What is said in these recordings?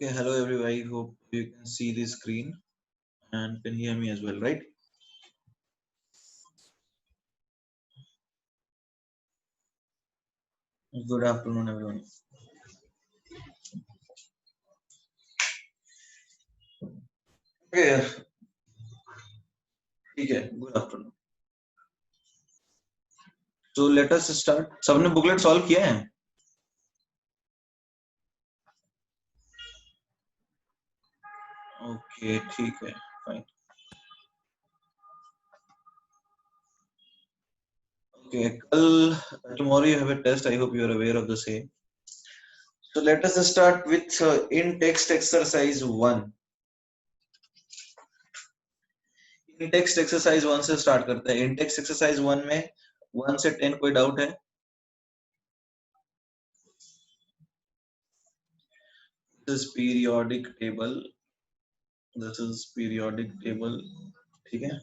Okay, hello everybody. Hope you can see the screen and can hear me as well, right? Good afternoon, everyone. Okay, ठीक है. Good afternoon. So let us start. सबने booklet solve किया है? Okay, ठीक है. Fine. Okay, कल tomorrow you have a test. I hope you are aware of the same. So let us start with in text exercise 1. In text exercise 1 से start करते हैं. In text exercise 1 में 1 से 10 कोई doubt है? This is periodic table. This is periodic table. ठीक है?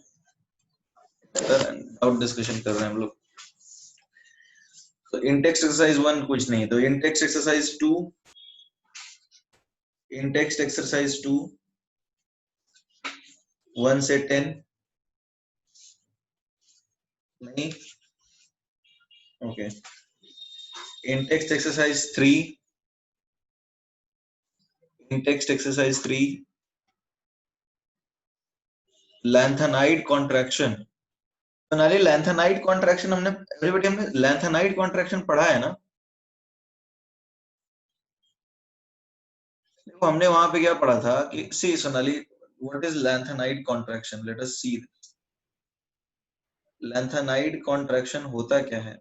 Doubt discussion कर रहे हैं हम लोग. तो इंटेक्स्ट एक्सरसाइज 1 कुछ नहीं, तो इंटेक्स्ट एक्सरसाइज 2, इंटेक्स्ट एक्सरसाइज 2 1 से 10 नहीं. Okay. In-text exercise 3, in-text exercise 3 lanthanide contraction. Sonali lanthanide contraction हमने एवरीबॉडी हमने लैंथेनाइड कॉन्ट्रैक्शन पढ़ा है ना? देखो हमने वहां पे क्या पढ़ा था कि see Sonali what is lanthanide contraction, let us see. Lanthanide contraction होता क्या है?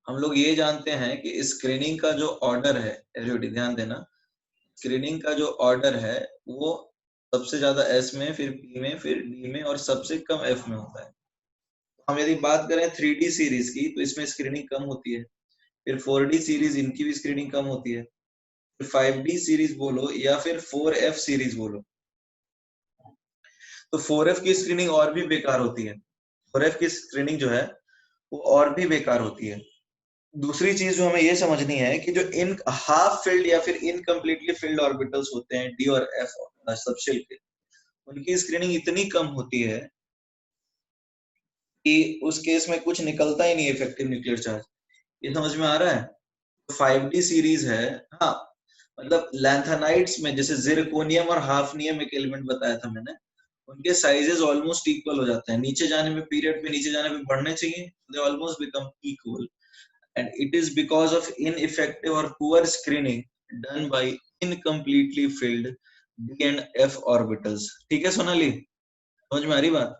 हम लोग ये जानते हैं कि स्क्रीनिंग का जो ऑर्डर है, एवरीबॉडी ध्यान देना, स्क्रीनिंग का जो ऑर्डर है वो सबसे ज्यादा एस में, फिर पी में, फिर डी में और सबसे कम एफ में होता है. हम यदि बात करें 3D सीरीज की तो इसमें स्क्रीनिंग कम होती है. फिर 4D सीरीज इनकी भी स्क्रीनिंग कम होती है. फिर 5D सीरीज बोलो या फिर 4F सीरीज बोलो, तो 4F की स्क्रीनिंग और भी बेकार होती है. 4F की स्क्रीनिंग जो है वो और भी बेकार होती है. दूसरी चीज जो हमें ये समझनी है कि जो इन हाफ फिल्ड या फिर इनकम्प्लीटली फिल्ड ऑर्बिटल्स होते हैं डी और एफ सबशेल के, उनकी स्क्रीनिंग इतनी कम होती है कि उस केस में कुछ निकलता ही नहीं इफेक्टिव न्यूक्लियर चार्ज. ये समझ में आ रहा है? 5D सीरीज है. हाँ, मतलब लैंथेनाइड्स में जैसे जिरकोनियम और हाफनियम एक एलिमेंट बताया था मैंने, उनके साइजेस ऑलमोस्ट इक्वल हो जाते हैं. नीचे जाने में पीरियड पे नीचे जाने पे बढ़ने चाहिए, they almost become equal. And it is because of ineffective or poor screening done by incompletely filled d and f orbitals. ठीक है सोनाली, समझ में आ रही बात?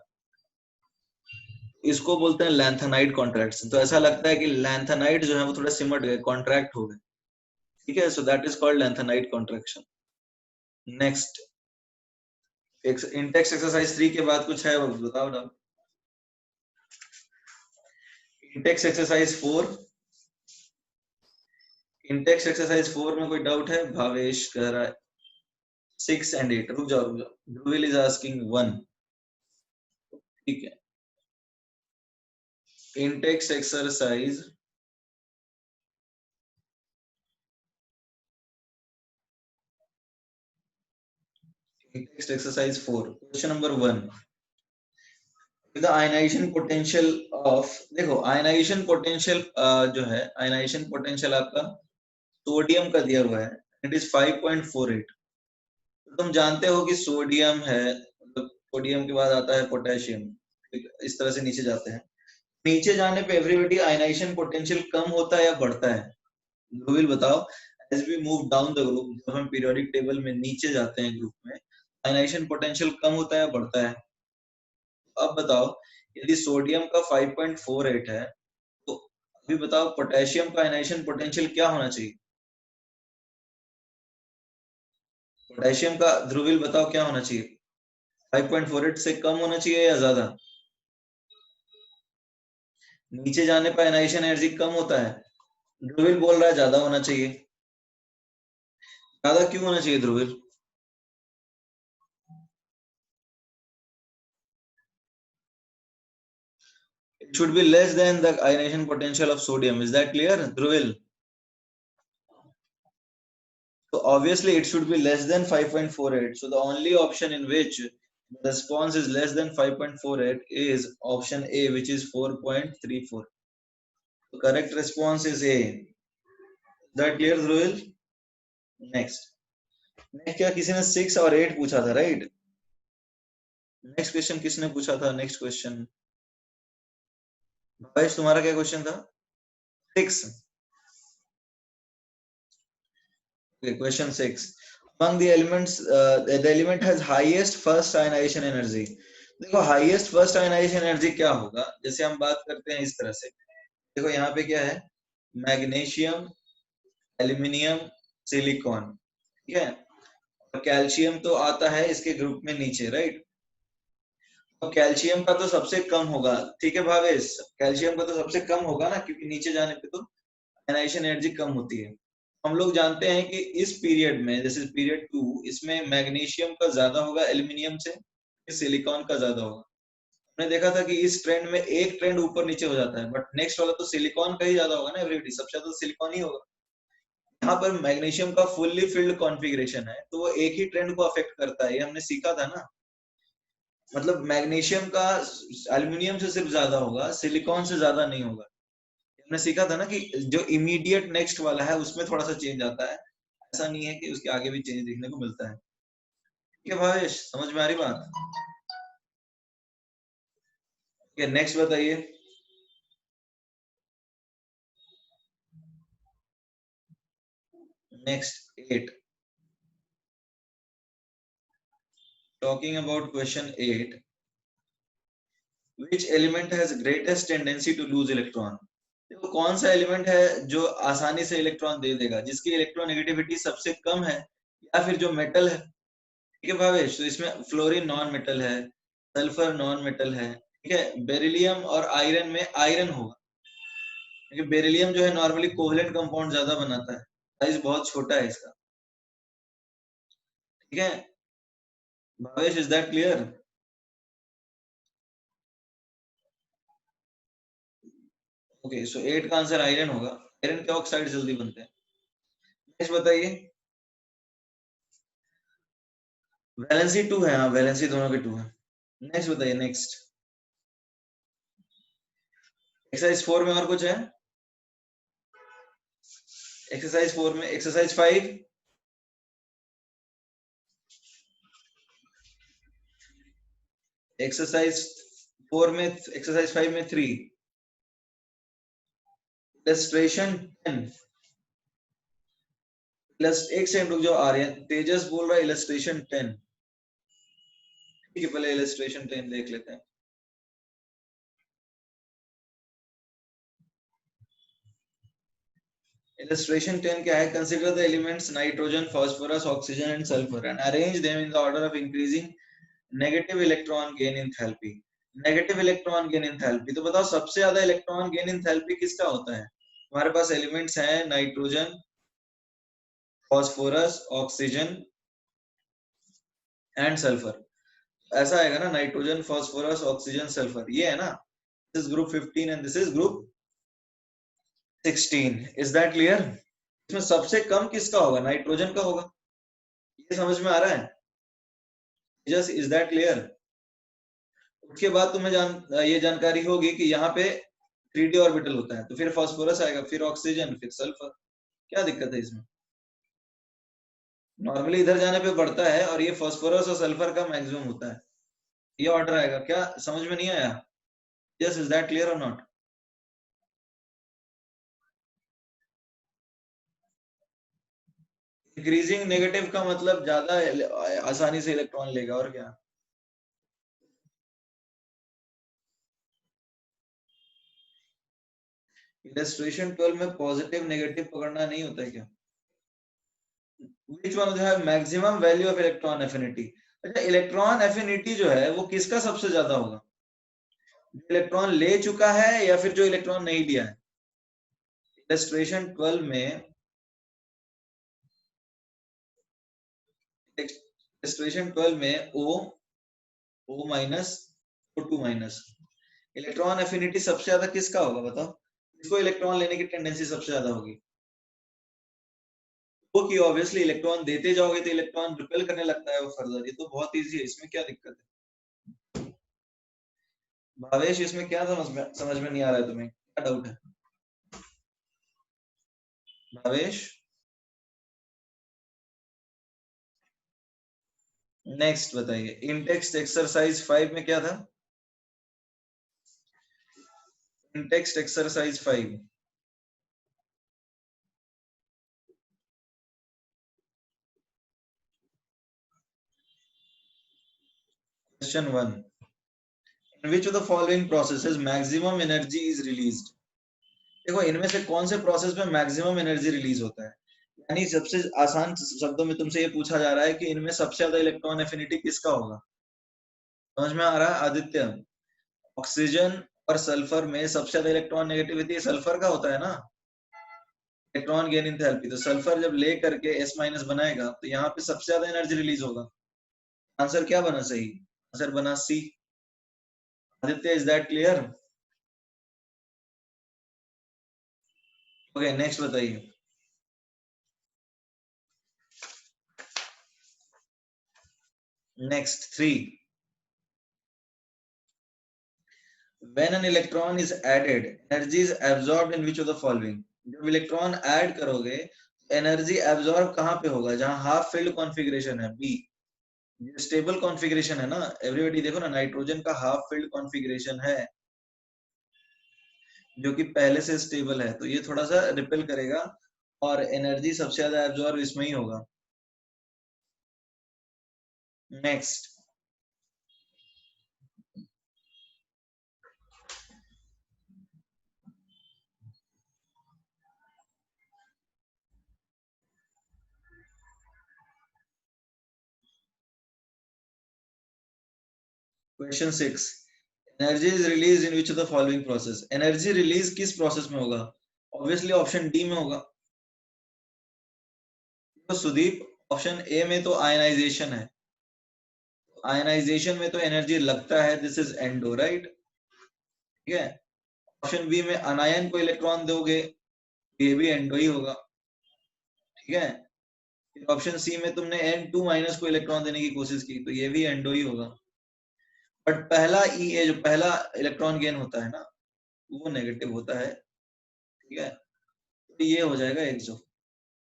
इसको बोलते हैं लैंथेनाइड कॉन्ट्रैक्शन. तो ऐसा लगता है कि लैंथेनाइड जो है वो थोड़ा सिमट गए, कॉन्ट्रैक्ट हो गए. ठीक है, सो that is called lanthanide contraction. Next Intex exercise 3 के बाद कुछ है वो बताओ ना. इंटेक्स एक्सरसाइज 4, इंटेक्स एक्सरसाइज 4 में कोई डाउट है? भावेश कह रहा है 6 and 8. रुक जाओ. Dhruvil is asking 1. ठीक है. Intext exercise intext exercise 4 question number 1. The ionisation potential of, देखो आयनाइजेशन पोटेंशियल जो है, आयनाइजेशन पोटेंशियल आपका सोडियम का दिया हुआ है, इट इज 5.48. तो तुम जानते हो कि सोडियम है, मतलब सोडियम के बाद आता है पोटेशियम, इस तरह से नीचे जाते हैं. नीचे जाने पे एवरीबॉडी आयनाइजेशन पोटेंशियल कम होता है या बढ़ता है? ध्रुविल बताओ. As we move down the group, जब हम पीरियोडिक टेबल में नीचे जाते हैं ग्रुप में, आयनाइजेशन पोटेंशियल कम होता है या बढ़ता है? अब बताओ, यदि सोडियम का 5.48 है तो अभी बताओ पोटेशियम का आयनाइजेशन पोटेंशियल क्या होना चाहिए? पोटेशियम का ध्रुविल बताओ क्या होना चाहिए? 5.48 से कम होना चाहिए या ज्यादा? नीचे जाने पर आयनाइजेशन एनर्जी कम होता है. ध्रुविल बोल रहा है ज्यादा होना चाहिए. ज्यादा क्यों होना चाहिए Dhruvil? It should be less than the ionization potential of sodium. Is that clear, Dhruvil? So obviously it should be less than 5.48. So the only option in which the response is less than 5.48 is option A, which is 4.34. The correct response is A. Is that clear, Dhruil? Next. Next क्या किसी ने 6 और 8 पूछा था, right? Next question किसने पूछा था? Next question Bhavesh, तुम्हारा क्या क्वेश्चन था? 6. Okay, question 6. Among the elements, the element has highest first ionization energy. देखो highest first ionization energy क्या होगा? जैसे हम बात करते हैं इस तरह से, देखो यहाँ पे क्या है, मैग्नीशियम, एल्यूमिनियम, सिलिकॉन, ठीक है, और कैल्शियम तो आता है इसके ग्रुप में नीचे, राइट? तो कैल्शियम का तो सबसे कम होगा, ठीक है भावेश, कैल्शियम का तो सबसे कम होगा ना, क्योंकि नीचे जाने पे तो आयनाइजेशन एनर्जी कम होती है। हम लोग जानते हैं कि इस पीरियड में, जैसे पीरियड 2, इसमें मैग्नीशियम का ज्यादा होगा एल्यूमिनियम से, सिलिकॉन का ज्यादा होगा। हमने देखा था कि इस ट्रेंड में एक ट्रेंड ऊपर नीचे हो जाता है, बट नेक्स्ट वाला तो सिलिकॉन का ही ज्यादा होगा ना, एवरीबडी सबसे ज्यादा सिलिकॉन ही होगा। यहाँ पर मैग्नीशियम का फुल्ली फिल्ड कॉन्फ़िगरेशन है, तो वो एक ही ट्रेंड को अफेक्ट करता है, ये हमने सीखा था ना। मतलब मैग्नीशियम का एल्यूमिनियम से सिर्फ ज्यादा होगा, सिलिकॉन से ज्यादा नहीं होगा। हमने सीखा था ना कि जो इमीडिएट नेक्स्ट वाला है उसमें थोड़ा सा चेंज आता है, ऐसा नहीं है कि उसके आगे भी चेंज देखने को मिलता है। ठीक है भावेश, समझ में आ रही बात? ठीक है, नेक्स्ट बताइए। Next 8, talking about question 8, which element has greatest tendency to lose electron? देखो कौन सा एलिमेंट है जो आसानी से इलेक्ट्रॉन दे देगा, जिसकी इलेक्ट्रोनेगेटिविटी सबसे कम है, या फिर जो मेटल है? ठीक है भावेश, तो इसमें फ्लोरीन नॉन मेटल है, सल्फर नॉन मेटल है, ठीक है, बेरिलियम और आयरन में आयरन होगा, क्योंकि बेरिलियम जो है नॉर्मली कोवलेंट कंपाउंड ज्यादा बनाता है, साइज बहुत छोटा है इसका। ठीक है Bhavesh, is that clear? Okay, so 8 का आंसर आयरन होगा। आयरन के ऑक्साइड जल्दी बनते हैं। नेक्स्ट बताइए। वैलेंसी 2 है, हाँ वैलेंसी दोनों के 2 है। नेक्स्ट बताइए, नेक्स्ट एक्सरसाइज 4 में और कुछ है? एक्सरसाइज 4 में, एक्सरसाइज 5, एक्सरसाइज 4 में, एक्सरसाइज 5 में 3, इलस्ट्रेशन 10। एक सेकंड रुक जाओ आर्यन, तेजस बोल रहा है इलस्ट्रेशन 10। ठीक है, पहले इलस्ट्रेशन 10 देख लेते हैं। Illustration 10 क्या है? Consider the elements nitrogen, phosphorus, oxygen and sulfur and arrange them in the order of increasing negative electron gain enthalpy. Negative electron gain enthalpy, तो बताओ सबसे ज्यादा इलेक्ट्रॉन गेन एंथैल्पी किसका होता है? हमारे पास एलिमेंट्स हैं nitrogen, phosphorus, oxygen and sulphur. ऐसा आएगा ना, नाइट्रोजन, फॉस्फोरस, ऑक्सीजन, सल्फर, ये है ना। This is group 15 and this is group 16। Is that clear? इसमें सबसे कम किसका होगा? नाइट्रोजन का होगा। ये समझ में आ रहा है? Just is that clear? उसके बाद तुम्हें ये जानकारी होगी कि यहाँ पे 3d ऑर्बिटल होता है, तो फिर फास्फोरस आएगा, फिर ऑक्सीजन, फिर सल्फर। क्या दिक्कत है इसमें? नॉर्मली इधर जाने पे बढ़ता है, और ये फास्फोरस और सल्फर का मैक्सिमम होता है। ये ऑर्डर आएगा। क्या समझ में नहीं आया? यस, इज दैट क्लियर और नॉट? इंक्रीजिंग नेगेटिव का मतलब ज्यादा आसानी से इलेक्ट्रॉन लेगा, और क्या? इलस्ट्रेशन 12 में पॉजिटिव नेगेटिव पकड़ना नहीं होता है क्या? Which one have maximum value of electron affinity? अच्छा, इलेक्ट्रॉन एफिनिटी जो है वो किसका सबसे ज्यादा होगा? जो इलेक्ट्रॉन ले चुका है या फिर जो इलेक्ट्रॉन नहीं लिया है? इलस्ट्रेशन 12 में, इलस्ट्रेशन 12 में O minus, O2 minus, electron affinity सबसे ज्यादा किसका होगा बताओ? किसको इलेक्ट्रॉन लेने की टेंडेंसी सबसे ज्यादा होगी? वो कि ऑब्वियसली इलेक्ट्रॉन देते जाओगे तो इलेक्ट्रॉन रिपेल करने लगता है वो फर्दर, ये तो बहुत इजी है, इसमें क्या दिक्कत है भावेश? इसमें क्या समझ में नहीं आ रहा है तुम्हें, क्या डाउट है भावेश? नेक्स्ट बताइए, इंटेक्स्ट एक्सरसाइज 5 में क्या था? In-text exercise 5 question 1, in which of the following processes maximum energy is released? देखो इनमें से कौन से प्रोसेस में मैक्सिमम एनर्जी रिलीज होता है, यानी सबसे आसान शब्दों में तुमसे ये पूछा जा रहा है कि इनमें सबसे ज्यादा इलेक्ट्रॉन एफिनिटी किसका होगा? समझ में आ रहा है आदित्य? ऑक्सीजन और सल्फर में सबसे ज्यादा इलेक्ट्रॉन नेगेटिविटी सल्फर का होता है ना, इलेक्ट्रॉन गेन इंथैल्पी, तो सल्फर जब ले करके S माइनस बनाएगा तो यहाँ पे सबसे ज्यादा एनर्जी रिलीज होगा। आंसर क्या बना सही? आंसर बना C. Aditya, is that clear? Okay next बताइए। Next 3, when an electron is added energy is absorbed in which of the following? जब इलेक्ट्रॉन ऐड करोगे एनर्जी एब्जॉर्ब कहाँ पे होगा? जहां हाफ फील्ड कॉन्फ़िगरेशन है, बी। स्टेबल कॉन्फ़िगरेशन है ना एवरीबॉडी, देखो ना नाइट्रोजन का हाफ फील्ड कॉन्फ़िगरेशन है जो कि पहले से स्टेबल है, तो ये थोड़ा सा रिपेल करेगा और एनर्जी सबसे ज्यादा एब्जॉर्ब इसमें ही होगा। Next question 6, energy is release in which of the following process? Energy release किस प्रोसेस में होगा? ऑब्वियसली ऑप्शन डी में होगा। तो सुदीप, ऑप्शन ए में तो आयनाइजेशन है, आयनाइजेशन में तो एनर्जी लगता है, दिस इज एंडो, राइट? ठीक है। ऑप्शन बी में अनायन को इलेक्ट्रॉन दोगे, ये भी एंडो ही होगा। ठीक है। ऑप्शन सी में तुमने N2 माइनस को इलेक्ट्रॉन देने की कोशिश की, तो ये भी एंडो ही होगा। बट पहला ई जो पहला इलेक्ट्रॉन गेन होता है ना, वो नेगेटिव होता है। ठीक है, तो ये हो जाएगा एक्सो,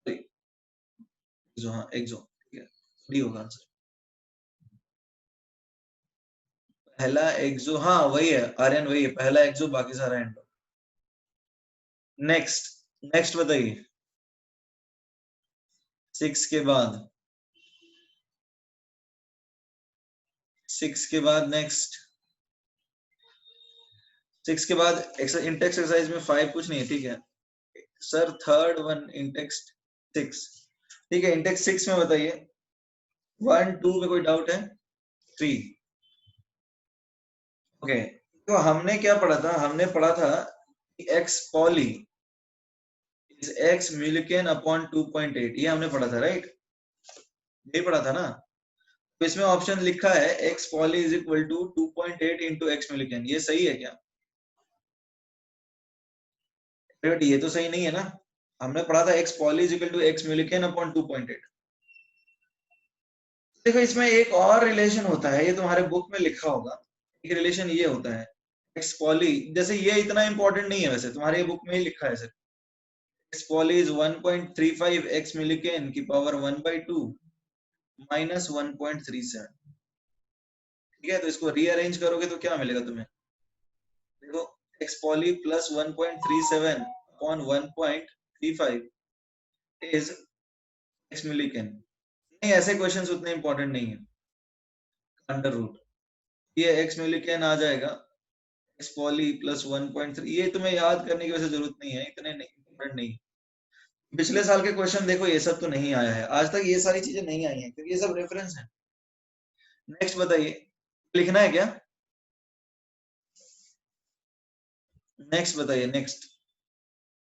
एक्सो, हाँ एक्सो। ठीक है, डी होगा आंसर। पहला एक्सो, हाँ वही है, आर्यन वही है, पहला एक्सो बाकी सारा एंडो। नेक्स्ट, नेक्स्ट बताइए। 6 के बाद, 6 के बाद नेक्स्ट, 6 के बाद इंटेक्स एक्सरसाइज में 5 कुछ नहीं है। ठीक है सर, थर्ड वन इंटेक्स्ट 6। ठीक है, इंटेक्स 6 में बताइए, 1 2 में कोई डाउट है? 3 ओके। तो हमने क्या पढ़ा था? हमने पढ़ा था X poly is x Mulliken upon 2.8, ये हमने पढ़ा था, राइट? यही पढ़ा था ना? तो इसमें ऑप्शन लिखा है X poly is equal to 2.8 into X Mulliken, ये सही है क्या? ये तो सही नहीं है ना। हमने पढ़ा था X poly is equal to X Mulliken upon 2.8। देखो इसमें एक और रिलेशन होता है, ये तुम्हारे बुक में लिखा होगा। एक रिलेशन ये होता है एक्स पॉली, जैसे ये इतना इंपॉर्टेंट नहीं है वैसे, तुम्हारे बुक में ही लिखा है sir. X poly is 1.35 x Millikan की पावर 1/2 माइनस 1.37। ठीक है, तो इसको रीअरेंज करोगे तो क्या मिलेगा तुम्हें? देखो x poly plus 1.37 upon 1.35 is x Millikan. नहीं, ऐसे क्वेश्चंस उतने इंपॉर्टेंट नहीं है। अंडर रूट, ये एक्स मिलिकन आ जाएगा, एक्स पॉली प्लस 1.3, ये तुम्हें याद करने की वैसे जरूरत नहीं है, इतने इंपॉर्टेंट नहीं। पिछले साल के क्वेश्चन देखो, ये सब तो नहीं आया है आज तक, ये सारी चीजें नहीं आई हैं क्योंकि ये सब रेफरेंस है। नेक्स्ट बताइए, लिखना है क्या? नेक्स्ट बताइए, नेक्स्ट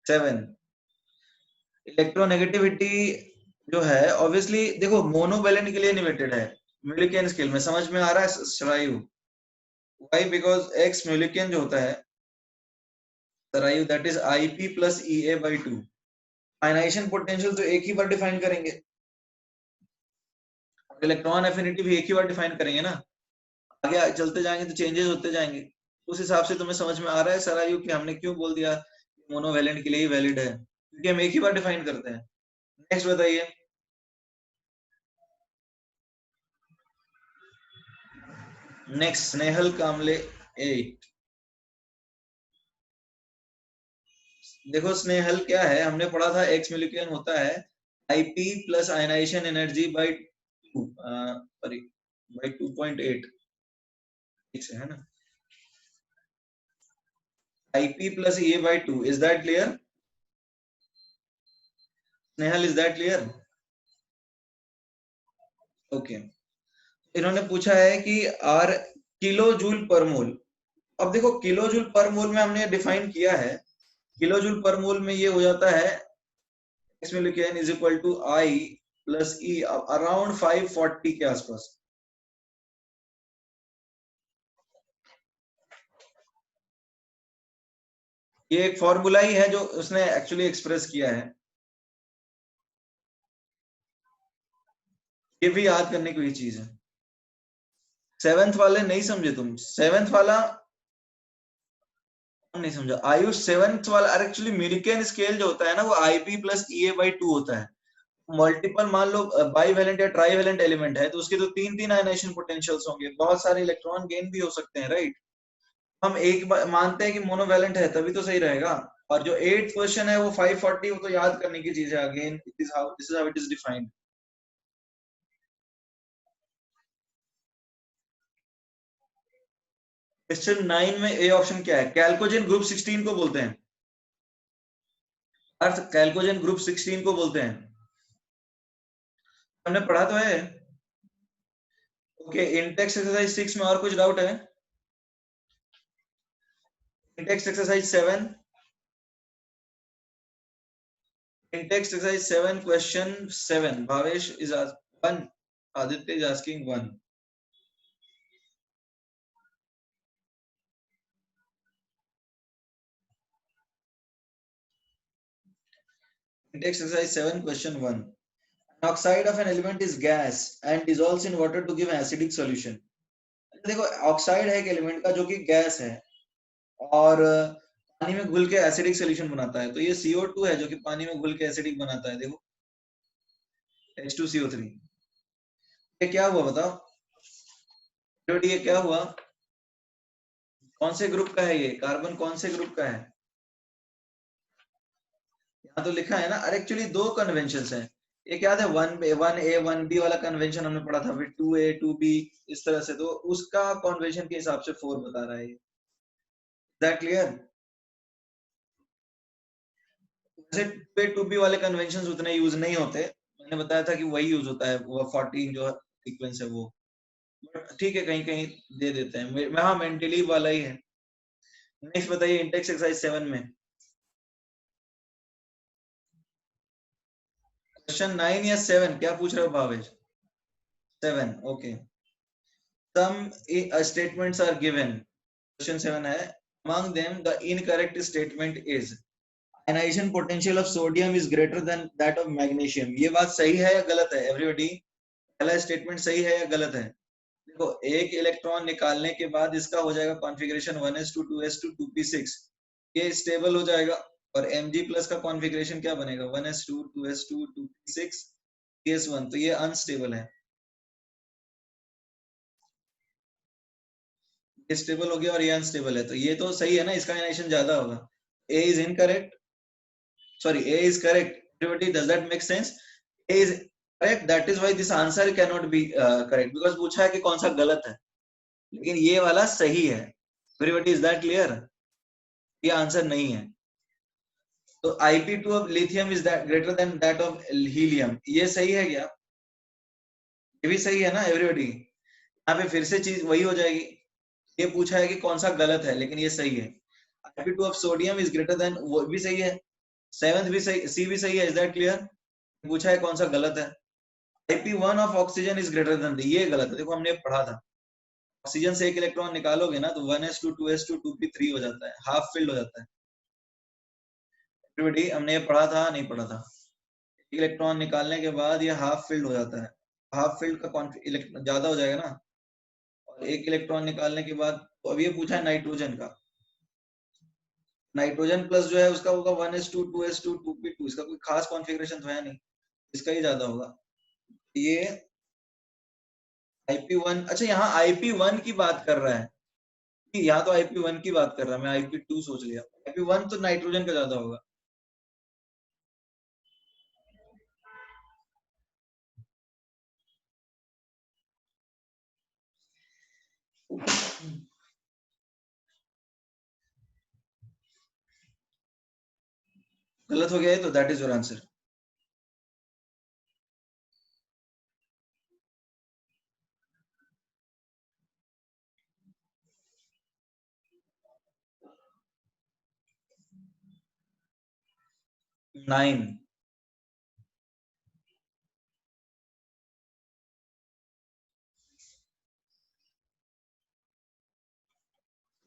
7, इलेक्ट्रोनेगेटिविटी जो है ऑब्वियसली देखो मोनोवैलेंट के लिए इन्वेटेड है, मिलिकन स्केल में, समझ में आ रहा है Sarayu? Why? Because X Millikan जो होता है Sarayu, that is Ip plus Ea by 2। Ionization potential तो एक ही बार डिफाइन करेंगे, इलेक्ट्रॉन एफिनिटी भी एक ही बार डिफाइन करेंगे ना, आगे चलते जाएंगे तो चेंजेस होते जाएंगे। उस हिसाब से तुम्हें समझ में आ रहा है सर आयु कि हमने क्यों बोल दिया मोनोवैलेंट के लिए ही वैलिड है, क्योंकि हम एक ही बार डिफाइन करते हैं। नेक्स्ट बताइए। नेक्स्ट स्नेहल कामले 8। देखो स्नेहल क्या है, हमने पढ़ा था एक्स मोलिक्यूल होता है Ip plus ionisation energy by 2 sorry by 2.8, ठीक से है ना, Ip plus A by 2, is that clear Snehal, is that clear? Okay, इन्होंने पूछा है कि आर किलो जूल पर मोल। अब देखो किलो जूल पर मोल में हमने डिफाइन किया है, किलो जूल पर मोल में ये हो जाता है X molecule is equal to I plus E, around 540 के आसपास। ये एक फॉर्मूला ही है जो उसने एक्चुअली एक्सप्रेस किया है, ये भी याद करने की चीज है। सेवेंथ वाले नहीं समझे तुम, सेवेंथ वाला नहीं समझा आयुष, सेवेंथ वाला एक्चुअली मिलिकन स्केल जो होता है ना वो आईपी प्लस ईए बाई 2 होता है। मल्टीपल मान लो बाईवैलेंट या ट्राईवैलेंट एलिमेंट है तो उसके तो तीन तीन आयनाइजेशन पोटेंशियल्स होंगे, बहुत सारे इलेक्ट्रॉन गेन भी हो सकते हैं, राइट। हम एक मानते हैं कि मोनोवैलेंट है तभी तो सही रहेगा। और जो 8th क्वेश्चन है वो 540, वो तो याद करने की चीज है, again this is how it is defined. Question 9 में ए ऑप्शन क्या है, कैल्कोजेन ग्रुप 16 को बोलते हैं, अर्थ कैल्कोजेन ग्रुप 16 को बोलते हैं, हमने पढ़ा तो है। ओके, इंटेक्स एक्सरसाइज 6 में और कुछ डाउट है? Intext exercise 7, Intex exercise 7 question 7, Bhavesh is 1, Aditya is asking 1। Intex exercise 7 question 1, an oxide of an element is gas and dissolves in water to give an acidic solution। देखो oxide है एक element का जो कि गैस है और पानी में घुल के एसिडिक सोल्यूशन बनाता है, तो ये CO2 है जो कि पानी में घुल के एसिडिक बनाता है, देखो H2CO3। ये क्या हुआ बताओ, ये क्या हुआ, कौन से ग्रुप का है ये कार्बन, कौन से ग्रुप का है? यहाँ तो लिखा है ना, अरे एक्चुअली दो कन्वेंशन हैं, एक याद है 1A 1B वाला कन्वेंशन हमने पढ़ा था, फिर 2A 2B इस तरह से, तो उसका कन्वेंशन के हिसाब से 4 बता रहा है ये, दैट क्लियर? वैसे 2A 2B वाले कन्वेंशन उतने यूज नहीं होते, मैंने बताया था कि वही यूज होता है, वो 14 जो सीक्वेंस है वो, बट ठीक है कहीं कहीं दे देते हैं, हाँ मेंटली वाला ही है। नेक्स्ट बताइए इंडेक्स एक्सरसाइज 7 में क्वेश्चन 9 या 7 क्या पूछ रहे हो Bhavesh? 7, okay. Some statements are given. Question 7 है. Among them, the incorrect statement is ionization potential of sodium is greater than that of magnesium. ये बात सही है या गलत है? Everybody, पहला स्टेटमेंट सही है या गलत है? देखो एक इलेक्ट्रॉन निकालने के बाद इसका हो जाएगा कॉन्फ़िगरेशन 1s2 2s2 2p6, ये स्टेबल हो जाएगा, और Mg प्लस का कॉन्फ़िगरेशन क्या बनेगा 1s2 2s2 2p6 ps1, तो ये अनस्टेबल है, स्टेबल हो गया और ये अनस्टेबल है, तो ये तो सही है ना, इसका आयनाइजेशन ज्यादा होगा। A is incorrect, sorry A is correct, everybody does that make sense? A is correct, that is why this answer can not be correct, because पूछा है कि कौन सा गलत है, लेकिन ये वाला सही है। Everybody is that clear? ये आंसर नहीं है। तो Ip2 of lithium is that greater than that of helium, ये सही है क्या? ये भी सही है ना एवरीबॉडी? यहाँ पे फिर से चीज वही हो जाएगी, ये पूछा है कि कौन सा गलत है, लेकिन ये सही है। Ip2 of sodium is greater than, वो भी सही है, सेवेंथ भी सही, सी भी सही है, इज दैट क्लियर? पूछा है कौन सा गलत है। Ip1 of oxygen is greater than, ये गलत है, देखो हमने पढ़ा था ऑक्सीजन से एक इलेक्ट्रॉन निकालोगे ना तो 1s2 2s2 2p3 हो जाता है, हाफ फिल्ड हो जाता है। एवरीबॉडी हमने ये पढ़ा था नहीं पढ़ा था? इलेक्ट्रॉन निकालने के बाद ये हाफ फिल्ड हो जाता है, हाफ फिल्ड का ज्यादा हो जाएगा ना, और एक इलेक्ट्रॉन निकालने के बाद, तो अब ये पूछा है नाइट्रोजन का, नाइट्रोजन प्लस जो है उसका होगा 1s2 2s2 2p2, इसका कोई खास कॉन्फ़िगरेशन तो है नहीं, इसका ही ज्यादा होगा। ये IP1, अच्छा यहाँ IP1 की बात कर रहा है, यहाँ तो IP1 की बात कर रहा है, मैं IP2 सोच लिया, IP1 तो नाइट्रोजन का ज्यादा होगा। गलत हो गया है तो that is your answer. 9।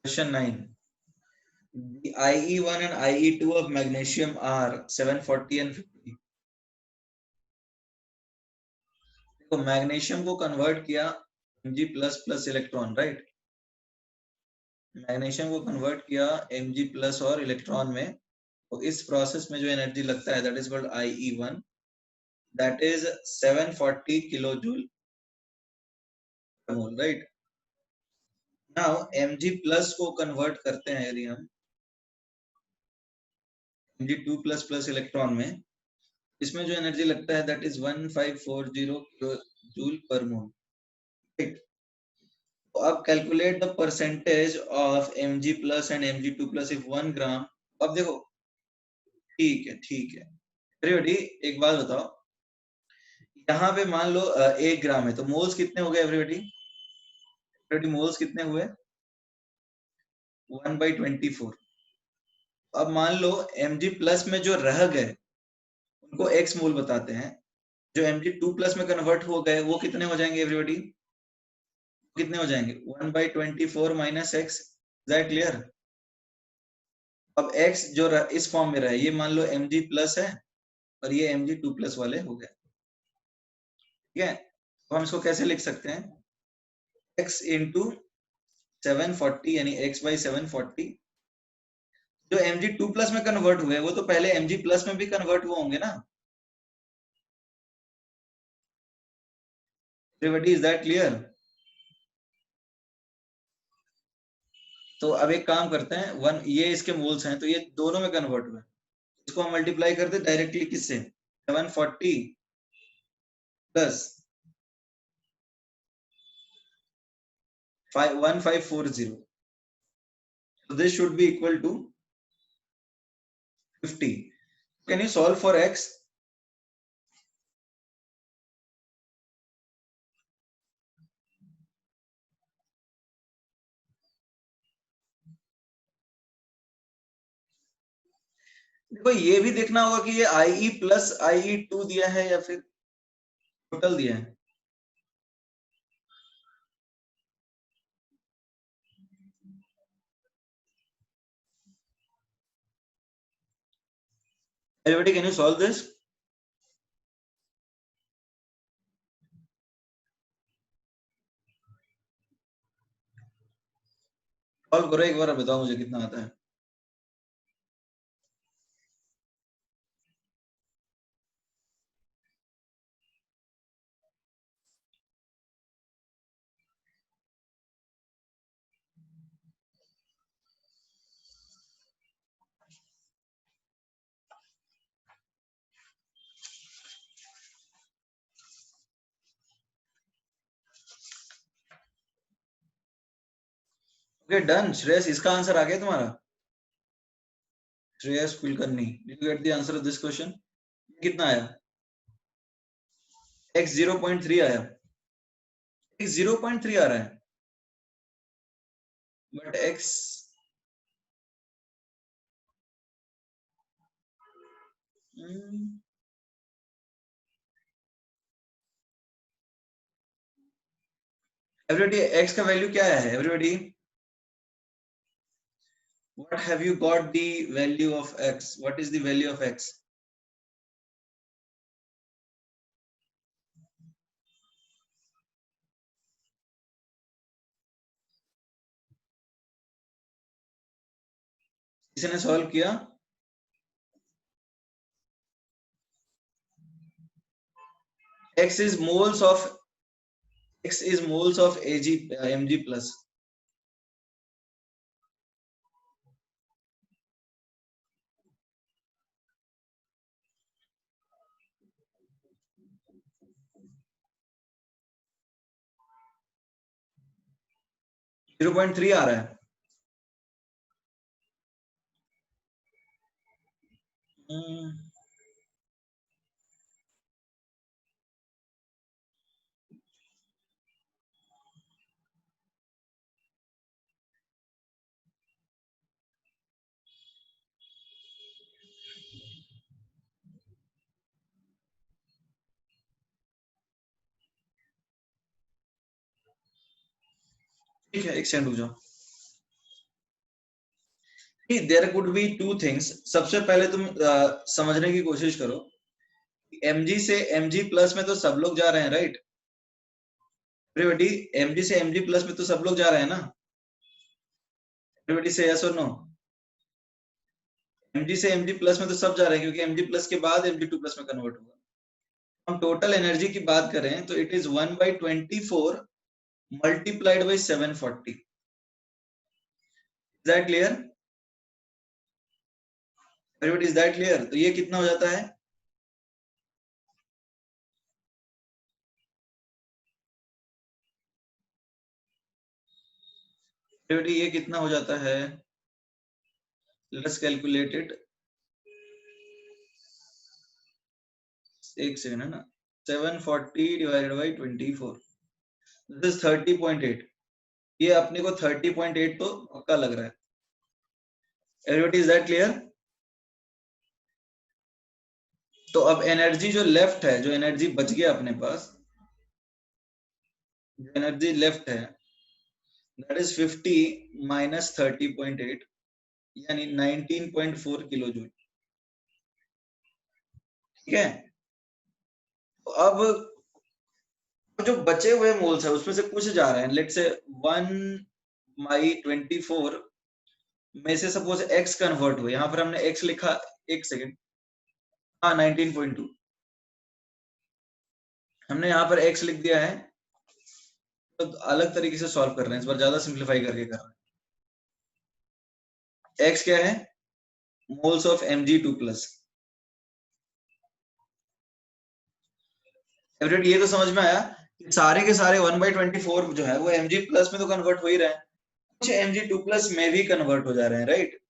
Question 9, the IE1 and IE2 of magnesium are 740 and 50। तो मैग्नीशियम को कन्वर्ट किया Mg plus plus electron, right, magnesium को कन्वर्ट किया Mg प्लस और इलेक्ट्रॉन में, तो इस प्रोसेस में जो एनर्जी लगता है that is called IE1, that is 740 kilo joule पर मोल, राइट। नाउ Mg प्लस को कन्वर्ट करते हैं यदि हम Mg2 प्लस प्लस इलेक्ट्रॉन में, इसमें जो एनर्जी लगता है दैट इज 1540 किलो जूल पर मोल, राइट। तो अब calculate the percentage of Mg plus and Mg2 plus if 1 ग्राम। अब देखो, ठीक है ठीक है, एवरीबॉडी एक बात बताओ, यहाँ पे मान लो 1 ग्राम है, तो मोल्स कितने हो गए एवरीबॉडी, एवरीबॉडी मोल्स कितने हुए, 1/24। अब मान लो Mg प्लस में जो रह गए उनको x मोल बताते हैं, जो Mg2 प्लस में कन्वर्ट हो गए वो कितने हो जाएंगे एवरीबॉडी, कितने हो जाएंगे 1/24 minus x, is that clear. अब x जो इस फॉर्म में रहे, ये मान लो Mg प्लस है और ये Mg2 प्लस वाले हो गए, ठीक है। तो हम इसको कैसे लिख सकते हैं, x इंटू 740 यानी x/740, जो Mg2 प्लस में कन्वर्ट हुए वो तो पहले Mg प्लस में भी कन्वर्ट हुए होंगे ना, एवरीबॉडी इज दैट क्लियर। तो अब एक काम करते हैं, वन ये इसके मोल्स हैं तो ये दोनों में कन्वर्ट हुए, इसको हम मल्टीप्लाई करते डायरेक्टली किससे, 740 plus 1540, so this should be equal to 50। can you solve for x, देखो ये भी देखना होगा कि ये IE प्लस IE2 दिया है या फिर टोटल दिया है, everybody can you solve this, solve करो एक बार, बताओ मुझे कितना आता है। ओके डन, श्रेयस इसका आंसर आ गया तुम्हारा, Shreyas Kulkarni, did you get the answer of this question, कितना आया, x 0.3 आया, x 0.3 आ रहा है, बट x एवरीबॉडी x का वैल्यू क्या है everybody, what have you got the value of x, what is the value of x, किसी ने सॉल्व किया? x is moles of mg plus. Zero point three आ रहा है। ठीक है, एक सेकंड रुक जाओ। There could be two things. सबसे पहले तुम समझने की कोशिश करो, mg से mg प्लस में तो सब लोग जा रहे हैं, राइट? एवरीबॉडी, mg से mg प्लस में तो सब लोग जा रहे हैं ना? एवरीबॉडी से यस और नो? mg से mg प्लस में तो सब जा रहे हैं, क्योंकि mg प्लस के बाद mg2 प्लस में कन्वर्ट होगा। हम टोटल एनर्जी की बात करें तो it is 1/24 multiplied by 740। Is that clear? Everybody, is that clear? तो ये कितना हो जाता है? एवरीबॉडी, ये कितना हो जाता है? Let's calculate it. एक सेकंड है ना, 740 डिवाइडेड बाई 24, दिस इज 30.8। ये अपने को 30.8 तो पक्का लग रहा है। Everybody, is that clear? तो अब एनर्जी जो लेफ्ट है, जो एनर्जी बच गया अपने पास, जो एनर्जी लेफ्ट है, दैट इज 50 माइनस 30.8, यानी 19.4 किलो जूल। ठीक है, तो अब जो बचे हुए मोल्स है उसमें से कुछ जा रहे हैं, लेट से 1/24 में से सपोज x कन्वर्ट हुए। यहाँ पर हमने x लिखा, एक सेकेंड, हाँ 19.2 हमने यहाँ पर x लिख दिया है। तो अलग तरीके से सॉल्व कर रहे हैं, इस बार ज्यादा सिंप्लीफाई करके कर रहे हैं। x क्या है? Moles of Mg2 plus. Everybody, ये तो समझ में आया कि सारे के सारे 1/24 जो है वो Mg प्लस में तो कन्वर्ट हो ही रहे हैं, कुछ Mg2 प्लस में भी कन्वर्ट हो जा रहे हैं, राइट?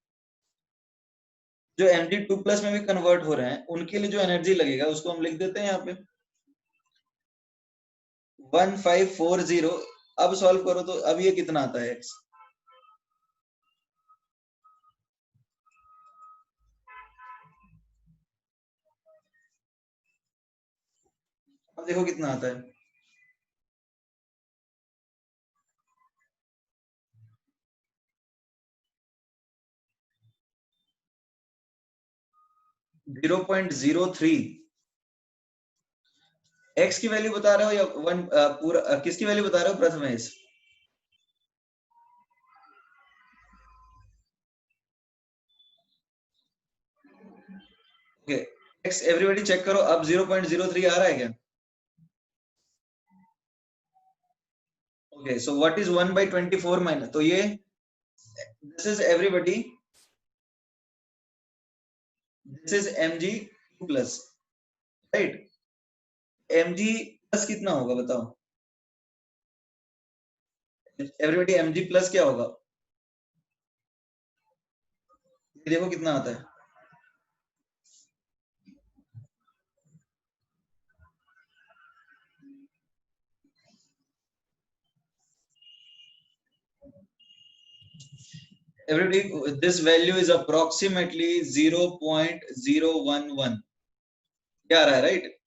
जो Mg2 प्लस में भी कन्वर्ट हो रहे हैं उनके लिए जो एनर्जी लगेगा उसको हम लिख देते हैं यहाँ पे 1540। अब सॉल्व करो तो अब ये कितना आता है x? अब देखो कितना आता है। 0.03। x की वैल्यू बता रहे हो या वन पूरा किसकी वैल्यू बता रहे हो Prathamesh? Okay, x everybody check करो, अब 0.03 आ रहा है क्या? Okay, so what is 1/24 minus, तो ये this is everybody, this is Mg2 plus, right? Mg plus कितना होगा बताओ एवरीबॉडी? Mg प्लस क्या होगा? ये देखो कितना आता है। Everybody, this value is approximately 0.011 क्या आ रहा है, राइट?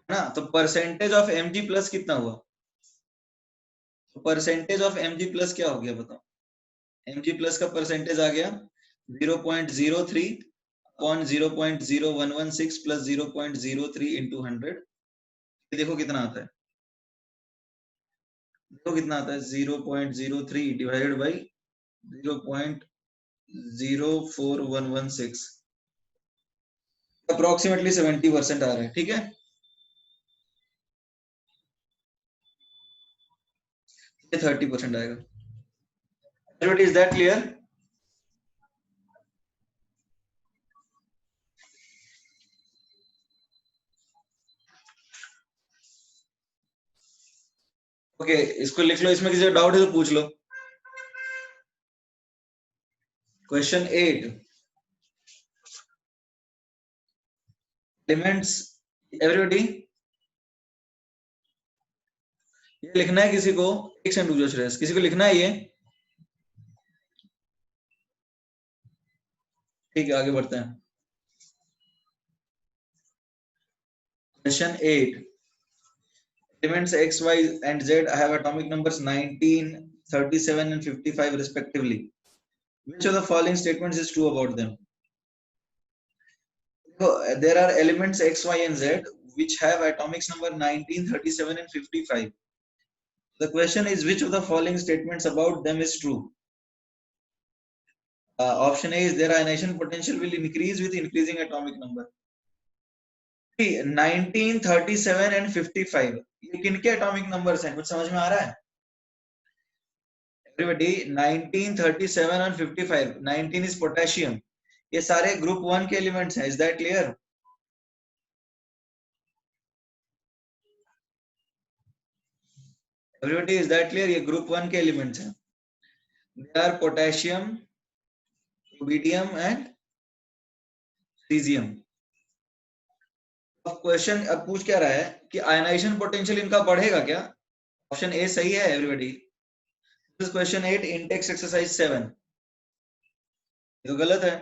ना, तो परसेंटेज ऑफ Mg प्लस कितना हुआ? तो परसेंटेज ऑफ Mg प्लस क्या हो गया बताओ? Mg प्लस का परसेंटेज आ गया 0.03 अपॉन 0.0116 प्लस 0.03 इंटू 100। देखो कितना आता है, देखो कितना आता है, 0.03 डिवाइडेड बाई 0.0116 04116, अप्रोक्सीमेटली 70% आ रहा है, ठीक है। 30% आएगा। Is that clear? ओके, इसको लिख लो, इसमें किसी का डाउट है तो पूछ लो। क्वेश्चन 8, एलिमेंट्स, एवरीबॉडी, ये लिखना है किसी को, एक्स एंड टू, श्रेयस किसी को लिखना है ये, ठीक है आगे बढ़ते हैं। Question 8, elements x, y and z have atomic numbers 19, 37 and 55 respectively. Which of the following statements is true about them? So, there are elements x, y and z which have atomic number 19, 37 and 55. The question is which of the following statements about them is true? Option A is their ionization potential will increase with increasing atomic number. 19, 37 and 55 ये किनके atomic numbers हैं, कुछ समझ में आ रहा है? Everybody, 19, 37 and 55. 19 is potassium. ये सारे ग्रुप 1 के एलिमेंट्स हैं, is that clear? Everybody, is that clear? ये ग्रुप 1 के एलिमेंट्स हैं. They are potassium, rubidium and cesium. अब क्वेश्चन अब पूछ क्या रहा है कि आयनाइजेशन पोटेंशियल इनका बढ़ेगा क्या? ऑप्शन ए सही है everybody. This question 8 in text exercise 7, ये तो गलत है।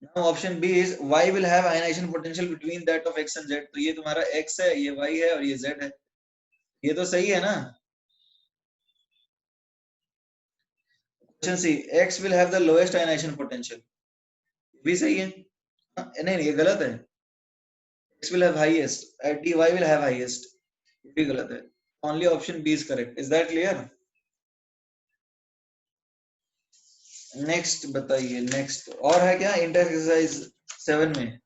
Now option B is y will have ionisation potential between that of x and z, तो ये तुम्हारा x है, ये y है और ये z है, ये तो सही है ना। Question C, x will have the lowest ionisation potential, भी सही है। नहीं ये गलत है, x will have highest, dy will have highest, ये भी गलत है। Only option B is correct. Is that clear? Next बताइए, next और है क्या इंटर एक्सरसाइज 7 में?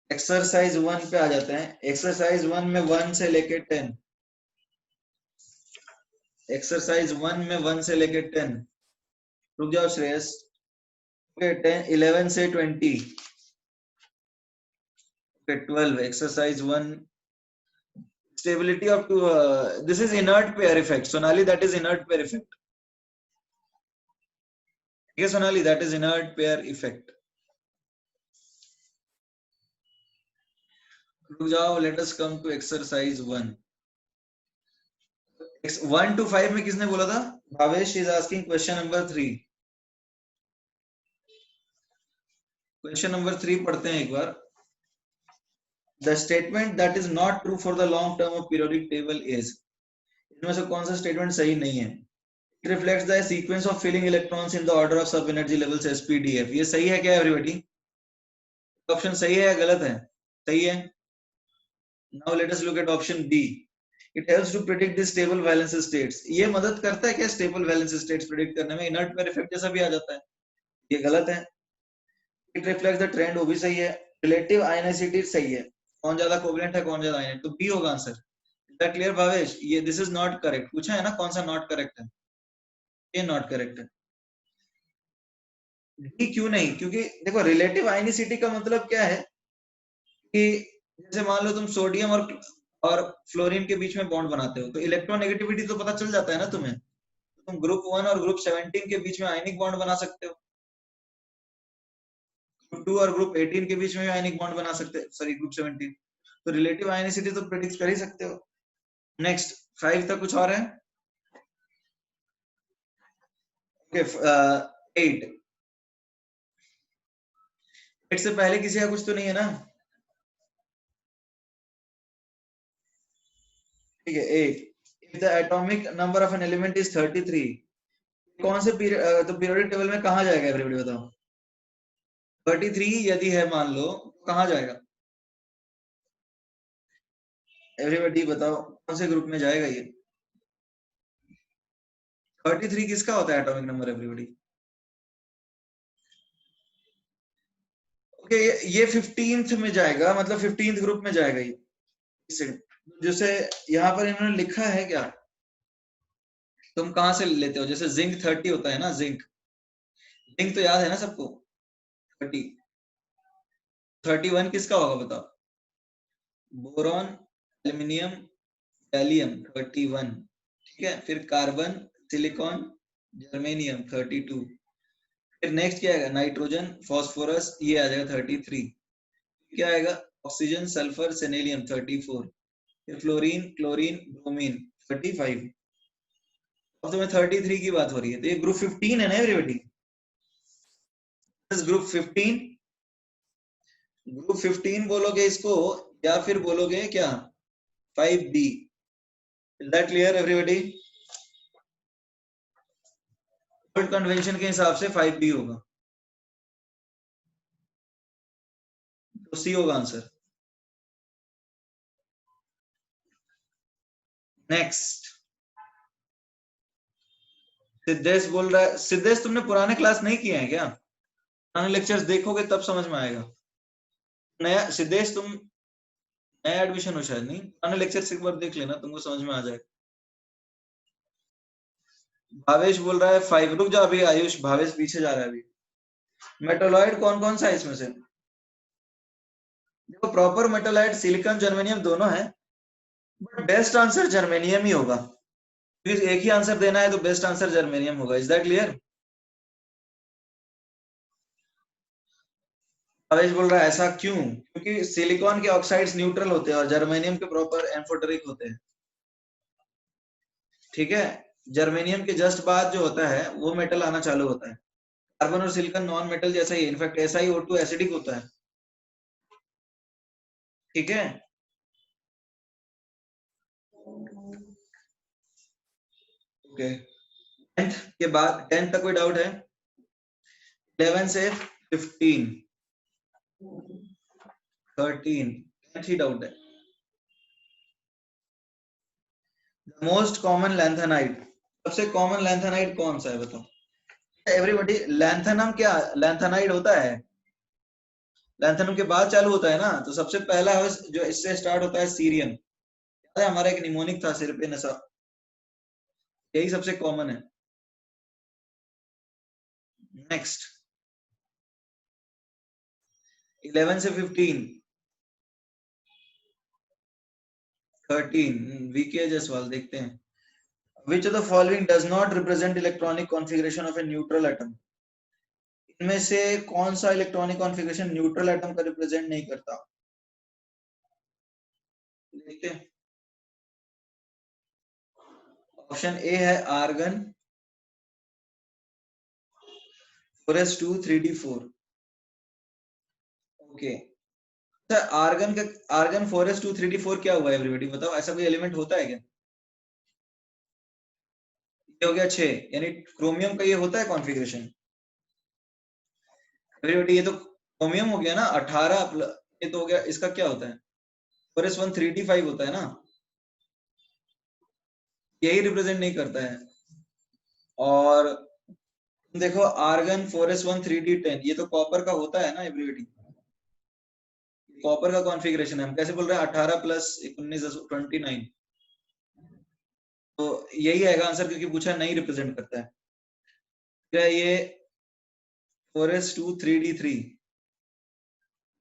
एक्सरसाइज 1 पे आ जाते हैं। एक्सरसाइज 1 में 1 से लेके 10, एक्सरसाइज 1 में 1 से लेके 10, रुक जाओ श्रेयस, 10, 11 से 20, 12, exercise 1, stability of two, this is inert pair effect. Sonali, that is inert pair effect. Yes, Sonali, that is inert pair effect. रुक जाओ, let us come to exercise 1. 1 to 5 में किसने बोला था? Bhavesh is asking question number 3. Question number 3 पढ़ते हैं एक बार. The statement that is not true for the long term of periodic table is, इनमें से कौन सा स्टेटमेंट सही नहीं है? It reflects the sequence of filling electrons in the order of sub energy levels SPDF. ये सही है क्या everybody? ऑप्शन सही है या गलत है? सही है। Now let us look at option B. It helps to predict the stable valence states. ये मदद करता है क्या stable valence states predict करने में? Inert pair effect जैसा भी आ जाता है, ये गलत है। It reflects the trend, वो भी सही है। Relative ionicity सही है, कौन ज्यादा कोवलेंट है कौन ज्यादा आयनिक, तो बी होगा answer. Is that clear Bhavesh? ये दिस इज नॉट करेक्ट, पूछा है ना कौन सा नॉट करेक्ट है, ये नॉट करेक्ट है। डी क्यों नहीं? क्योंकि देखो रिलेटिव आयनिसिटी का मतलब क्या है कि जैसे मान लो तुम सोडियम और फ्लोरीन के बीच में बॉन्ड बनाते हो, तो इलेक्ट्रोनेगेटिविटी तो पता चल जाता है ना तुम्हें, तुम ग्रुप 1 और ग्रुप 17 के बीच में आयनिक बॉन्ड बना सकते हो, ग्रुप 2 और ग्रुप 18 के बीच में आयनिक बॉन्ड बना सकते हो, सॉरी ग्रुप 17, तो रिलेटिव आयनिसिटी तो प्रेडिक्ट कर ही सकते हो। नेक्स्ट 5 तक कुछ और है? ओके 8, 8 से पहले किसी का कुछ तो नहीं है ना? ठीक है 8, if the atomic number of an element is 33, कौन से पीरियड, तो पीरियोडिक टेबल में कहाँ जाएगा एवरीबॉडी बताओ? 33 यदि है मान लो, कहाँ जाएगा एवरीबॉडी बताओ, कौन से ग्रुप में जाएगा ये? 33 किसका होता है एटॉमिक नंबर एवरीबॉडी? ओके, ये 15th में जाएगा, मतलब 15th ग्रुप में जाएगा ये। जैसे यहाँ पर इन्होंने लिखा है क्या, तुम कहाँ से लेते हो? जैसे जिंक 30 होता है ना, जिंक जिंक तो याद है ना सबको, 30। 31 किसका होगा बताओ? Boron, aluminium, gallium 31। ठीक है, फिर कार्बन, सिलिकॉन, जर्मेनियम 32। फिर नेक्स्ट क्या आएगा? नाइट्रोजन, फास्फोरस, ये आ जाएगा 33। क्या आएगा? Oxygen, sulphur, selenium 34। फिर फ्लोरीन, क्लोरीन, ब्रोमीन 35। अब तुम्हें 33 की बात हो रही है, तो ये ग्रुप 15 है ना एवरीबॉडी? ग्रुप 15। ग्रुप 15 बोलोगे इसको, या फिर बोलोगे क्या 5B? Is that clear everybody? World convention के हिसाब से 5B होगा, तो सी होगा आंसर। नेक्स्ट, सिद्धेश बोल रहा है। सिद्धेश तुमने पुराने क्लास नहीं किए हैं क्या? पुराने लेक्चर्स देखोगे तब समझ में आएगा। नया सिद्धेश, तुम नया एडमिशन हो शायद, नहीं? पुराने लेक्चर्स एक बार देख लेना, तुमको समझ में आ जाएगा। भावेश बोल रहा है 5। रुक जाओ, अभी आयुष, भावेश पीछे जा रहा है अभी। मेटोलॉइड कौन कौन सा है इसमें से? देखो, प्रॉपर मेटोलाइट सिलिकॉन जर्मेनियम दोनों है, बट बेस्ट आंसर जर्मेनियम ही होगा, क्योंकि एक ही आंसर देना है तो बेस्ट आंसर जर्मेनियम होगा। Is that clear? अवेश बोल रहा है ऐसा क्यों? क्योंकि सिलिकॉन के ऑक्साइड्स न्यूट्रल होते हैं और जर्मेनियम के प्रॉपर एम्फोटेरिक होते हैं। ठीक है, जर्मेनियम के जस्ट बाद जो होता है वो मेटल आना चालू होता है। कार्बन और सिलिकॉन नॉन मेटल जैसा ही, इनफैक्ट SiO2 एसिडिक होता है। ठीक है, ओके। 10th के बाद, 10th तक कोई डाउट है? 11 से 15, 13, 10th ही डाउट है। मोस्ट कॉमन लैंथेनाइड, सबसे कॉमन लैंथेनाइड कौन सा है बताओ एवरीबॉडी? लैंथेनम क्या लैंथेनाइड होता है? लैंथेनम के बाद चालू होता है ना, तो सबसे पहला है जो इससे स्टार्ट होता है सीरियम। हमारा एक निमोनिक था सिर पे नशा, यही सबसे कॉमन है। नेक्स्ट, 11 से 15, 13, वीके जायसवाल। देखते हैं, which of the following does not represent electronic configuration of a neutral atom? इनमें से कौन सा इलेक्ट्रॉनिक कॉन्फ़िगरेशन न्यूट्रल एटम का रिप्रेजेंट नहीं करता? देखते हैं। ऑप्शन ए है argon 4s2 3d4। Okay, argon का, आर्गन 4s2 3d4 क्या हुआ एवरीबॉडी बताओ? ऐसा कोई एलिमेंट होता है क्या? ये हो गया 6, यानी क्रोमियम का ये होता है कॉन्फ़िगरेशन एवरीबॉडी। ये तो क्रोमियम हो गया ना 18 ये तो हो गया, इसका क्या होता है? 4s1 3d5 होता है ना, यही रिप्रेजेंट नहीं करता है। और देखो, आर्गन 4s1 3d10, ये तो कॉपर का होता है ना एवरीबॉडी, कॉपर का कॉन्फ़िगरेशन है। हम कैसे बोल रहे हैं 18 प्लस 19 29? तो यही आएगा आंसर, क्योंकि पूछा नहीं रिप्रेजेंट करता है। क्या ये 4s2 3d3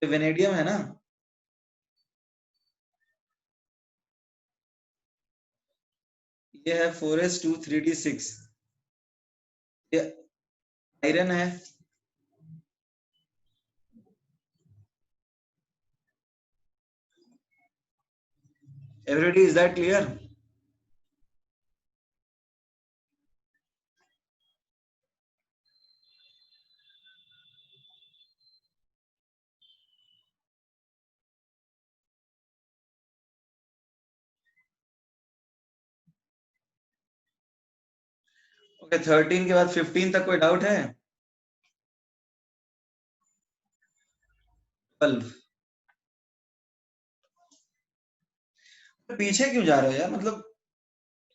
वेनेडियम है ना? ये है 4s2 3d6, ये आयरन है। Everybody, is that clear? Okay, 13 के बाद 15 तक कोई डाउट है? 12, पीछे क्यों जा रहे हो यार? मतलब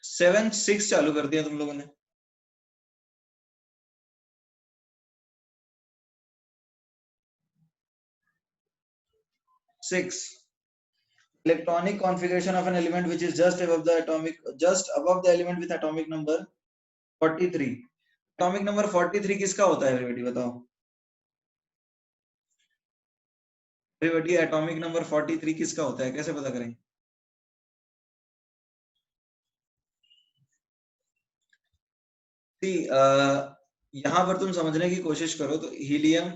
7 6 चालू कर दिया तुम लोगों ने। 6. Electronic configuration of an element which is just above the element with atomic number 43. Atomic number 43 किसका होता है एवरीबॉडी बताओ? एवरीबॉडी एटॉमिक नंबर 43 किसका होता है, कैसे पता करें? यहां पर तुम समझने की कोशिश करो तो हीलियम,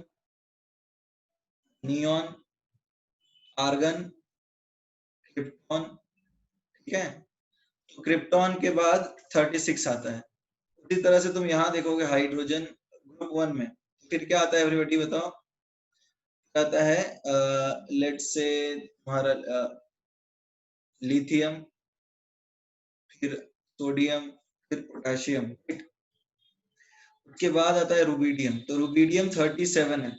नियॉन, आर्गन, क्रिप्टॉन, ठीक है? तो क्रिप्टॉन के बाद 36 आता है। उसी तरह से तुम यहाँ देखोगे हाइड्रोजन ग्रुप 1 में, फिर क्या आता है एवरीबॉडी बताओ? क्या आता है? लेट्स से तुम्हारा लिथियम, फिर सोडियम, फिर पोटेशियम, उसके बाद आता है रुबिडियम। तो रुबिडियम 37 है,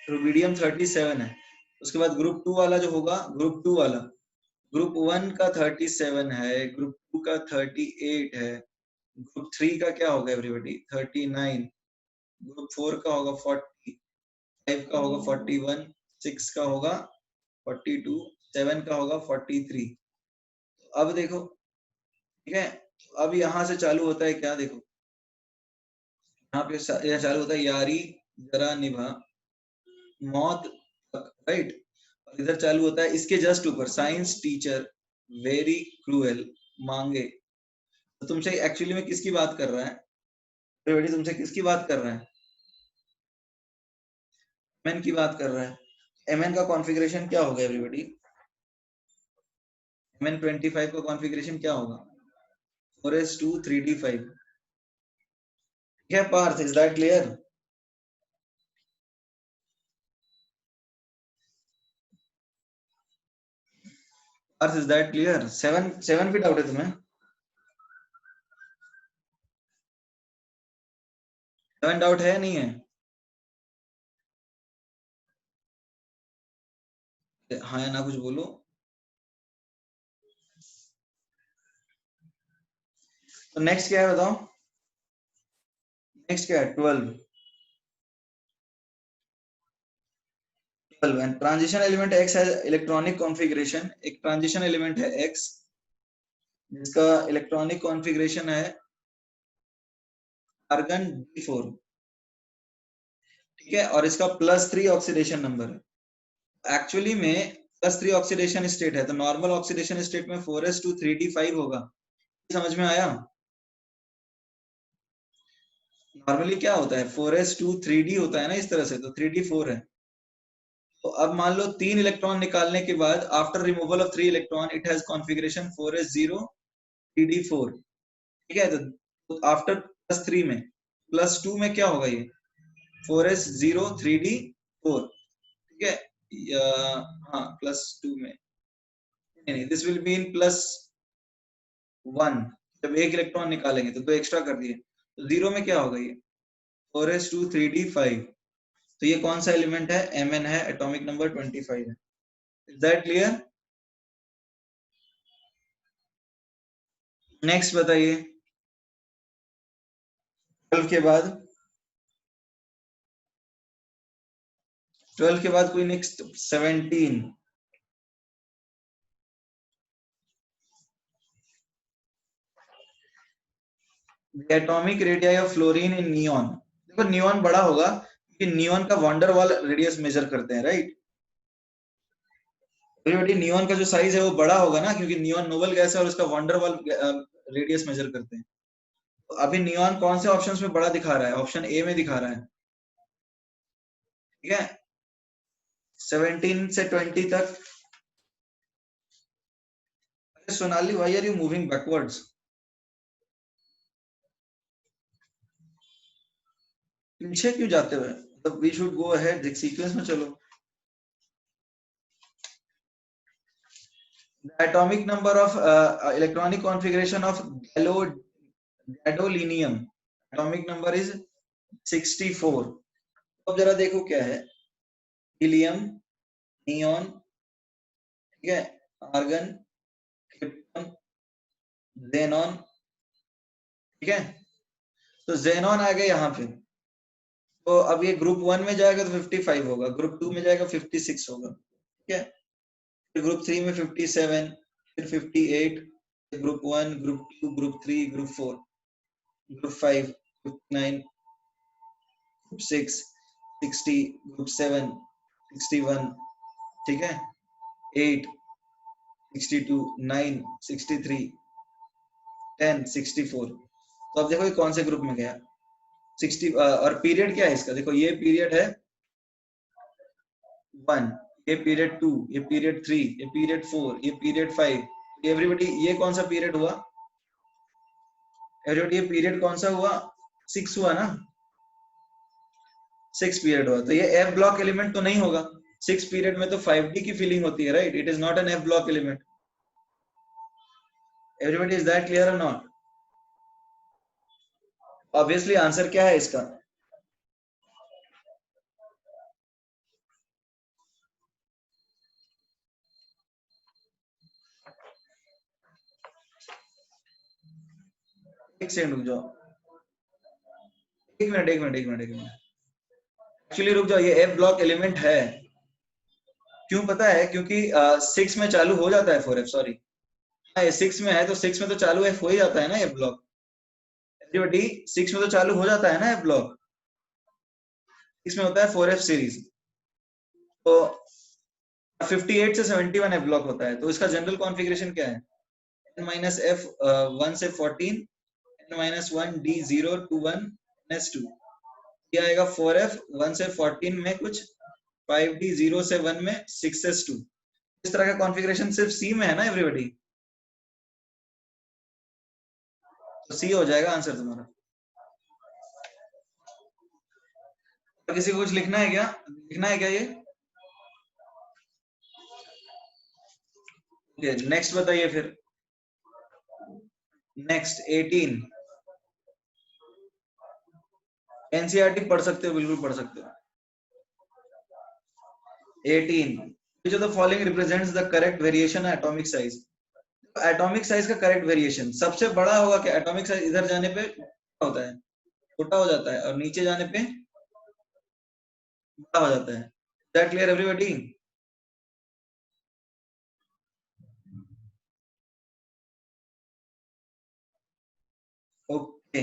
रुबिडियम 37 है। उसके बाद ग्रुप 2 वाला जो होगा, ग्रुप 2 वाला, ग्रुप 1 का 37 है, ग्रुप 2 का 38 है, ग्रुप 3 का क्या होगा एवरीबॉडी? 39, ग्रुप 4 का होगा 40, 5 का होगा 41, 6 का होगा 42, 7 का होगा 43। अब देखो, ठीक है, अब यहां से चालू होता है क्या? देखो यहाँ पे यह चालू होता है यारी जरा निभा मौत तक, राइट? और इधर चालू होता है इसके जस्ट ऊपर साइंस टीचर वेरी क्रूएल मांगे। तो तुमसे एक्चुअली में किसकी बात कर रहा है? बेटी तुमसे किसकी बात कर रहा है? एमएन की बात कर रहा है। एमएन का कॉन्फ़िगरेशन क्या होगा एवरीबॉडी? एमएन 25 का कॉन्फ़िगरेशन क्या होगा? 4s2 3d5। ठीक है Parth, is that clear? Parth, is that clear? 7 भी डाउट है तुम्हें? 7 डाउट है नहीं है? हाँ या ना कुछ बोलो। तो नेक्स्ट क्या है बताओ? नेक्स्ट क्या है? 12 and transition element x has electronic configuration. एक ट्रांजिशन एलिमेंट है x जिसका इलेक्ट्रॉनिक कॉन्फ़िगरेशन है आर्गन D4, ठीक है, और इसका +3 ऑक्सीडेशन नंबर है। एक्चुअली में +3 ऑक्सीडेशन स्टेट है, तो नॉर्मल ऑक्सीडेशन स्टेट में 4s2 3d5 होगा। समझ में आया? नॉर्मली क्या होता है? 4s2 3d होता है ना, इस तरह से, तो 3d4 है। तो अब मान लो 3 इलेक्ट्रॉन निकालने के बाद after removal of 3 electron it has configuration 4s0 3d4, ठीक है? तो आफ्टर +3 में +2 में क्या होगा? ये 4s0 3d4, ठीक है? हाँ +2 में नहीं, दिस विल बी इन +1। जब एक इलेक्ट्रॉन निकालेंगे तो 2 एक्स्ट्रा कर दिए, तो 0 में क्या होगा? ये 4s2 3d5। तो ये कौन सा एलिमेंट है? Mn है, एटॉमिक नंबर 25 है। Is that clear? नेक्स्ट बताइए 12 के बाद। 12 के बाद कोई next? 17। Atomic radius of fluorine in neon. देखो नियॉन बड़ा होगा क्योंकि नियॉन का वंडर वॉल रेडियस मेजर करते हैं, राइट? एवरीबॉडी नियॉन का जो साइज है वो बड़ा होगा ना, क्योंकि नियॉन नोबल गैस है और उसका वंडर वॉल रेडियस मेजर करते हैं। तो अभी नियॉन कौन से ऑप्शंस में बड़ा दिखा रहा है? ऑप्शन ए में दिखा रहा है, ठीक है? 17 से 20 तक। Sonali, why are you moving backwards? पीछे क्यों जाते हुए? मतलब we should go ahead, sequence में चलो। The atomic number of electronic configuration of gadolinium atomic number is 64। अब जरा देखो क्या है? हीलियम, नियॉन, ठीक है, आर्गन, क्रिप्टॉन, जेनॉन, ठीक है? तो जेनॉन आ गया यहाँ पे, तो अब ये ग्रुप 1 में जाएगा तो 55 होगा, ग्रुप 2 में जाएगा 56 होगा। ठीक है। फिर ग्रुप 3 में 57, फिर 58, group 1, group 2, group 3, group 4, group 5, group 9, group 6, 60, group 7, 61, ठीक है, 8, 62, 9, 63, 10, 64। तो अब देखो ये कौन से ग्रुप में गया, 60। और पीरियड क्या है इसका, देखो ये पीरियड है 1, ये पीरियड 2, ये पीरियड 3, ये पीरियड 4, ये पीरियड 5। एवरीबॉडी ये कौन सा पीरियड हुआ, एवरीबॉडी ये पीरियड कौन सा हुआ, 6 हुआ ना, 6 पीरियड हुआ। तो ये एफ ब्लॉक एलिमेंट तो नहीं होगा, 6 पीरियड में तो 5D की फीलिंग होती है, right? It is not an F block element. Everybody is that clear और नॉट? ऑब्वियसली आंसर क्या है इसका, एक सेकंड रुक जाओ, एक मिनट एक मिनट एक मिनट एक मिनट, एक्चुअली रुक जाओ, ये एफ ब्लॉक एलिमेंट है, क्यों पता है? क्योंकि 6 में चालू हो जाता है 4F, सॉरी, हाँ ये 6 में है तो 6 में तो चालू एफ हो ही जाता है ना एफ ब्लॉक। एवरीबॉडी 6 में तो चालू हो जाता है ना एफ ब्लॉक, इसमें होता है 4F सीरीज। तो 58 से 71 एफ ब्लॉक होता है, तो इसका जनरल कॉन्फ़िगरेशन क्या है, n माइनस एफ 1 से 14, n minus 1 d 0 to 1 ns 2। ये आएगा 4F 1 से 14 में कुछ, 5d 0 से 1 में 6s2। इस तरह का कॉन्फ़िगरेशन सिर्फ सी में है ना एवरीबॉडी, तो सी हो जाएगा आंसर तुम्हारा। और किसी को कुछ लिखना है क्या, लिखना है क्या ये? नेक्स्ट बताइए फिर, नेक्स्ट 18, एनसीईआरटी पढ़ सकते हो, बिल्कुल पढ़ सकते हो। 18, which of the following represents the correct variation of atomic size? Atomic size का करेक्ट वेरिएशन सबसे बड़ा होगा क्या, एटॉमिक साइज इधर जाने पे होता है, छोटा हो जाता है, और नीचे जाने पे बड़ा हो जाता है। That clear everybody? ओके,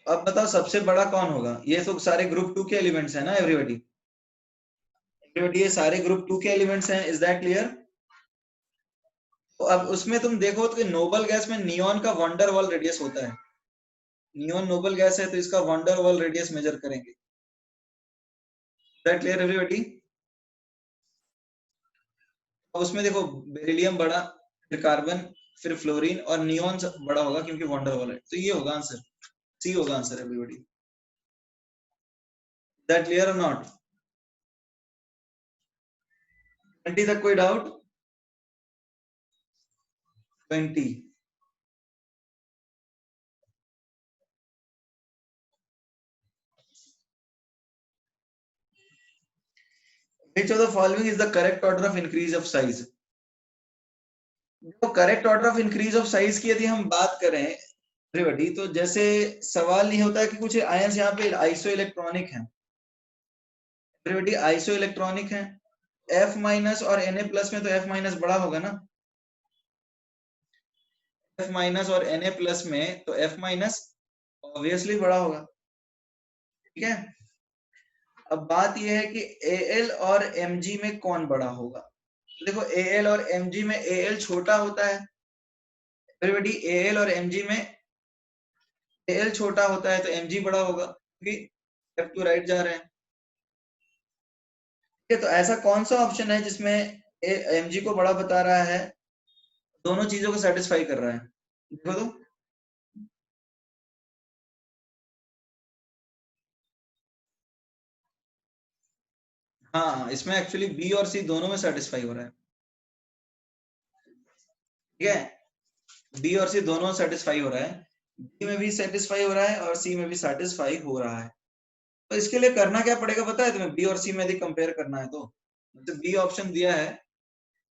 अब बताओ सबसे बड़ा कौन होगा, ये तो सारे ग्रुप 2 के एलिमेंट्स है ना एवरीबॉडी, एवरीबॉडी ये सारे ग्रुप 2 के एलिमेंट्स हैं, इज दैट क्लियर? तो अब उसमें तुम देखो तो नोबल गैस में नियॉन का वंडर वॉल रेडियस होता है, नियॉन नोबल गैस है तो इसका वंडर वॉल रेडियस मेजर करेंगे। That clear everybody? उसमें देखो बेरिलियम बड़ा, फिर कार्बन, फिर फ्लोरीन, और नियॉन बड़ा होगा क्योंकि वंडर वॉल है, तो ये होगा आंसर, सी होगा आंसर एवरीबॉडी। दैट क्लियर और नॉट? 20 तक कोई doubt? 20, which of the following is the correct order of increase of size? तो correct order of increase of size की यदि हम बात करें एवरीबॉडी, तो जैसे सवाल ये होता है कि कुछ आयंस यहाँ पे आइसो इलेक्ट्रॉनिक हैं, एवरीबॉडी आइसो इलेक्ट्रॉनिक हैं, F माइनस और Na प्लस में तो F माइनस बड़ा होगा ना, F माइनस और Na प्लस में तो F माइनस ऑब्वियसली बड़ा होगा, ठीक है। अब बात यह है कि Al और Mg में कौन बड़ा होगा, देखो Al और Mg में Al छोटा होता है एवरीबॉडी, Al और Mg में Al छोटा होता है तो Mg बड़ा होगा, क्योंकि लेफ्ट टू राइट जा रहे हैं, ठीक है। तो ऐसा कौन सा ऑप्शन है जिसमें Mg को बड़ा बता रहा है, दोनों चीजों को सेटिस्फाई कर रहा है, देखो तो, हाँ इसमें एक्चुअली बी और सी दोनों में सेटिस्फाई हो रहा है, ठीक है, बी और सी दोनों सेटिस्फाई हो रहा है, बी में भी सेटिस्फाई हो रहा है और सी में भी सेटिस्फाई हो रहा है। तो इसके लिए करना क्या पड़ेगा पता है तुम्हें, बी और सी में यदि कंपेयर करना है तो बी ऑप्शन दिया है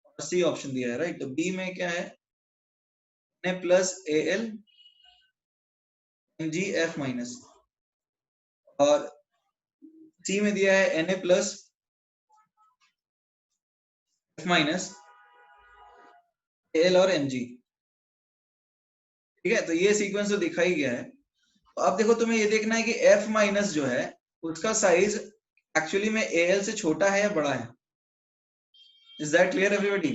और सी ऑप्शन दिया है, राइट? तो बी में क्या है, Na plus Al Mg F minus, और सी में दिया है Na plus F minus L और एम जी। ठीक है, तो ये सीक्वेंस तो दिखा ही गया है। तो अब देखो तुम्हें ये देखना है कि F माइनस जो है उसका साइज एक्चुअली में AL से छोटा है या बड़ा है। Is that clear everybody?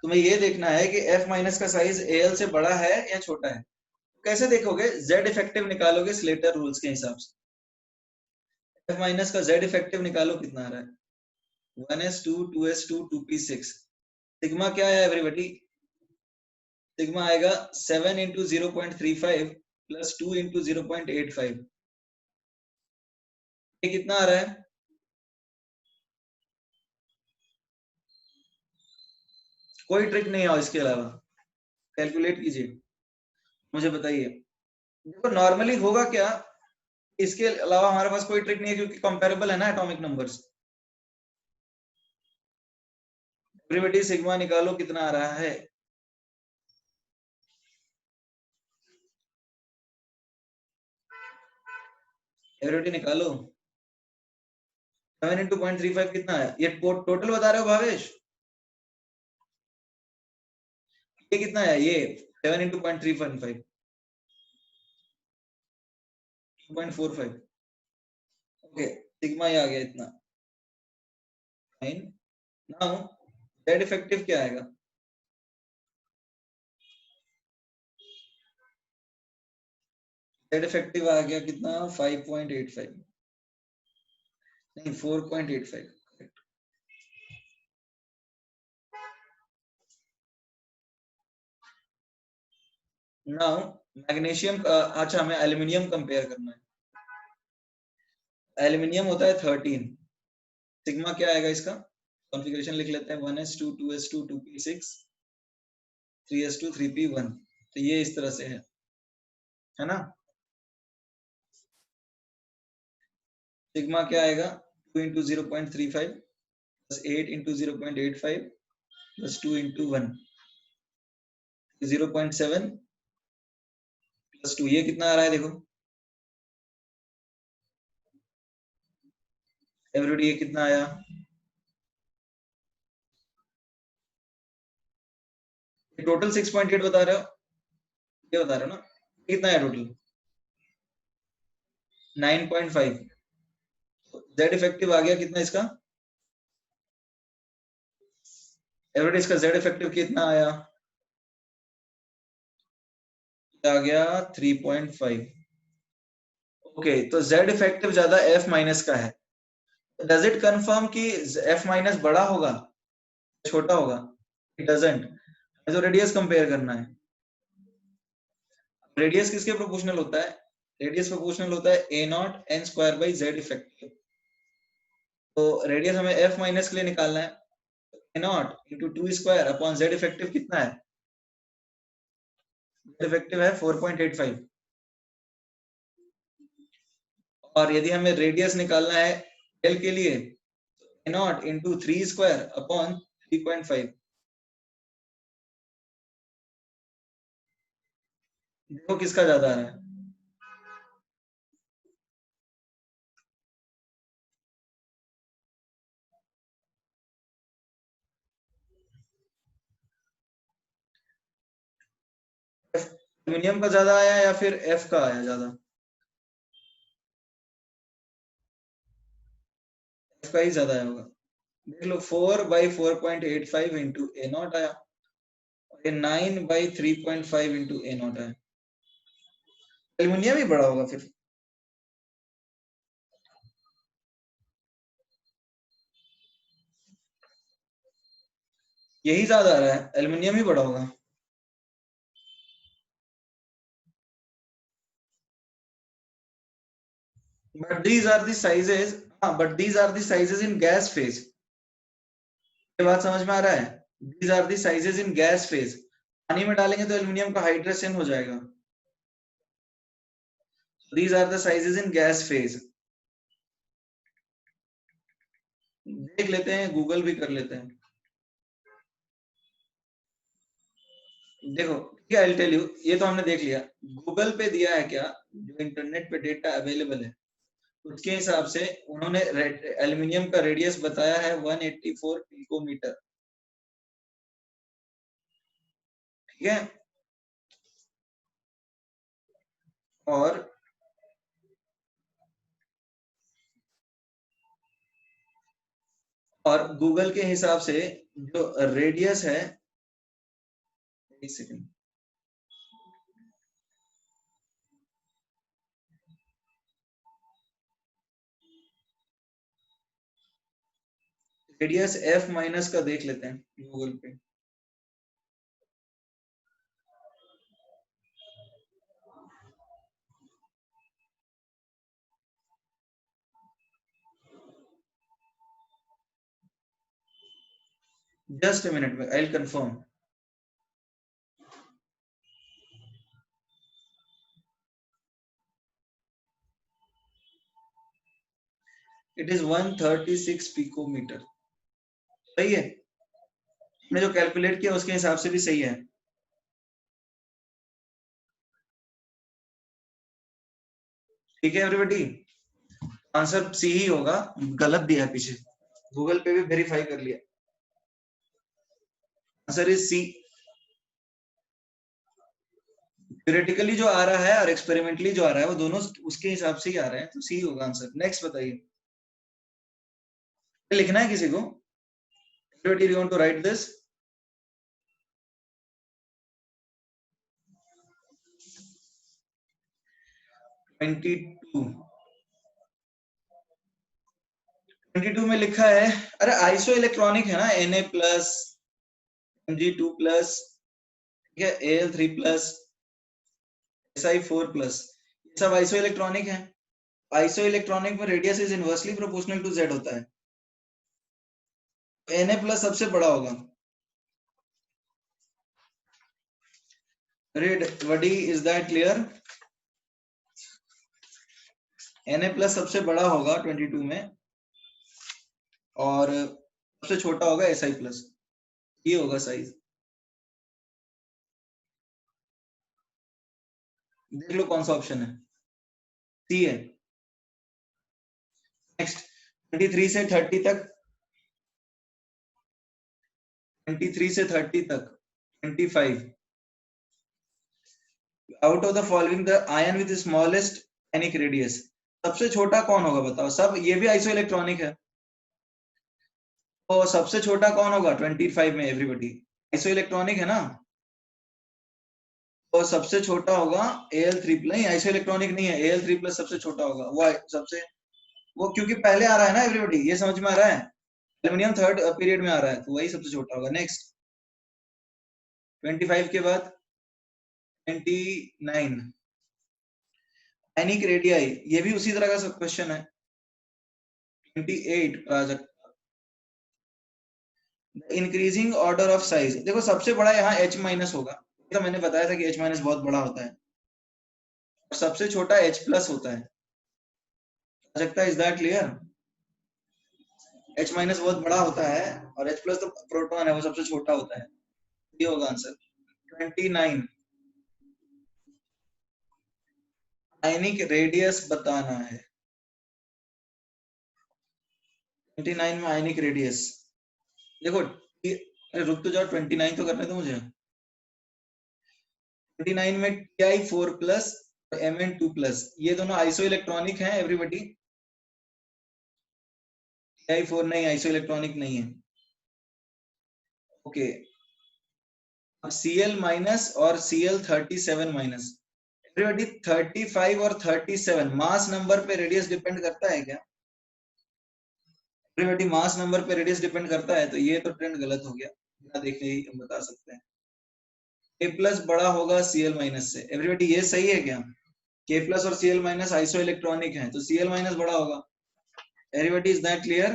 तुम्हें ये देखना है कि F माइनस का साइज AL से बड़ा है या छोटा है। कैसे देखोगे? Z इफेक्टिव निकालोगे स्लेटर रूल्स के हिसाब से। F माइनस का Z इफेक्टिव निकालो, कितना आ रहा है? 1s2 2s2 2p6। सिग्मा क्या है एवरीबॉडी? सिग्मा आएगा 7 इंटू 0.35 प्लस 2 इंटू 0.85। ये कितना आ रहा है? कोई ट्रिक नहीं है इसके अलावा, कैलकुलेट कीजिए, मुझे बताइए। देखो नॉर्मली होगा क्या, इसके अलावा हमारे पास कोई ट्रिक नहीं है क्योंकि कंपेरेबल है ना एटॉमिक नंबर्स। एवरीबॉडी सिग्मा निकालो, कितना आ रहा है? एवरीबॉडी निकालो। 7 इंटू 0.35 कितना है? ये टोटल बता रहे हो भावेश? ये कितना है? ये 7 इंटू 0.315 2.45। ओके, सिग्मा ये आ गया इतना। फाइन। नाउ जेड इफेक्टिव क्या आएगा? जेड इफेक्टिव आ गया कितना? 5.85, नहीं 4.85। नाउ मैग्नीशियम, अच्छा हमें एल्यूमिनियम कंपेयर करना है। एल्यूमिनियम होता है 13। सिग्मा क्या आएगा इसका? कॉन्फ़िगरेशन लिख लेते हैं, 1s2 2s2 2p6 3s2 3p1। तो ये इस तरह से है ना? सिग्मा क्या आएगा? 2 into 0.35 plus 8 into 0.85 plus 2 into 1 0.7 plus 2। ये कितना आ रहा है देखो एवरीबॉडी, ये कितना आया? टोटल 6.8 बता रहे हो, ये बता रहे हो ना? कितना है टोटल? 9.5। जेड इफेक्टिव आ गया कितना इसका? एवरेज इसका जेड इफेक्टिव कितना आया? आ गया 3.5। ओके, तो जेड इफेक्टिव ज्यादा एफ माइनस का है। डज इट कंफर्म कि एफ माइनस बड़ा होगा छोटा होगा? It doesn't. तो रेडियस कंपेयर करना है। रेडियस किसके प्रोपोर्शनल होता है? रेडियस प्रोपोर्शनल होता है a naught n square by Z effective. तो रेडियस हमें एफ माइनस के लिए निकालना है। A naught into 2 square upon Z effective कितना है? जेड इफेक्टिव है 4.85। और यदि हमें रेडियस निकालना है एल के लिए, ए नॉट इंटू 3 स्क्वायर अपॉन 3.5। देखो किसका ज्यादा आ रहा है? एल्यूमिनियम का ज्यादा आया या फिर एफ का आया ज्यादा? एफ का ही ज्यादा आया होगा। देख लो 4/4.85 इंटू ए नॉट आया, और ये 9/3.5 इंटू ए नॉट आया। एल्यूमिनियम ही बड़ा होगा फिर। यही ज्यादा आ रहा है, एल्यूमिनियम ही बड़ा होगा। But these are the sizes, हाँ but these are the sizes in gas phase. ये बात समझ में आ रहा है? These are the sizes in gas phase. पानी में डालेंगे तो एल्यूमिनियम का हाइड्रेशन हो जाएगा। These are the sizes in gas phase. देख लेते हैं, गूगल भी कर लेते हैं। देखो ठीक है, आई टेल यू, ये तो हमने देख लिया। गूगल पे दिया है क्या, जो इंटरनेट पे डेटा अवेलेबल है उसके हिसाब से उन्होंने एल्यूमिनियम का रेडियस बताया है 184 पिकोमीटर। ठीक है, और गूगल के हिसाब से जो रेडियस है, एक सेकेंड, रेडियस एफ माइनस का देख लेते हैं गूगल पे। जस्ट अ मिनट में, I will confirm. It is 136 picometre. सही है, हमने जो कैलकुलेट किया उसके हिसाब से भी सही है। ठीक है एवरीबॉडी, आंसर सी ही होगा, गलत दिया है पीछे, गूगल पे भी वेरीफाई कर लिया, आंसर इज सी। थ्योरेटिकली जो आ रहा है और एक्सपेरिमेंटली जो आ रहा है वो दोनों उसके हिसाब से ही आ रहे हैं, तो सी होगा आंसर। नेक्स्ट बताइए, लिखना है किसी को? Everybody, you want to write this? Twenty two में लिखा है, अरे आइसो इलेक्ट्रॉनिक है ना, Na प्लस, Mg2 प्लस, ठीक है, Al3 प्लस, Si4 प्लस, ये सब आइसो इलेक्ट्रॉनिक है। आइसो इलेक्ट्रॉनिक में radius is inversely proportional to Z होता है, Na प्लस सबसे बड़ा होगा। Everybody, is that clear? Na plus सबसे बड़ा होगा 22 में, और सबसे छोटा होगा Si प्लस, ये होगा साइज। देख लो कौन सा ऑप्शन है, सी है। नेक्स्ट 23 से 30 तक, 23 से 30 तक 25, out of the following the ion with smallest ionic radius, सबसे छोटा कौन होगा बताओ? सब ये भी आइसो इलेक्ट्रॉनिक है, तो सबसे छोटा कौन होगा 25 में? एवरीबॉडी, आइसो इलेक्ट्रॉनिक है ना, तो सबसे छोटा होगा Al3 प्लस, आइसो इलेक्ट्रॉनिक नहीं है, Al3 प्लस सबसे छोटा होगा, वो सबसे, वो क्योंकि पहले आ रहा है ना एवरीबॉडी, ये समझ में आ रहा है, एल्यूमिनियम थर्ड पीरियड में आ रहा है, तो वही सबसे छोटा होगा। नेक्स्ट 25 के बाद 29, आयनिक रेडियाई, ये भी उसी तरह का क्वेश्चन है। 28 Prajakt, increasing order of size, देखो सबसे बड़ा यहाँ H माइनस होगा, तो मैंने बताया था कि H माइनस बहुत बड़ा होता है, और सबसे छोटा H प्लस होता है। Prajakta, is that clear? H minus बहुत बड़ा होता है, और H प्लस तो प्रोटॉन है, वो सबसे छोटा होता है, ये होगा आंसर। 29, आयनिक रेडियस बताना है। 29 में आयनिक रेडियस, देखो, अरे रुक तो जाओ, 29 तो करने दो मुझे। 29 में Ti4 प्लस Mn2 प्लस, ये दोनों आइसो इलेक्ट्रॉनिक हैं एवरीबॉडी। Ti4 नहीं, आइसो इलेक्ट्रॉनिक नहीं है। ओके, अब Cl माइनस और Cl37 माइनस, एवरीबॉडी 35 और 37 मास नंबर पे रेडियस डिपेंड करता है क्या? एवरीबॉडी, मास नंबर पे रेडियस डिपेंड करता है, तो ये तो ट्रेंड गलत हो गया, बिना देखे ही हम बता सकते हैं। K प्लस बड़ा होगा Cl माइनस से, एवरीबॉडी ये सही है क्या? K प्लस और Cl माइनस आइसो इलेक्ट्रॉनिक है, तो Cl माइनस बड़ा होगा। Everybody, is that clear?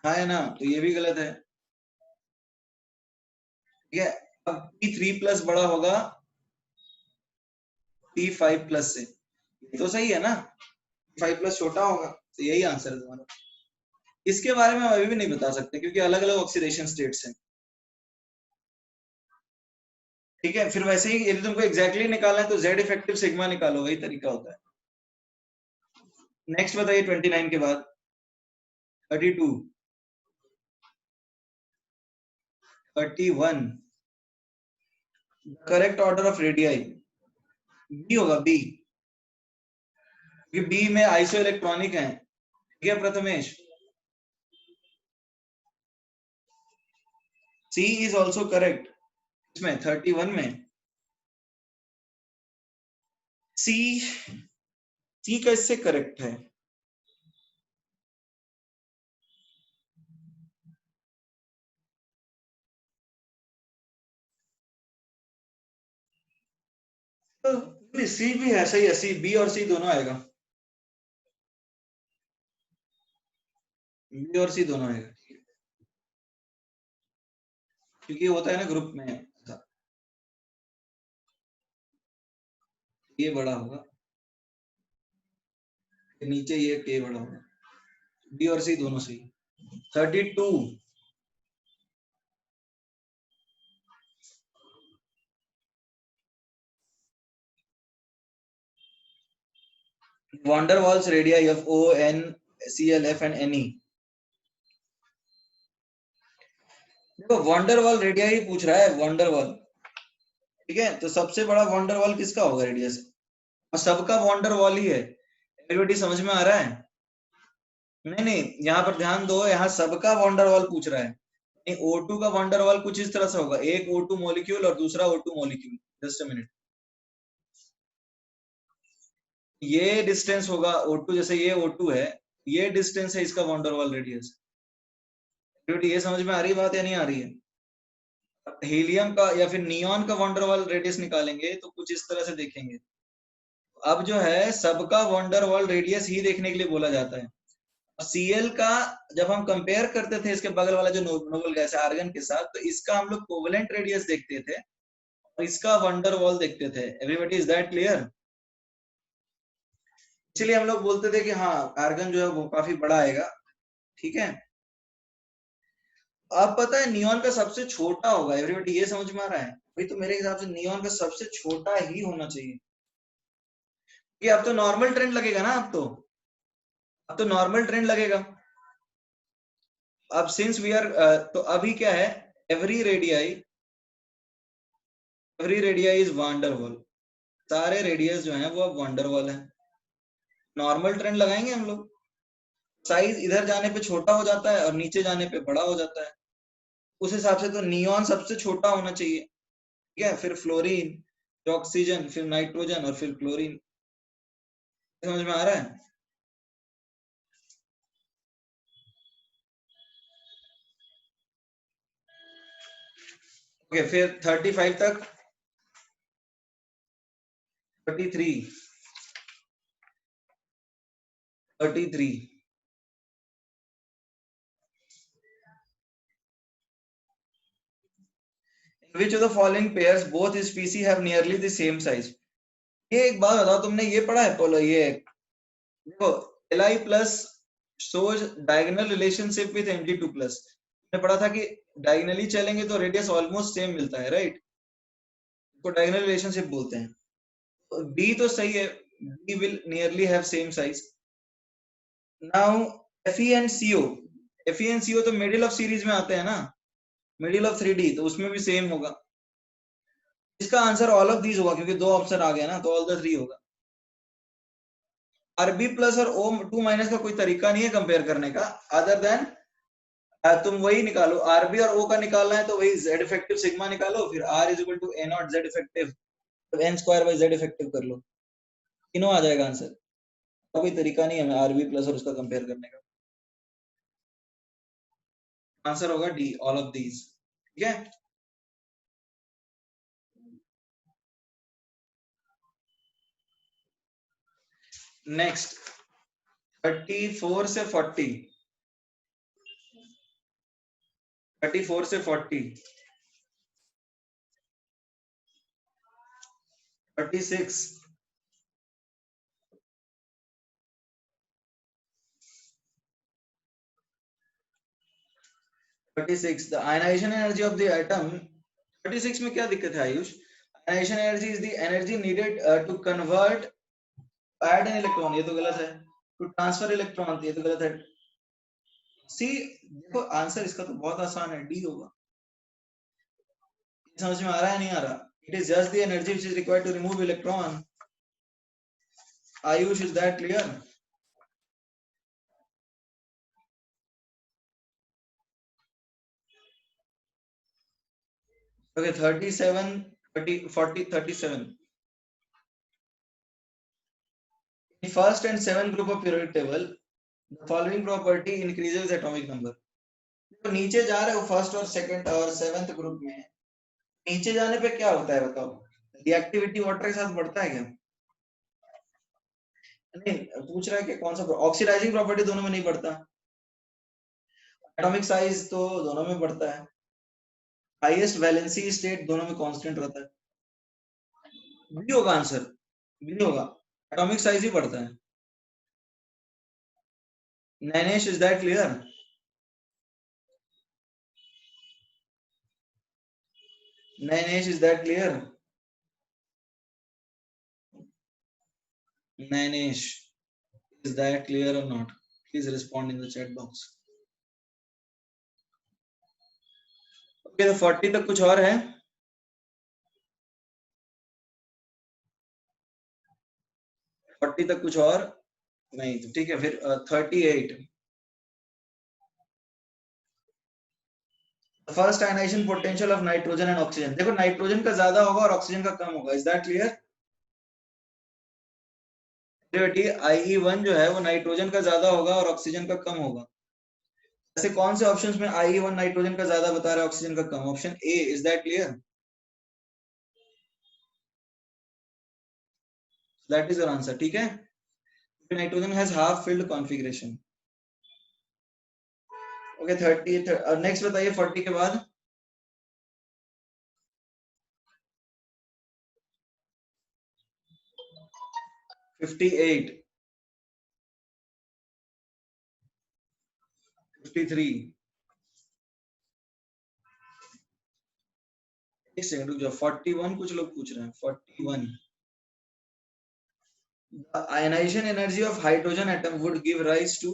हाँ है ना, तो ये भी गलत है। ठीक है, अब T3 प्लस बड़ा होगा T5 प्लस से, ये तो सही है ना, T5 प्लस छोटा होगा, तो यही आंसर है तुम्हारा। इसके बारे में हम अभी भी नहीं बता सकते, क्योंकि अलग अलग ऑक्सीडेशन स्टेट्स हैं। ठीक है, फिर वैसे ही यदि तुमको एग्जैक्टली निकालना है तो Z इफेक्टिव सिग्मा निकालो, वही तरीका होता है। नेक्स्ट बताइए 29 के बाद 32, 31, correct order of radii B होगा, बी, क्योंकि बी में आइसो इलेक्ट्रॉनिक है। ठीक है Prathamesh, C is also correct. इसमें 31 में सी, सी कैसे करेक्ट है? तो सी भी है, सही है, सी, बी और सी दोनों आएगा, बी और सी दोनों आएगा, क्योंकि होता है ना ग्रुप में ऐसा। ये बड़ा होगा, नीचे ये के बड़ा होगा, बी और सी दोनों सही। 32, van der Waals radii of O, N, Cl, F and Ne। देखो वंडरवॉल रेडिया ही पूछ रहा है, वंडरवॉल। ठीक है, तो सबसे बड़ा वंडरवॉल किसका होगा रेडियस? और सबका वंडरवॉल ही है। एवरीबॉडी समझ में आ रहा है? नहीं नहीं, यहाँ पर ध्यान दो, यहाँ सबका वंडरवॉल पूछ रहा है। O2 का वंडरवॉल कुछ इस तरह से होगा, एक O2 मॉलिक्यूल और दूसरा O2 molecule. Just a minute, ये डिस्टेंस होगा O2, जैसे ये O2 है, ये डिस्टेंस है इसका वंडरवॉल रेडियस। ये समझ में आ रही है बात या नहीं आ रही है? हीलियम का या फिर नियॉन का वंडरवॉल रेडियस निकालेंगे तो कुछ इस तरह से देखेंगे। अब जो है सबका वंडरवॉल रेडियस ही देखने के लिए बोला जाता है। Cl का जब हम कंपेयर करते थे इसके बगल वाला जो नोबल गैस है आर्गन के साथ, तो इसका हम लोग कोवेलेंट रेडियस देखते थे और इसका वंडरवॉल देखते थे। Everybody is that clear? इसलिए हम लोग बोलते थे कि हाँ आर्गन जो है वो काफी बड़ा आएगा। ठीक है, अब पता है नियॉन का सबसे छोटा होगा। एवरीबॉडी ये समझ में आ रहा है? भाई तो मेरे हिसाब से नियॉन का सबसे छोटा ही होना चाहिए। ये अब तो नॉर्मल ट्रेंड लगेगा ना, अब तो नॉर्मल ट्रेंड लगेगा। अब सिंस वी आर, तो अभी क्या है, every radii, every radii is van der Waals. सारे रेडियस जो हैं वो अब वांडरवॉल है। नॉर्मल ट्रेंड लगाएंगे हम लोग, साइज इधर जाने पे छोटा हो जाता है और नीचे जाने पे बड़ा हो जाता है। उस हिसाब से तो नियॉन सबसे छोटा होना चाहिए। ठीक है, फिर फ्लोरीन, फिर ऑक्सीजन, फिर नाइट्रोजन और फिर क्लोरीन। समझ में आ रहा है? ओके, फिर 35 तक, 33, 33, which of the following pairs both species have nearly the same size? ये एक बात बताओ, तुमने ये पढ़ा है पोलो, ये देखो Li plus shows diagonal relationship with Mg2 plus. मैंने पढ़ा था कि डायगनली चलेंगे तो रेडियस ऑलमोस्ट सेम मिलता है, राइट? तो डायगोनल रिलेशनशिप बोलते हैं। बी तो सही है, B will nearly have same size. Now Fe and CO, Fe and CO तो मिडिल ऑफ सीरीज में आते हैं ना, मिडिल ऑफ 3D, तो उसमें भी सेम होगा। इसका आंसर ऑल ऑफ दीज होगा, क्योंकि दो ऑप्शन आ गया ना, तो ऑल द थ्री होगा। आरबी प्लस और ओ टू माइनस का कोई तरीका नहीं है कंपेयर करने का, अदर देन तुम वही निकालो, आरबी और ओ का निकालना है तो वही जेड इफेक्टिव सिग्मा निकालो, फिर R is equal to a naught Z effective, तो n square by Z effective कर लो, तीनों आ जाएगा आंसर। कोई तरीका नहीं है आरबी प्लस और उसका कंपेयर करने का। आंसर होगा डी, ऑल ऑफ दीज। ठीक है, नेक्स्ट 34 से 40, 34 से 40, 36, 36, the ionization energy of the atom। 36 में क्या दिक्कत है Ayush? ionization energy is the energy needed to convert, add an electron, ये तो गलत है। टू ट्रांसफर इलेक्ट्रॉन, ये तो गलत है। सी, देखो आंसर इसका तो बहुत आसान है, डी होगा। समझ में आ रहा है नहीं आ रहा? It is just the energy which is required to remove electron. Ayush, is that clear? Okay, 37, 30, 40, 37. In first and seventh group of periodic table, the following property increases with atomic number. तो नीचे जा रहे हो फर्स्ट और second और seventh group में, नीचे जाने पे क्या होता है बताओ? रिएक्टिविटी वाटर के साथ बढ़ता है क्या? नहीं, पूछ रहा है कि कौन सा ऑक्सीडाइजिंग प्रॉपर्टी दोनों में नहीं बढ़ता, एटॉमिक साइज तो दोनों में बढ़ता है, हाईएस्ट वैलेंसी स्टेट दोनों में कांस्टेंट रहता है। बी होगा आंसर, बी होगा, एटॉमिक साइज ही बढ़ता है। Nainesh, is that clear? Nainesh, is that clear? Nainesh, is that clear or not? Please respond in the chat box. Okay, तो 40 तक कुछ और है? 40 तक कुछ और नहीं, तो ठीक है फिर 38। First ionisation potential of nitrogen and oxygen, देखो नाइट्रोजन का ज्यादा होगा और ऑक्सीजन का कम होगा, इज दैट क्लियर? IE1 जो है वो नाइट्रोजन का ज्यादा होगा और ऑक्सीजन का कम होगा। ऐसे कौन से ऑप्शंस में IE1 नाइट्रोजन का ज्यादा बता रहा है, ऑक्सीजन का कम? Option A, is that clear? That is your answer, ठीक है। Nitrogen has half filled configuration. Okay 30, next बताइए 40 के बाद। 58, 53, एक सेकंड रुक जाओ, 41 कुछ लोग पूछ रहे हैं, 41। The ionization energy of hydrogen atom would give rise to,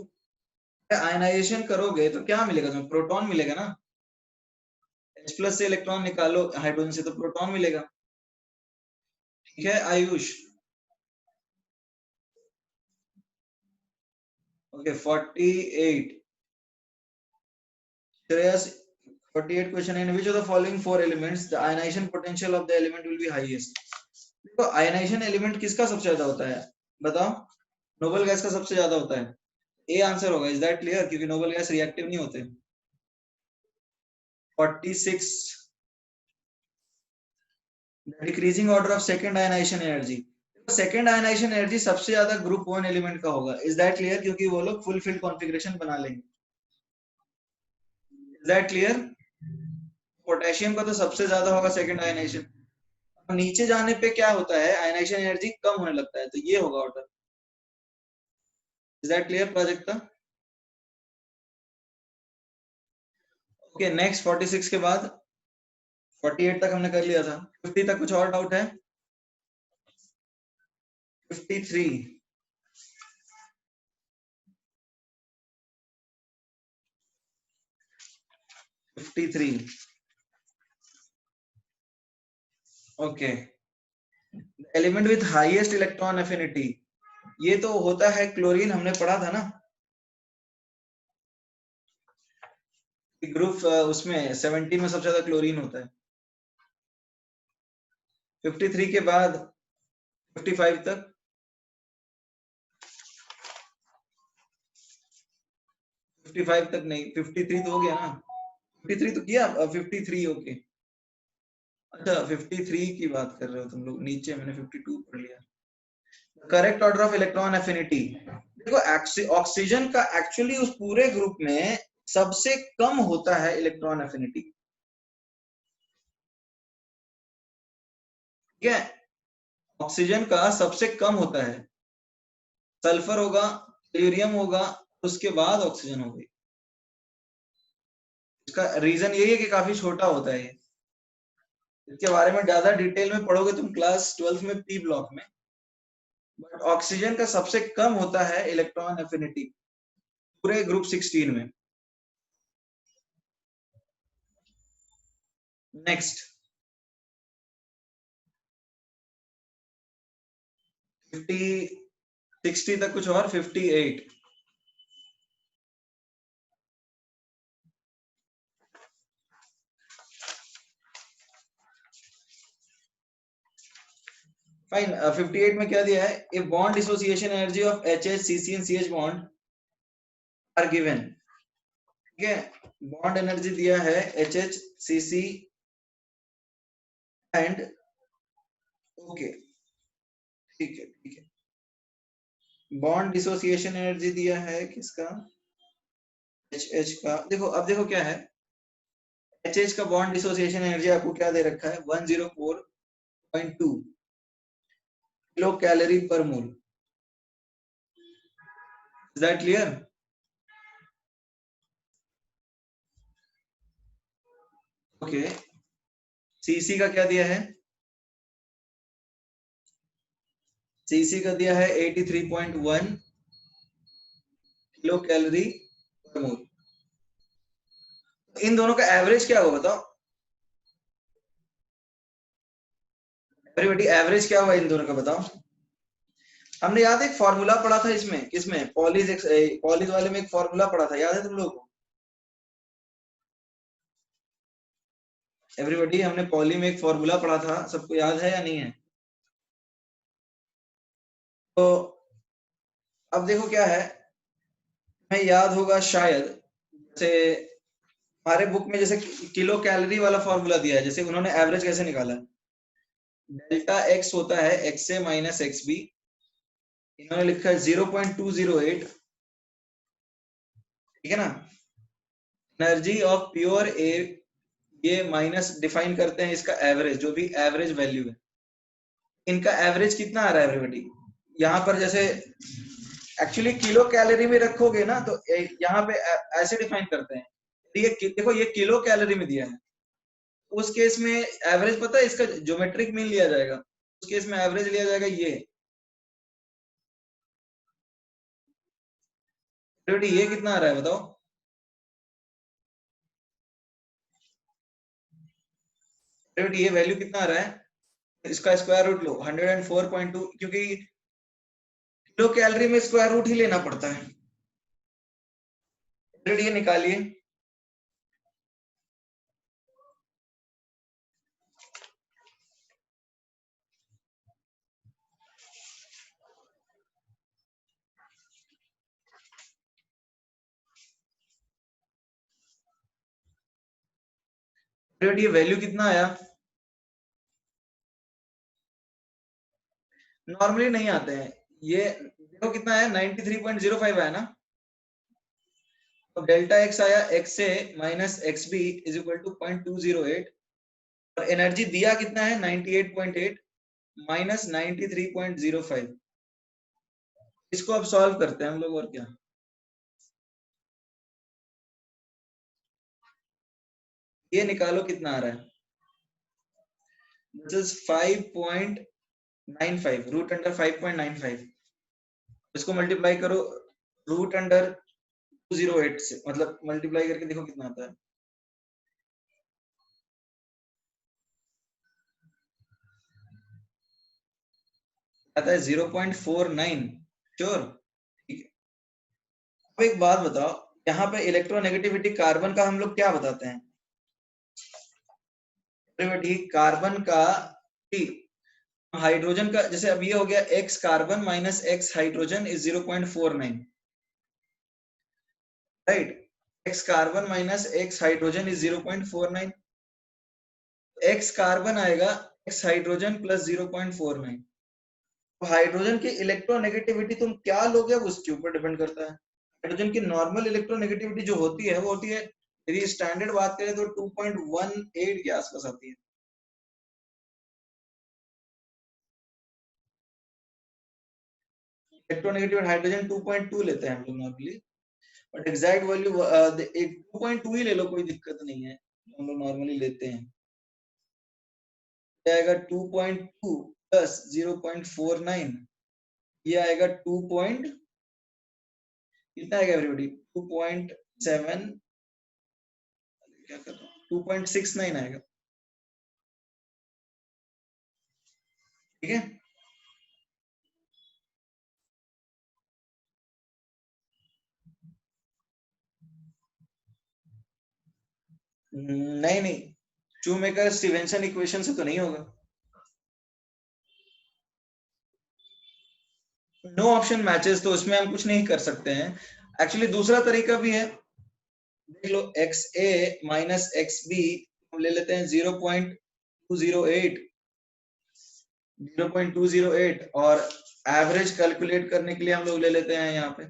ionisation करोगे तो क्या मिलेगा तुम्हें? प्रोटॉन मिलेगा ना, H+ से इलेक्ट्रॉन निकालो हाइड्रोजन से तो प्रोटॉन मिलेगा, ठीक है Ayush? Okay 48, Shreyas 48 question, in which of the following four elements the ionization potential of the element will be highest? देखो आयनाइजेशन एलिमेंट किसका सबसे ज्यादा होता है बताओ? नोबल गैस का सबसे ज्यादा होता है, ए आंसर होगा, इज दैट क्लियर? क्योंकि नोबल गैस रिएक्टिव नहीं होते। 46, decreasing order of second ionisation energy, second ionisation energy सबसे ज्यादा ग्रुप 1 एलिमेंट का होगा, इज दैट क्लियर? क्योंकि वो लोग फुल फील्ड कॉन्फ़िगरेशन बना लेंगे, इज दैट क्लियर? पोटेशियम का तो सबसे ज्यादा होगा सेकंड आयनाइजेशन, नीचे जाने पे क्या होता है, आयनाइजेशन एनर्जी कम होने लगता है, तो ये होगा order, is that clear Prajakta? Okay next 46 के बाद 48 तक हमने कर लिया था, 50 तक कुछ और डाउट है? 53, 53, okay element with highest electron affinity, ये तो होता है क्लोरीन, हमने पढ़ा था ना ग्रुप उसमें 17 में सबसे ज्यादा क्लोरीन होता है। 53 के बाद 55 तक, 55 तक नहीं, 53 तो हो गया ना, 53 तो किया, 53 ओके। अच्छा 53 की बात कर रहे हो तुम लोग, नीचे मैंने 52 पढ़ लिया। Correct order of electron affinity, देखो ऑक्सीजन का एक्चुअली उस पूरे ग्रुप में सबसे कम होता है इलेक्ट्रॉन एफिनिटी, ठीक है? ऑक्सीजन का सबसे कम होता है, सल्फर होगा, यूरियम होगा, उसके बाद ऑक्सीजन होगी। इसका रीजन यही है कि काफी छोटा होता है ये, इसके बारे में ज्यादा डिटेल में पढ़ोगे तुम क्लास 12 में पी ब्लॉक में, बट ऑक्सीजन का सबसे कम होता है इलेक्ट्रॉन एफिनिटी पूरे ग्रुप 16 में। नेक्स्ट 50 60 तक कुछ और 58 फाइन। 58 में क्या दिया है, a bond dissociation energy of H H C C and C H bond are given. ठीक है, बॉन्ड एनर्जी दिया है H H C C and okay, ठीक है ठीक है। बॉन्ड डिसोसिएशन एनर्जी दिया है किसका, एच एच का। देखो अब देखो क्या है, एच एच का बॉन्ड डिसोसिएशन एनर्जी आपको क्या दे रखा है, 104.2 kilo calorie per mole. Is that clear? Okay, CC का क्या दिया है, सीसी का दिया है 83.1 किलो कैलोरी पर मोल। इन दोनों का एवरेज क्या होगा बताओ, एवरीबॉडी एवरेज क्या हुआ इन दोनों का बताओ। हमने याद है एक फॉर्मूला पढ़ा था इसमें, किसमें, पॉलीज वाले में एक फॉर्मूला पढ़ा था, याद है तुम लोगों को? एवरीबॉडी हमने पॉली में एक फॉर्मूला पढ़ा था, सबको याद है या नहीं है? तो अब देखो क्या है, हमें याद होगा शायद, जैसे हमारे बुक में जैसे किलो कैलोरी वाला फॉर्मूला दिया है, जैसे उन्होंने एवरेज कैसे निकाला है, डेल्टा एक्स होता है x A minus X B, इन्होंने लिखा है 0.208, ठीक है ना। एनर्जी ऑफ प्योर एयर, ये माइनस डिफाइन करते हैं इसका एवरेज, जो भी एवरेज वैल्यू है, इनका एवरेज कितना आ रहा है एवरीबॉडी। यहाँ पर जैसे एक्चुअली किलो कैलोरी में रखोगे ना तो यहाँ पे ऐसे डिफाइन करते हैं, ये देखो ये किलो कैलोरी में दिया है, उस केस में एवरेज पता है इसका ज्योमेट्रिक मीन लिया जाएगा, उस केस में एवरेज लिया जाएगा ये कितना आ रहा है बताओ, ये वैल्यू कितना आ रहा है, इसका स्क्वायर रूट लो 104.2, क्योंकि किलो कैलोरी में स्क्वायर रूट ही लेना पड़ता है। ये निकालिए, ये वैल्यू कितना आया, नॉर्मली नहीं आते हैं ये, देखो कितना है 93.05 आया ना, तो डेल्टा एक्स आया X A minus X B is equal to 0.208, और एनर्जी दिया कितना है 98.8 माइनस 93.05, इसको अब सॉल्व करते हैं हम लोग, और क्या, ये निकालो कितना आ रहा है, दिस इज 5.95, रूट अंडर 5.95, इसको मल्टीप्लाई करो रूट अंडर 208 से, मतलब मल्टीप्लाई करके देखो कितना आता है, आता है 0.49, श्योर, ठीक है। अब एक बात बताओ, यहाँ पे इलेक्ट्रोनेगेटिविटी कार्बन का हम लोग क्या बताते हैं, कार्बन का हाइड्रोजन का, जैसे अब ये हो गया x carbon minus x hydrogen is 0.49, right, x carbon minus x hydrogen is 0.49, x carbon आएगा x हाइड्रोजन प्लस 0.49, तो हाइड्रोजन की इलेक्ट्रोनेगेटिविटी तुम क्या लोगे वो उसके ऊपर डिपेंड करता है। हाइड्रोजन की नॉर्मल इलेक्ट्रोनेगेटिविटी जो होती है वो होती है, यदि स्टैंडर्ड बात करें तो 2.18 के आसपास आती है। इलेक्ट्रोनेगेटिव हाइड्रोजन 2.2 लेते हैं हम लोग नॉर्मली, बट एग्जैक्ट वैल्यू एक 2.2 ही ले लो, कोई दिक्कत नहीं है, हम लोग नॉर्मली लेते हैं, आएगा 2.2 प्लस 0.49, ये आएगा 2 पॉइंट, कितना आएगा एवरीबॉडी? 2.7, क्या कर रहा हूँ, 2.69 आएगा। ठीक है, नहीं नहीं, शूमेकर स्टीवेंसन इक्वेशन से तो नहीं होगा। नो ऑप्शन मैचेस, तो उसमें हम कुछ नहीं कर सकते हैं। एक्चुअली दूसरा तरीका भी है, देख लो, x A minus X B हम ले लेते हैं 0.208, 0.208, और एवरेज कैलकुलेट करने के लिए हम लोग ले लेते हैं यहाँ पे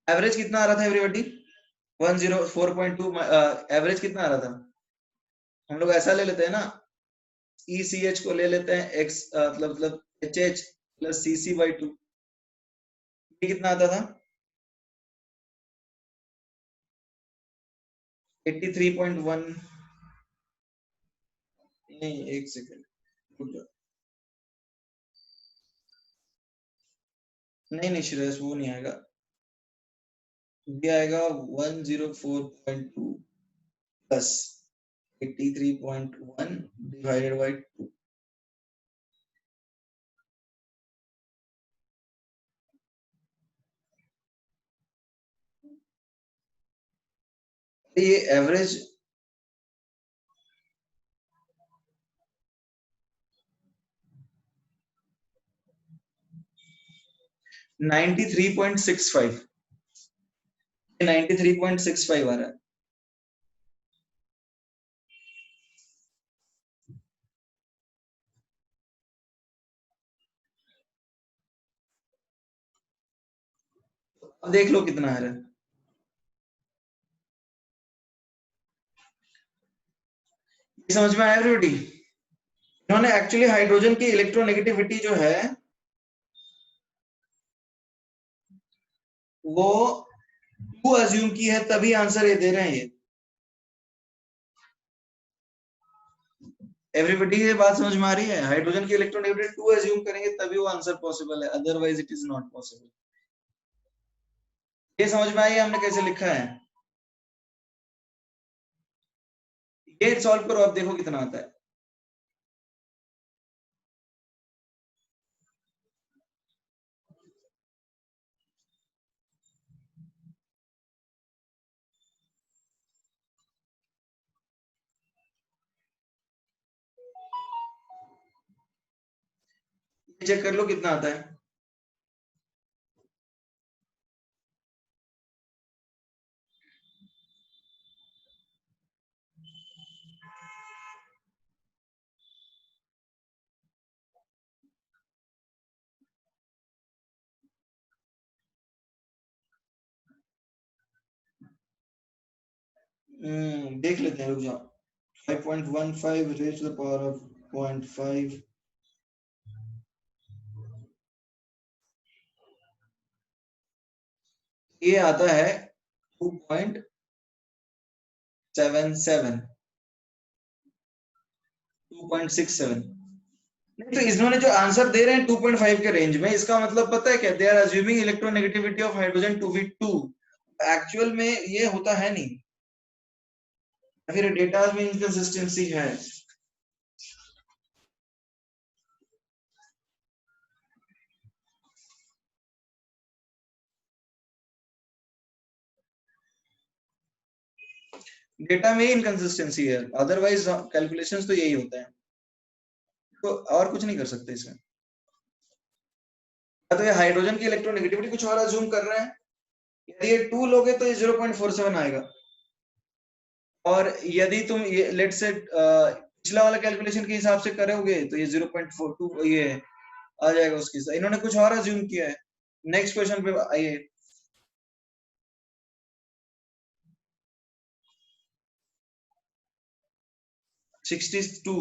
एवरेज कितना आ रहा था एवरीबॉडी? 104.2। एवरेज कितना आ रहा था? हम लोग ऐसा ले लेते हैं ना, ई सी एच को ले लेते हैं एक्स, मतलब H H plus C C by 2, ये कितना आता था? 83.1। नहीं, एक सेकेंड, नहीं नहीं श्रेयस, वो नहीं आएगा, ये आएगा 104.2 प्लस 83.1 डिवाइडेड बाई 2। ये एवरेज 93.65, 93.65 आ रहा है। अब देख लो कितना आ रहा है, ये समझ में आया एवरीबॉडी? इन्होंने एक्चुअली हाइड्रोजन की इलेक्ट्रोनेगेटिविटी जो है वो 2 अज्यूम की है, तभी आंसर ये दे रहे हैं। ये एवरीबॉडी ये बात समझ में आ रही है? हाइड्रोजन की इलेक्ट्रोनेगेटिविटी 2 अज्यूम करेंगे तभी वो आंसर पॉसिबल है, otherwise it is not possible. ये समझ में आई हमने कैसे लिखा है? ये सॉल्व करो, अब देखो कितना आता है। चेक कर लो कितना आता है। देख लेते हैं, रुक जाओ। 5.15 raise to the power of 0.5, ये आता है 2.77, 2.67। नहीं तो इन्होंने जो आंसर दे रहे हैं 2.5 के रेंज में, इसका मतलब पता है क्या? They are assuming electronegativity of hydrogen to be 2। Actual में ये होता है नहीं, फिर डेटा में इनकंसिस्टेंसी है। डेटा में ही इनकंसिस्टेंसी है, अदरवाइज कैलकुलेशंस तो यही होता है, तो और कुछ नहीं कर सकते इसमें। तो ये हाइड्रोजन की इलेक्ट्रोनेगेटिविटी कुछ और अज्यूम कर रहे हैं, यदि ये 2 लोगे तो ये 0.47 आएगा, और यदि तुम ये लेट से पिछला वाला कैलकुलेशन के हिसाब से करोगे तो ये 0.42 ये आ जाएगा उसके साथ। इन्होंने कुछ और अज्यूम किया है। नेक्स्ट क्वेश्चन पे आइए। Sixty two,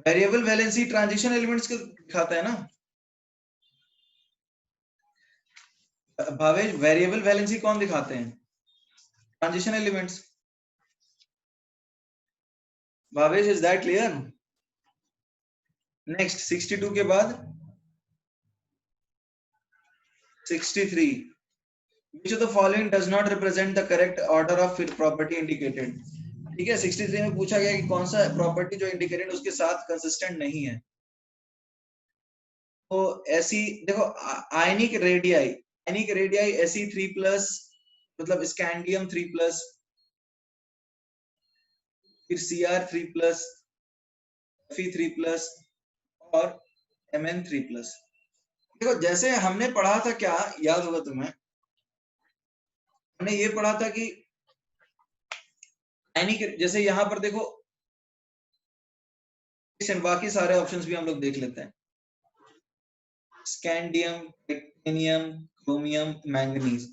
variable valency transition elements को दिखाता है ना भावेश? वेरिएबल वैलेंसी कौन दिखाते हैं? Transition elements. Bhavesh, is that clear? Next 62 के बाद 63, which of the following does not represent the correct order of property indicated? ठीक है, 63 में पूछा गया कि कौन सा प्रॉपर्टी जो इंडिकेटेड उसके साथ कंसिस्टेंट नहीं है। तो ऐसी देखो, आयनिक रेडियाई Fe3+, मतलब स्कैंडियम 3+, फिर Cr3+, Fe3+, और Mn3+। देखो जैसे हमने पढ़ा था, क्या याद होगा तुम्हें, हमने ये पढ़ा था कि आयनिक, जैसे यहां पर देखो, बाकी सारे ऑप्शंस भी हम लोग देख लेते हैं। स्कैंडियम, टाइटेनियम, क्रोमियम, मैंगनीज,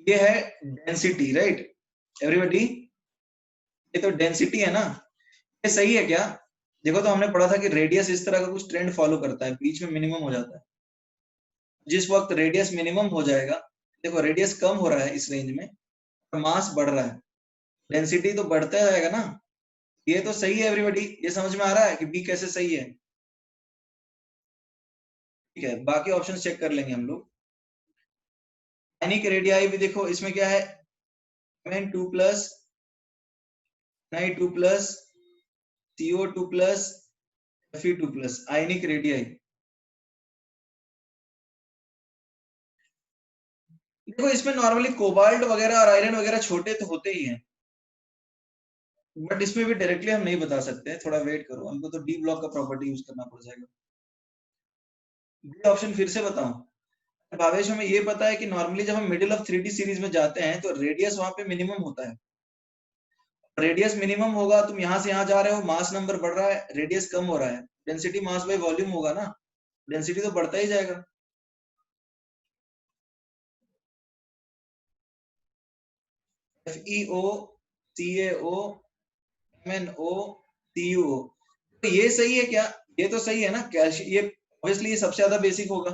ये है डेंसिटी, राइट एवरीबॉडी? ये तो डेंसिटी है ना, ये सही है क्या? देखो तो हमने पढ़ा था कि रेडियस इस तरह का कुछ ट्रेंड फॉलो करता है, बीच में मिनिमम हो जाता है। जिस वक्त रेडियस मिनिमम हो जाएगा, देखो रेडियस कम हो रहा है इस रेंज में, मास बढ़ रहा है, डेंसिटी तो बढ़ता जाएगा ना। ये तो सही है एवरीबॉडी, ये समझ में आ रहा है कि बी कैसे सही है? ठीक है, बाकी ऑप्शन चेक कर लेंगे हम लोग। आयनिक रेडियाई भी देखो, इसमें क्या है, Mn2+, Na2+, CO2+, Fe2+, ionic radii. देखो इसमें नॉर्मली कोबाल्ट वगैरह और आयरन वगैरह छोटे तो होते ही हैं, बट इसमें भी डायरेक्टली हम नहीं बता सकते, थोड़ा वेट करो, हमको तो डी ब्लॉक का प्रॉपर्टी यूज करना पड़ जाएगा। बी ऑप्शन फिर से बताऊं भावेश, हमें ये पता है कि नॉर्मली जब हम मिडिल ऑफ 3D सीरीज में जाते हैं तो रेडियस वहां पे मिनिमम होता है। रेडियस मिनिमम होगा, तुम यहां से यहां जा रहे हो, मास नंबर बढ़ रहा है, रेडियस कम हो रहा है, डेंसिटी मास बाय वॉल्यूम होगा ना, डेंसिटी तो बढ़ता ही जाएगा। FeO, CaO, MnO, CuO, तो ये सही है क्या? ये तो सही है ना, कैल्शियम, ये ऑब्वियसली ये सबसे ज्यादा बेसिक होगा।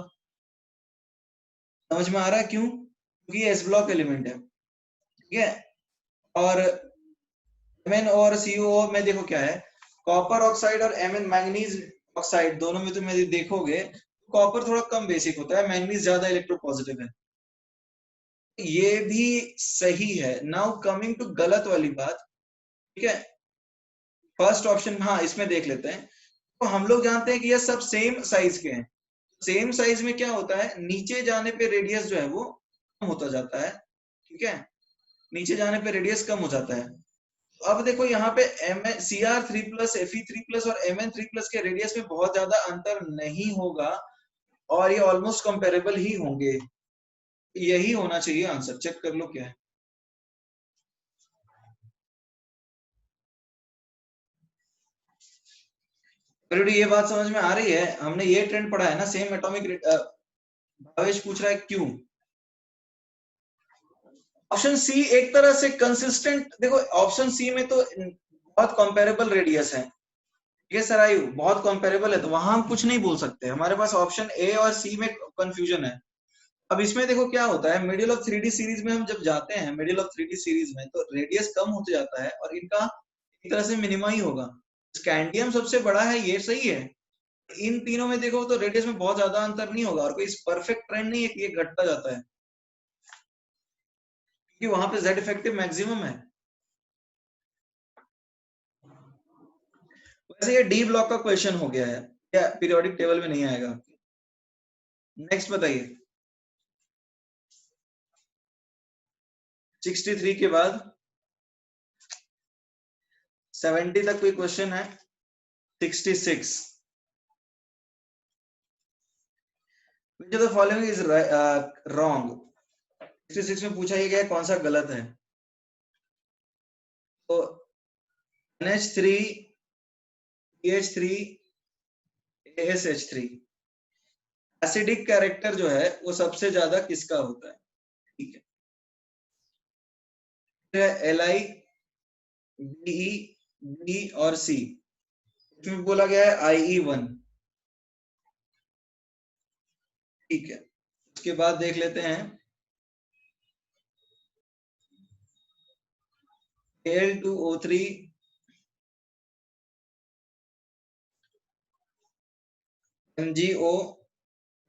समझ में आ रहा है क्यों? क्योंकि ये एस ब्लॉक एलिमेंट है, ठीक है। और Mn और CuO में देखो क्या है, कॉपर ऑक्साइड और Mn मैंगनीज ऑक्साइड, दोनों में तुम यदि देखोगे, कॉपर थोड़ा कम बेसिक होता है, मैंगनीज ज्यादा इलेक्ट्रोपॉजिटिव है। ये भी सही है। नाउ कमिंग टू गलत वाली बात, ठीक है, फर्स्ट ऑप्शन, हाँ इसमें देख लेते हैं। तो हम लोग जानते हैं कि ये सब सेम साइज के हैं, सेम साइज में क्या होता है, नीचे जाने पे रेडियस जो है वो कम होता जाता है, ठीक है, नीचे जाने पे रेडियस कम हो जाता है। अब देखो यहाँ पे Cr3+, Fe3+ और Mn3+ के रेडियस में बहुत ज्यादा अंतर नहीं होगा, और ये ऑलमोस्ट कंपेरेबल ही होंगे, यही होना चाहिए आंसर। चेक कर लो क्या है। ये बात समझ में आ रही है? हमने ये ट्रेंड पढ़ा है ना, सेम एटॉमिक। भावेश पूछ रहा है क्यों। ऑप्शन सी एक तरह से कंसिस्टेंट, देखो ऑप्शन सी में तो बहुत कंपेरेबल रेडियस है, ये सरायु बहुत कंपेरेबल है, तो वहां हम कुछ नहीं बोल सकते, हमारे पास ऑप्शन ए और सी में कंफ्यूजन है। अब इसमें देखो क्या होता है, मिडिल ऑफ 3D सीरीज में हम जब जाते हैं, मिडिल ऑफ 3D सीरीज में तो रेडियस कम होते जाता है, और इनका एक तरह से मिनिमा ही होगा। स्कैंडियम सबसे बड़ा है, ये सही है। इन तीनों में देखो तो रेडियस में बहुत ज्यादा अंतर नहीं होगा, और कोई परफेक्ट ट्रेंड नहीं है कि ये घटता जाता है, क्योंकि वहां पे जेड इफेक्टिव मैक्सिमम है। वैसे ये डी ब्लॉक का क्वेश्चन हो गया है, क्या पीरियोडिक टेबल में नहीं आएगा। नेक्स्ट बताइए, 63 के बाद 70 तक कोई क्वेश्चन है? 66, which of the following is wrong? 66 में पूछा ये गया कौन सा गलत है। तो NH3, PH3, ASH3, acidic character जो है वो सबसे ज्यादा किसका होता है, ठीक है, Li, Be, B और C, इसमें बोला गया है IE1, ठीक है। उसके बाद देख लेते हैं Al2O3 MgO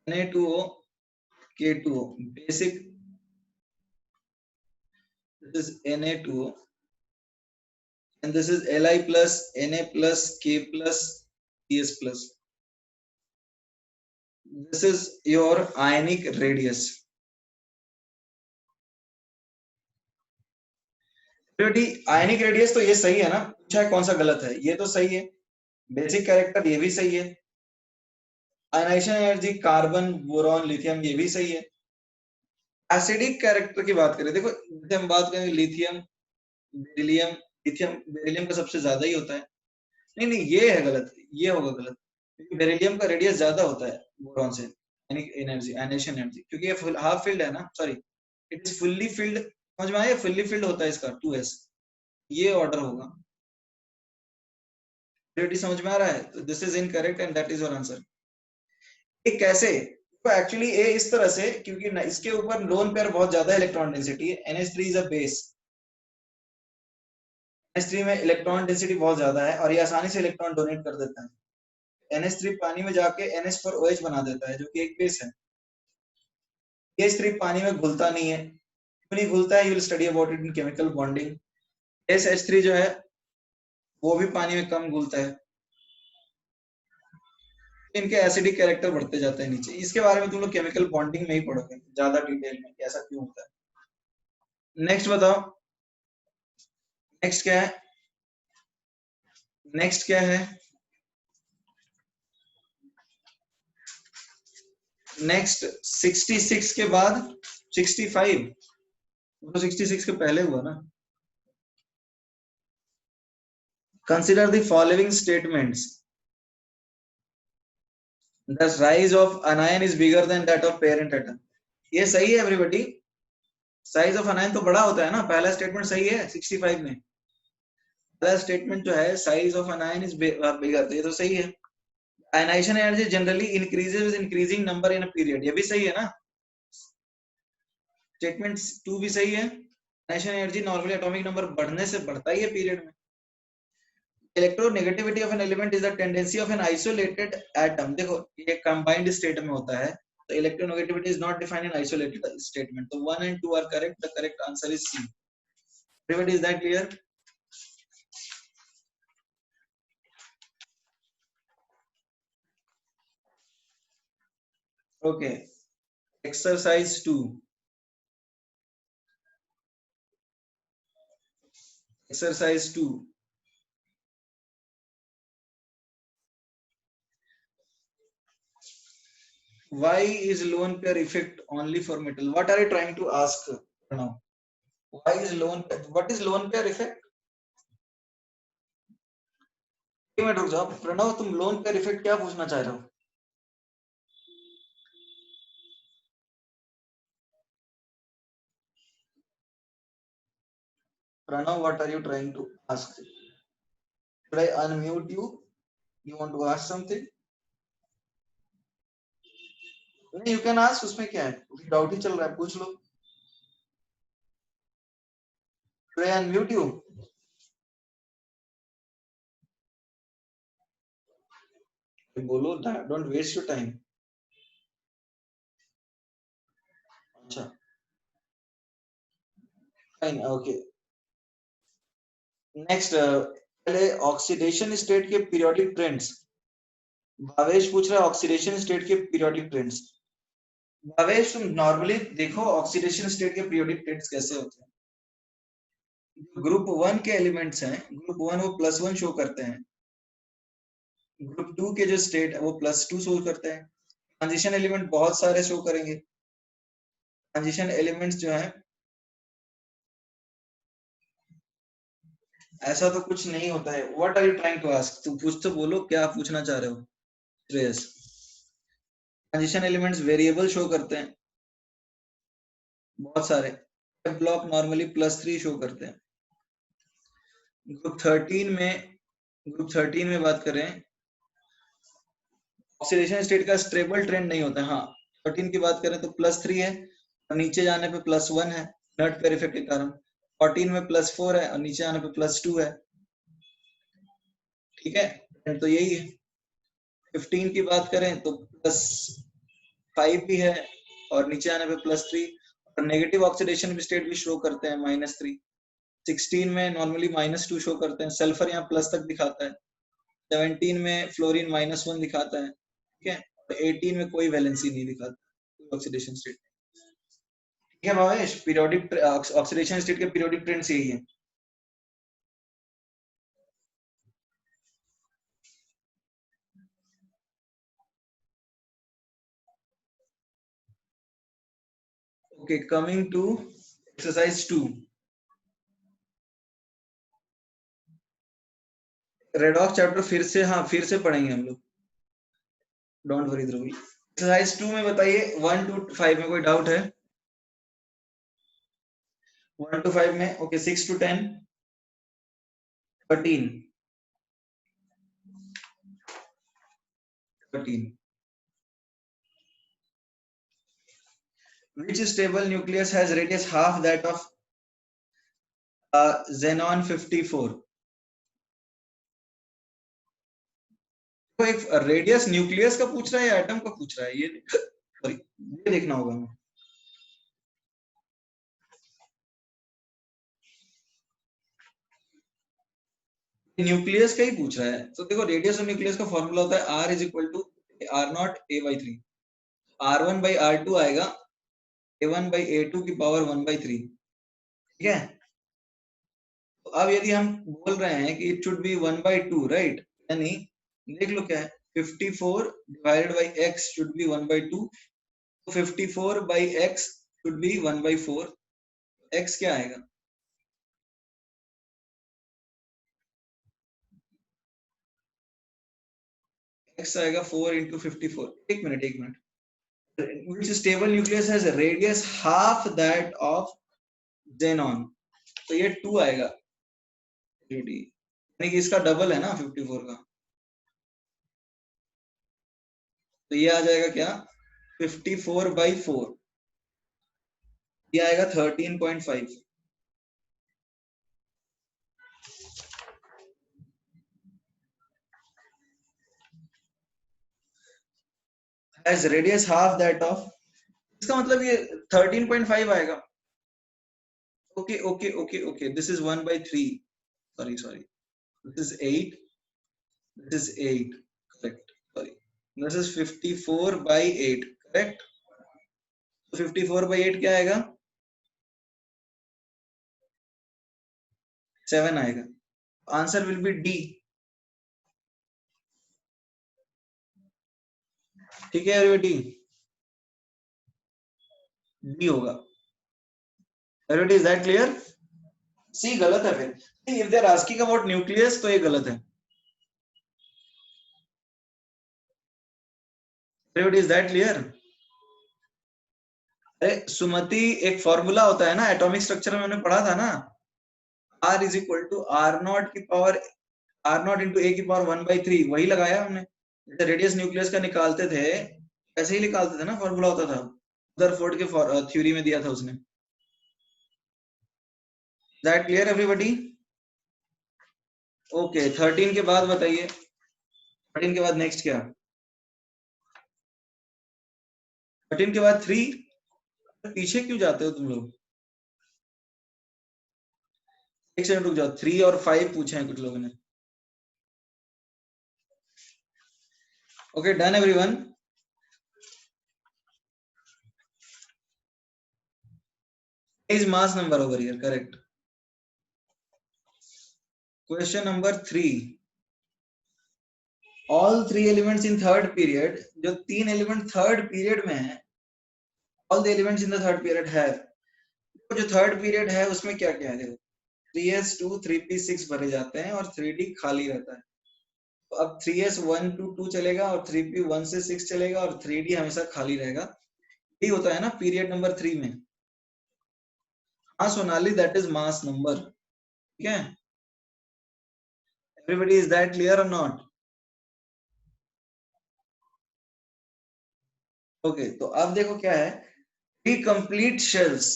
Na2O K2O basic. This is Na2O and this is Li plus Na plus K plus Cs plus. This is your ionic radius. Ionic radius तो ये सही है ना, पूछा है कौन सा गलत है, ये तो सही है। बेसिक कैरेक्टर ये भी सही है। Ionisation energy carbon boron lithium ये भी सही है। एसिडिक कैरेक्टर की बात करें, देखो जैसे हम बात करें लिथियम बेरिलियम, लिथियम बेरिलियम का सबसे ज्यादा ही होता है। नहीं नहीं ये है गलत, ये होगा गलत, क्योंकि बेरिलियम का रेडियस ज्यादा होता है बोरॉन से आयनिक एनर्जी, आयनाइजेशन एनर्जी, क्योंकि ये हाफ फिल्ड है ना, sorry it is fully filled. समझ में आया, फुल्ली फिल्ड होता है इसका 2s, ये ऑर्डर होगा। समझ में आ रहा है, तो this is incorrect and that is your answer. ये कैसे, तो एक्चुअली ए इस तरह से, क्योंकि इसके ऊपर लोन पेयर बहुत ज्यादा इलेक्ट्रॉन डेंसिटी है, NH3 is a base, NH3 में इलेक्ट्रॉन डेंसिटी बहुत ज्यादा है और ये आसानी से इलेक्ट्रॉन डोनेट कर देता है। NH3 पानी में जाके NH4OH बना देता है जो कि एक बेस है। NH3 पानी में घुलता नहीं है, क्यों नहीं घुलता है, you will study about it in chemical bonding. SH3 जो है वो भी पानी में कम घुलता है, इनके एसिडिक कैरेक्टर बढ़ते जाते हैं नीचे। इसके बारे में तुम लोग केमिकल बॉन्डिंग में ही पढ़ोगे ज्यादा डिटेल में, ऐसा क्यों होता है। नेक्स्ट बताओ, नेक्स्ट क्या है, नेक्स्ट क्या है, नेक्स्ट 66 के बाद 65, तो 66 के पहले हुआ ना। Consider the following statements, the size of anion is bigger than that of parent atom. ये सही है एवरीबॉडी, साइज ऑफ अनायन तो बड़ा होता है ना, पहला स्टेटमेंट सही है 65 में। पहला स्टेटमेंट जो है size of anion is bigger, ये तो सही है। Ionisation energy generally increases with increasing number in a period, ये भी सही है ना। स्टेटमेंट 2 भी सही है, ionisation energy normally atomic number बढ़ने से बढ़ता ही है पीरियड में। Electronegativity of an element is the tendency of an isolated atom, देखो ये कंबाइंड स्टेट में होता है, तो electronegativity is not defined in isolated statement, तो 1 and 2 are correct, the correct answer is C. Everybody is that clear? Okay, exercise 2, exercise 2, why is lone pair effect only for metal? What are you trying to ask now? Why is lone pair, what is lone pair effect? एक minute रुक जाओ प्रणव, तुम lone pair effect क्या पूछना चाह रहे हो? Pranav, what are you trying to ask? Should I unmute you? You want to ask something? नहीं, you can ask, उसमें क्या है, डाउट ही चल रहा है, पूछ लो। Should I unmute you? बोलो, don't waste your time. अच्छा, fine, okay. Next, पहले ऑक्सीडेशन स्टेट के पीरियोडिक ट्रेंड्स, भावेश पूछ रहा है ऑक्सीडेशन स्टेट के पीरियोडिक ट्रेंड्स। भावेश तुम नॉर्मली देखो ऑक्सीडेशन स्टेट के पीरियोडिक ट्रेंड्स कैसे होते हैं। ग्रुप 1 के एलिमेंट्स हैं, ग्रुप 1 वो +1 शो करते हैं, ग्रुप 2 के जो स्टेट है वो +2 शो करते हैं, ट्रांजिशन एलिमेंट बहुत सारे शो करेंगे। ट्रांजिशन एलिमेंट्स जो है ऐसा तो कुछ नहीं होता है। What are you trying to ask, तुम कुछ तो बोलो, क्या पूछना चाह रहे हो? Shreyas, transition elements variable show करते हैं बहुत सारे, ब्लॉक नॉर्मली +3 शो करते हैं। ग्रुप 13 में बात करें, ऑक्सीडेशन स्टेट का स्टेबल ट्रेंड नहीं होता है। हाँ, 13 की बात करें तो +3 है और नीचे जाने पे +1 है, नट पेयर इफेक्ट के कारण। 14 में +4 है और नीचे आने पे +2 है, ठीक है, तो यही है। 15 की बात करें तो +5 भी है और नीचे आने पे +3, और नेगेटिव ऑक्सीडेशन स्टेट भी शो करते हैं -3। 16 में नॉर्मली -2 शो करते हैं, सल्फर यहाँ प्लस तक दिखाता है। 17 में फ्लोरीन -1 दिखाता है, ठीक है, और 18 में कोई वैलेंसी नहीं दिखाता, कोई ऑक्सीडेशन स्टेट। ठीक है भावेश, पीरियोडिक ऑक्सीडेशन स्टेट के पीरियोडिक ट्रेंड्स यही है। Okay, coming to exercise 2, redox chapter फिर से पढ़ेंगे हम लोग, डोंट वरी ध्रुवी। एक्सरसाइज 2 में बताइए 1 to 5 में कोई डाउट है? 1 to 5 में, okay, 6 to 10, 13, 13। Which stable nucleus has radius half that of xenon 54? तो एक रेडियस न्यूक्लियस का पूछ रहा है या एटम का पूछ रहा है, ये सॉरी, ये देखना होगा हमें। न्यूक्लियस का ही पूछ रहा है, तो देखो रेडियस और न्यूक्लियस का फॉर्मूला होता है R is equal to R0 A/3। R1 by R2 आएगा A1 by A2 की पावर 1/3, ठीक है। तो अब यदि हम बोल रहे हैं कि इट शुड बी 1/2, राइट, यानी देख लो क्या है, 54 divided by x should be 1/2, तो 54 by x should be 1/4। x क्या आएगा? x आएगा 4 into 54। एक minute, which stable nucleus has a radius half that of xenon, तो ये 2 आएगा, यानी कि इसका डबल है ना 54 का, तो ये आ जाएगा क्या, 54/4, ये आएगा 13.5। as radius half that of, इसका मतलब ये 13.5 आएगा। Okay, this is 1/3, sorry, this is 8, this is 8, correct, sorry, this is 54/8, correct। तो 54/8 क्या आएगा, 7 आएगा। आंसर विल बी डी, ठीक है एवरीबॉडी, डी होगा। Everybody, is that clear? C गलत है फिर, if they are asking about nucleus तो ये गलत है। Everybody, is that clear? अरे सुमति, एक फॉर्मूला होता है ना एटॉमिक स्ट्रक्चर में, हमने पढ़ा था ना, R is equal to R0 की पावर R0 इंटू A की पावर 1/3, वही लगाया हमने। जैसे रेडियस न्यूक्लियस का निकालते थे, ऐसे ही निकालते थे ना, फॉर्मूला होता था, रदरफोर्ड के थ्योरी में दिया था उसने। That clear everybody? ओके, 13 के बाद बताइए, 13 के बाद नेक्स्ट क्या? 13 के बाद 3, पीछे क्यों जाते हो तुम लोग? एक सेकंड रुक जाओ, 3 और 5 पूछे हैं कुछ लोगों ने। Okay, done everyone. Is mass number over here, correct. Question number 3, all 3 elements in third period, जो 3 एलिमेंट थर्ड पीरियड में है, all the elements in the third period है, जो थर्ड पीरियड है उसमें क्या क्या है, 3s2 3p6 भरे जाते हैं और 3d खाली रहता है। तो अब 3s 1 to 2 चलेगा और 3p 1 से 6 चलेगा और 3d हमेशा खाली रहेगा। यही होता है ना पीरियड नंबर 3 में। हाँ Sonali, that is mass number, ठीक है। एवरीबॉडी, इज दैट क्लियर और नॉट? ओके, तो अब देखो क्या है, 3 complete shells,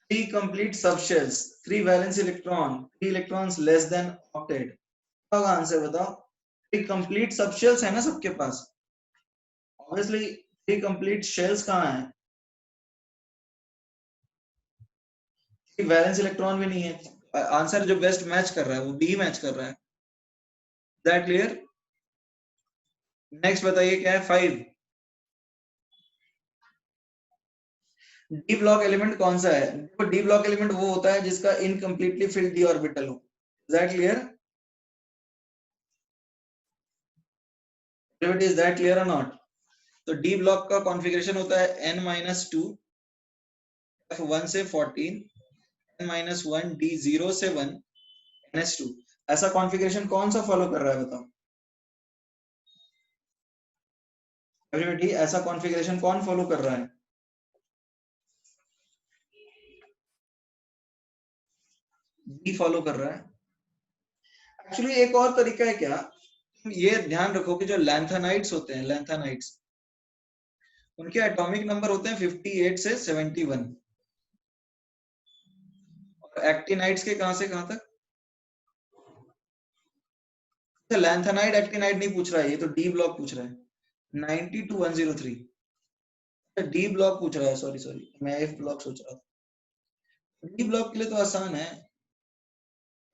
3 complete subshells, 3 valence electron, 3 electrons less than octet. क्या होगा आंसर बताओ? 3 complete subshells है ना सबके पास, obviously 3 complete shells कहाँ है? वैलेंस इलेक्ट्रॉन भी नहीं है, आंसर जो बेस्ट मैच कर रहा है वो बी मैच कर रहा है। That clear? नेक्स्ट बताइए क्या है? 5 डी ब्लॉक एलिमेंट कौन सा है? देखो डी ब्लॉक एलिमेंट वो होता है जिसका इनकम्प्लीटली फिल्ड डी ऑर्बिटल हो। That clear? Is that clear और नॉट? तो डी ब्लॉक का कॉन्फ़िगरेशन होता है n-2 f1 से 14 n-1 d0 से 1 ns2। ऐसा कॉन्फ़िगरेशन कौन सा फॉलो कर रहा है बताओ एवरीबॉडी? ऐसा कॉन्फ़िगरेशन कौन फॉलो कर रहा है? डी फॉलो कर रहा है। एक्चुअली एक और तरीका है क्या, ये ध्यान रखो कि जो लैंथेनाइट्स होते हैं, लैंथेनाइट्स, उनके एटॉमिक नंबर होते हैं 58 से 71 और एक्टिनाइट्स के कहां से कहां तक? लैंथेनाइट एक्टिनाइट नहीं पूछ रहा है, ये तो डी ब्लॉक पूछ रहा है, 90 to 103। डी ब्लॉक पूछ रहा है, सॉरी सॉरी मैं एफ ब्लॉक सोच रहा था। डी ब्लॉक के लिए तो आसान है,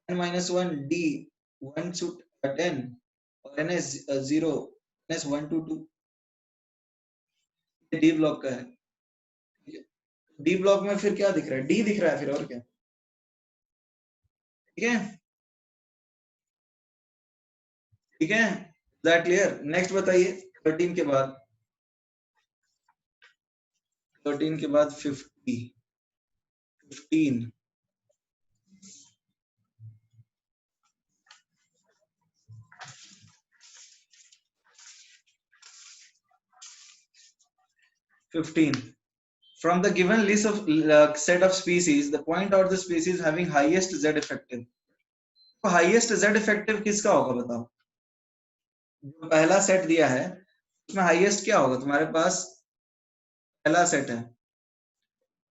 n-1 d 1 to 10 और ns0 ns1 to 2, D block का है। डी ब्लॉक में फिर क्या दिख रहा है? डी दिख रहा है फिर, और क्या? ठीक है, ठीक है, दैट क्लियर? नेक्स्ट बताइए 13 के बाद, 13 के बाद 15 From the given list of set of species, the point out the species having highest Z effective. तो highest Z effective किसका होगा बताओ? जो पहला सेट दिया है उसमें हाईएस्ट क्या होगा तुम्हारे पास? पहला सेट है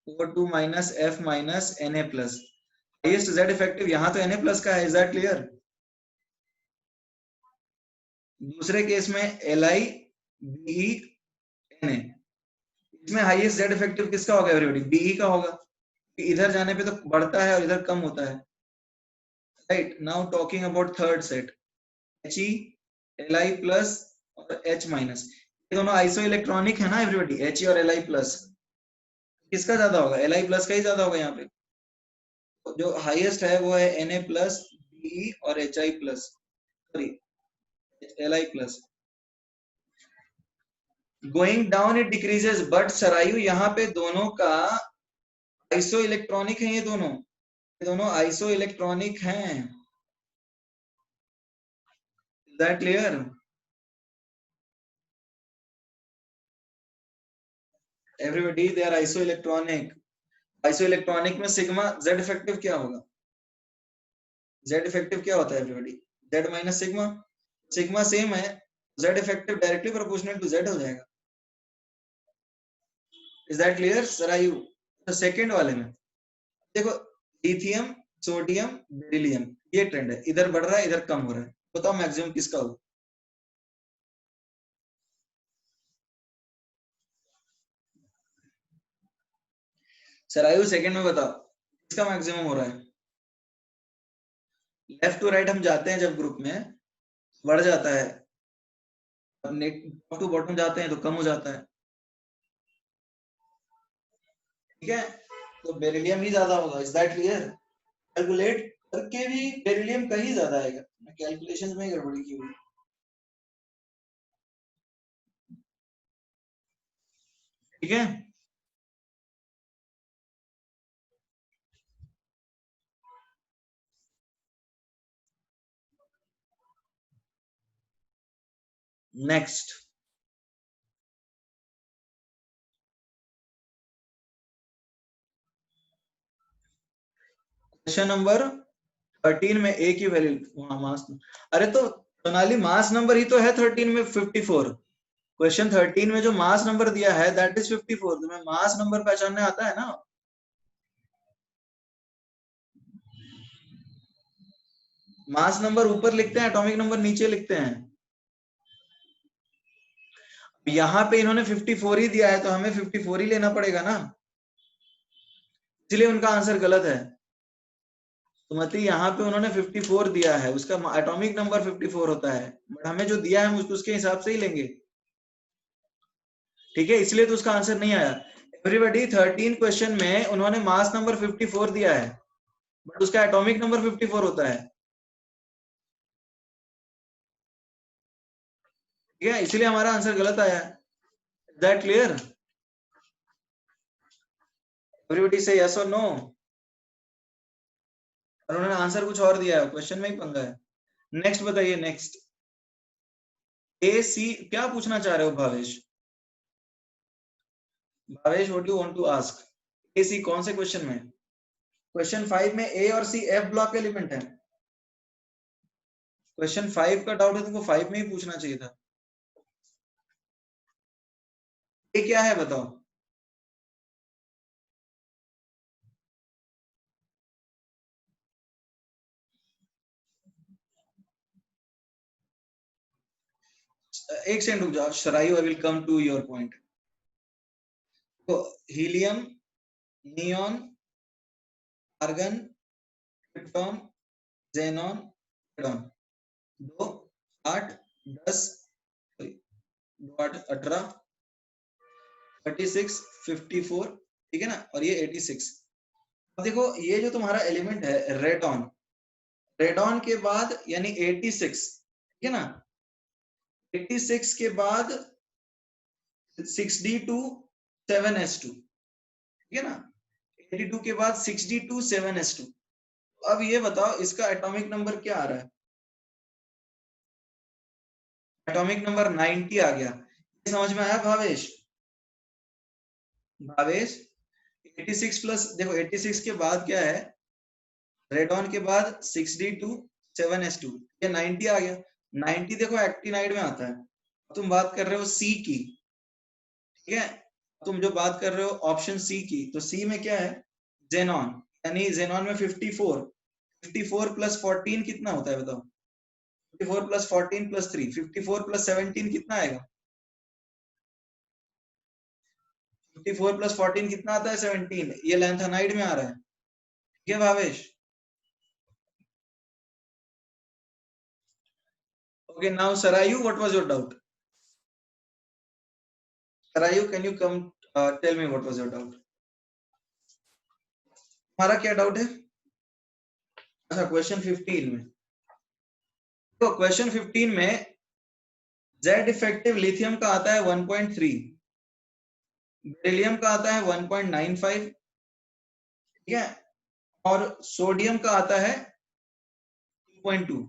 O2 minus F minus Na plus, highest Z effective यहाँ तो Na plus का है। Is that clear? दूसरे केस में Li Be Na, इसमें हाईएस्ट Z effective किसका होगा एवरीबॉडी? Be का होगा, इधर जाने पे तो बढ़ता है और इधर कम होता है। Right, now talking about third set, He, Li plus और H माइनस, ये दोनों आइसो इलेक्ट्रॉनिक है ना एवरीबॉडी, He और Li प्लस, किसका ज्यादा होगा? Li प्लस का ही ज्यादा होगा यहाँ पे। तो जो हाईएस्ट है वो है Na प्लस Be और Hi plus, sorry Li plus. Going down it decreases, but Sarayu यहाँ पे दोनों का आइसो इलेक्ट्रॉनिक है, ये दोनों आइसो इलेक्ट्रॉनिक हैं। That clear? Everybody they are isoelectronic. Isoelectronic में सिग्मा Z इफेक्टिव क्या होगा? Z इफेक्टिव क्या होता है everybody? Z minus sigma, sigma same है, Z effective directly proportional to Z हो जाएगा। Is that clear Sarayu? तो सेकंड वाले में देखो, लिथियम, सोडियम, बेरिलियम, ये ट्रेंड है, इधर बढ़ रहा है इधर कम हो रहा है, बताओ मैक्सिमम किसका होगा? सरायु सेकंड में बताओ किसका मैक्सिमम हो रहा है? लेफ्ट टू राइट हम जाते हैं जब ग्रुप में, बढ़ जाता है, टॉप टू बॉटम जाते हैं तो कम हो जाता है। ठीक है, तो बेरिलियम ही ज्यादा होगा। Is that clear? कैलकुलेट करके भी बेरिलियम का ही ज्यादा आएगा, कैलकुलेशंस में गड़बड़ी की हुई। ठीक है, नेक्स्ट क्वेश्चन नंबर 13 में ए की वैल्यू, मास, अरे तो सोनाली मास नंबर ही तो है 13 में 54। क्वेश्चन 13 में जो मास नंबर दिया है दैट इज 54, तुम्हें मास नंबर पहचानने आता है ना? मास नंबर ऊपर लिखते हैं, एटॉमिक नंबर नीचे लिखते हैं। यहाँ पे इन्होंने 54 ही दिया है तो हमें 54 ही लेना पड़ेगा ना, इसलिए उनका आंसर गलत है। तो मतलब यहाँ पे उन्होंने 54 दिया है, उसका एटॉमिक नंबर 54 होता है, बट हमें जो दिया है हम उसके हिसाब से ही लेंगे, ठीक है, इसलिए तो उसका आंसर नहीं आया। एवरीबॉडी 13 क्वेश्चन में उन्होंने मास नंबर 54 दिया है, बट उसका एटॉमिक नंबर 54 होता है, ठीक है, इसलिए हमारा आंसर गलत आया है। That clear? एवरीबॉडी से यस और नो। और उन्होंने आंसर कुछ और दिया है, क्वेश्चन में ही पंगा है। नेक्स्ट बताइए, नेक्स्ट। ए सी क्या पूछना चाह रहे हो Bhavesh? Bhavesh what you want to ask? A C कौन से क्वेश्चन में? क्वेश्चन 5 में ए और सी एफ ब्लॉक एलिमेंट है। क्वेश्चन 5 का डाउट है तुमको 5 में ही पूछना चाहिए था। ये क्या है बताओ? एक सेकंड रुक जाओ Sharayu, I will come to your point. तो helium, neon, argon, krypton, xenon, radon, 2, 8, 10, 2, 8, 18, 36, 54, ठीक है ना, और ये 86। अब देखो ये जो तुम्हारा एलिमेंट है रेडॉन, रेडॉन के बाद यानी 86, ठीक है ना, 86 के बाद 6d2 7s2, ठीक है ना, 82 के बाद 6d2 7s2। अब ये बताओ इसका एटॉमिक नंबर क्या आ रहा है? एटॉमिक नंबर 90 आ गया। ये समझ में आया भावेश? भावेश 86 प्लस, देखो 86 के बाद क्या है, रेडॉन के बाद 6d2 7s2, ये 90 आ गया। 90 देखो एक्टिनाइड में आता है, तुम बात कर रहे हो सी की, ठीक है, तुम जो बात कर रहे हो ऑप्शन सी की, तो सी में क्या है, जेनॉन, यानी जेनॉन में 54, 54 प्लस 14 कितना होता है बताओ? 54 प्लस 14 प्लस 3, 54 प्लस 17 कितना आएगा? 54 प्लस 14 कितना आता है? 17। ये लैंथेनाइड में आ रहा है, ठीक है Bhavesh? Okay now Sarayu, what was your doubt? Sarayu can you come tell me what was your doubt? हमारा क्या डाउट है? अच्छा क्वेश्चन 15 में, तो क्वेश्चन 15 में जेड इफेक्टिव लिथियम का आता है 1.3, बेरिलियम का आता है 1.95, ठीक है, और सोडियम का आता है 2.2,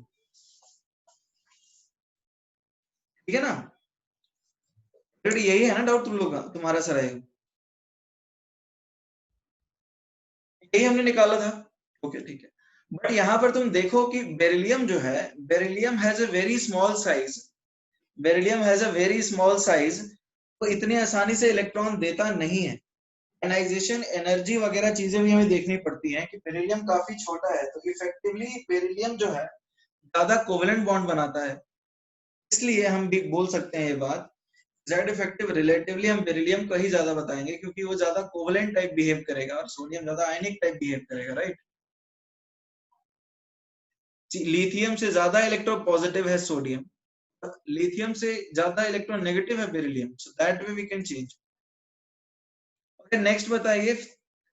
ठीक है ना? यही है ना डाउट तुम लोग का, तुम्हारा सरायु? यही हमने निकाला था, ओके ठीक है। बट यहाँ पर तुम देखो कि बेरिलियम जो है, beryllium has a very small size, beryllium has a very small size, तो इतनी आसानी से इलेक्ट्रॉन देता नहीं है। आयनाइजेशन एनर्जी वगैरह चीजें भी हमें देखनी पड़ती हैं कि बेरिलियम काफी छोटा है, तो इफेक्टिवली बेरिलियम जो है ज्यादा कोवेलेंट बॉन्ड बनाता है, इसलिए हम भी बोल सकते हैं ये बात, जेड इफेक्टिव रिलेटिवली हम बेरिलियम को ही ज्यादा बताएंगे क्योंकि वो ज्यादा कोवेलेंट टाइप बिहेव करेगा और सोडियम ज्यादा आयनिक टाइप बिहेव करेगा, राइट? लिथियम से ज्यादा इलेक्ट्रो पॉजिटिव है सोडियम, लिथियम से ज्यादा इलेक्ट्रॉन नेगेटिव है beryllium, so that way we can change. Okay next बताइए,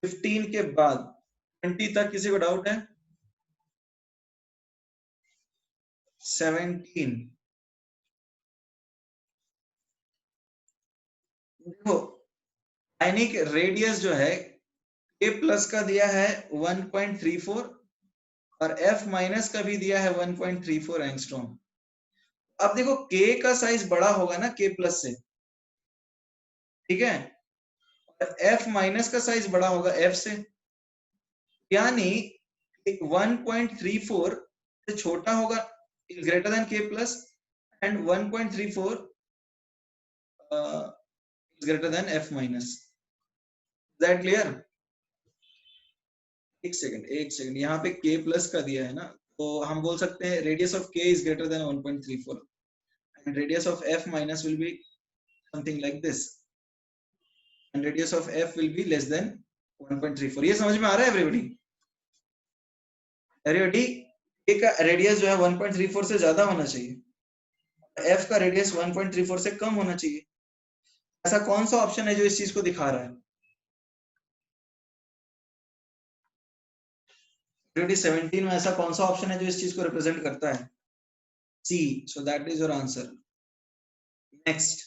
15 के बाद 20 तक किसी को डाउट है? 17 देखो, आयनिक रेडियस जो है K प्लस का दिया है 1.34 और F माइनस का भी दिया है 1.34 एंगस्ट्रॉम। अब देखो K का साइज बड़ा होगा ना K प्लस से, ठीक है, और F माइनस का साइज बड़ा होगा F से, यानी 1.34 से छोटा होगा is greater than K plus and 1.34 is greater than F minus. That clear? एक सेकंड यहाँ पे K प्लस का दिया है ना, तो हम बोल सकते हैं radius of k is greater than 1.34 and radius of f minus will be something like this and radius of f will be less than 1.34। ये समझ में आ रहा है एवरीबॉडी? एवरीबॉडी k का रेडियस जो है 1.34 से ज्यादा होना चाहिए, f का रेडियस 1.34 से कम होना चाहिए। ऐसा कौन सा ऑप्शन है जो इस चीज को दिखा रहा है? 17 में ऐसा कौन सा ऑप्शन है जो इस चीज को रिप्रेजेंट करता है? C, so that is your answer. Next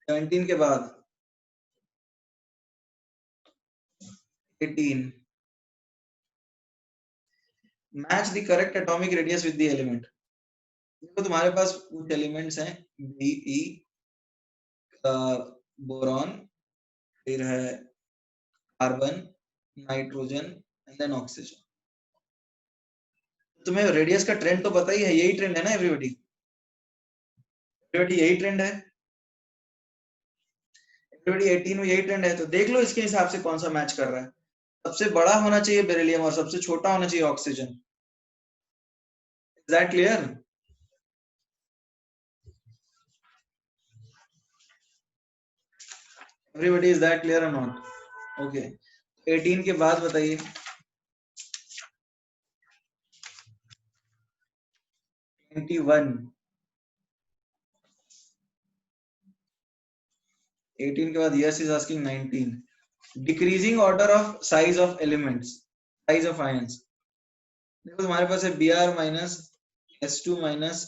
17 के बाद 18, match the correct atomic radius with the element. देखो तुम्हारे पास कुछ एलिमेंट्स हैं Be, बोरॉन, फिर है carbon, nitrogen and then oxygen. तुम्हें रेडियस का ट्रेंड तो पता ही है, यही ट्रेंड है ना एवरीबॉडी? एवरीबॉडी यही ट्रेंड है, एवरीबॉडी 18 में यही ट्रेंड है। तो देख लो इसके हिसाब से कौन सा मैच कर रहा है। सबसे बड़ा होना चाहिए बेरिलियम और सबसे छोटा होना चाहिए oxygen. Is that clear? Everybody is that clear और नॉट? ओके, 18 के बाद बताइए 21, 18 के बाद yes is asking 19, decreasing order of size of elements, size of ions। देखो तुम्हारे पास है Br minus S2 minus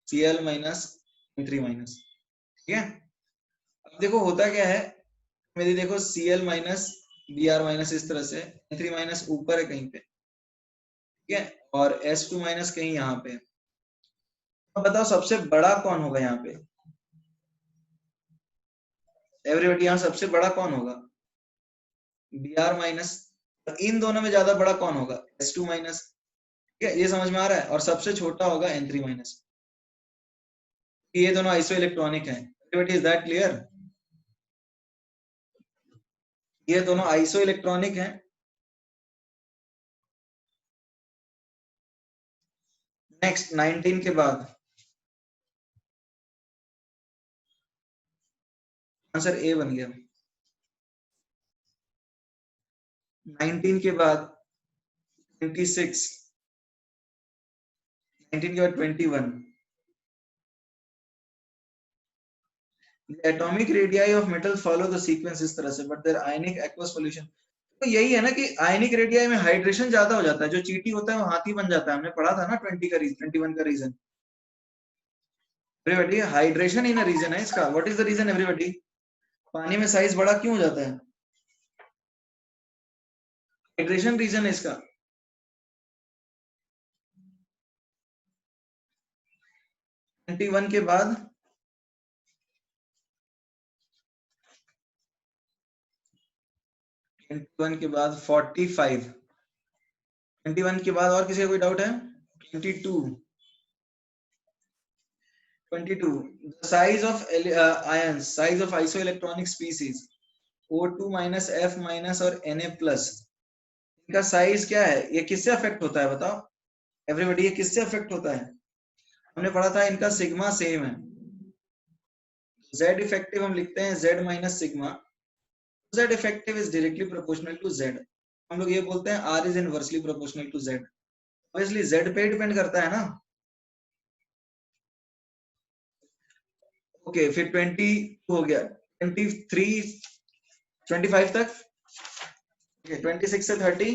Cl minus N3 minus, ठीक है? अब देखो होता क्या है, मेरी देखो Cl माइनस Br माइनस इस तरह से, N3 माइनस ऊपर है कहीं पे, ठीक है, और S2 माइनस कहीं यहाँ पे। अब बताओ सबसे बड़ा कौन होगा यहाँ पे? एवरीबॉडी यहाँ सबसे बड़ा कौन होगा? Br minus. इन दोनों में ज्यादा बड़ा कौन होगा? S2 माइनस, ठीक है, ये समझ में आ रहा है? और सबसे छोटा होगा N3 माइनस। ये दोनों आइसो इलेक्ट्रॉनिक हैं। Everybody is that clear? ये दोनों आइसो इलेक्ट्रॉनिक हैं। नेक्स्ट 19 के बाद आंसर ए बन गया। 19 के बाद 26, 19 के बाद 21। The atomic radii of metals follow the sequence इस तरह से, but their ionic aqueous solution। तो यही है ना कि आयनिक रेडियाई में हाइड्रेशन ज्यादा हो जाता है, जो चीटी होता है वो हाथी बन जाता है। हमने पढ़ा था ना 20 का रीजन, 21 का रीजन। एवरीबॉडी हाइड्रेशन ही ना रीजन है इसका। What is the reason everybody? पानी में साइज बड़ा क्यों हो जाता है? हाइड्रेशन रीजन है इसका। वन के बाद 21 के बाद 45, 21 के बाद और किसी का कोई डाउट है? 22, 22 the size of ions, size of isoelectronic species O2 minus F minus और Na plus, इनका साइज क्या है? ये किससे अफेक्ट होता है बताओ एवरीबॉडी? ये किससे अफेक्ट होता है? हमने पढ़ा था इनका सिग्मा सेम है। Z इफेक्टिव हम लिखते हैं Z minus sigma. Z effective is directly proportional to Z। हम लोग ये बोलते हैं R is inversely proportional to Z। Obviously Z पे डिपेंड करता है ना। ओके, फिर 20 हो गया, 23, 25 तक, 26 से 30,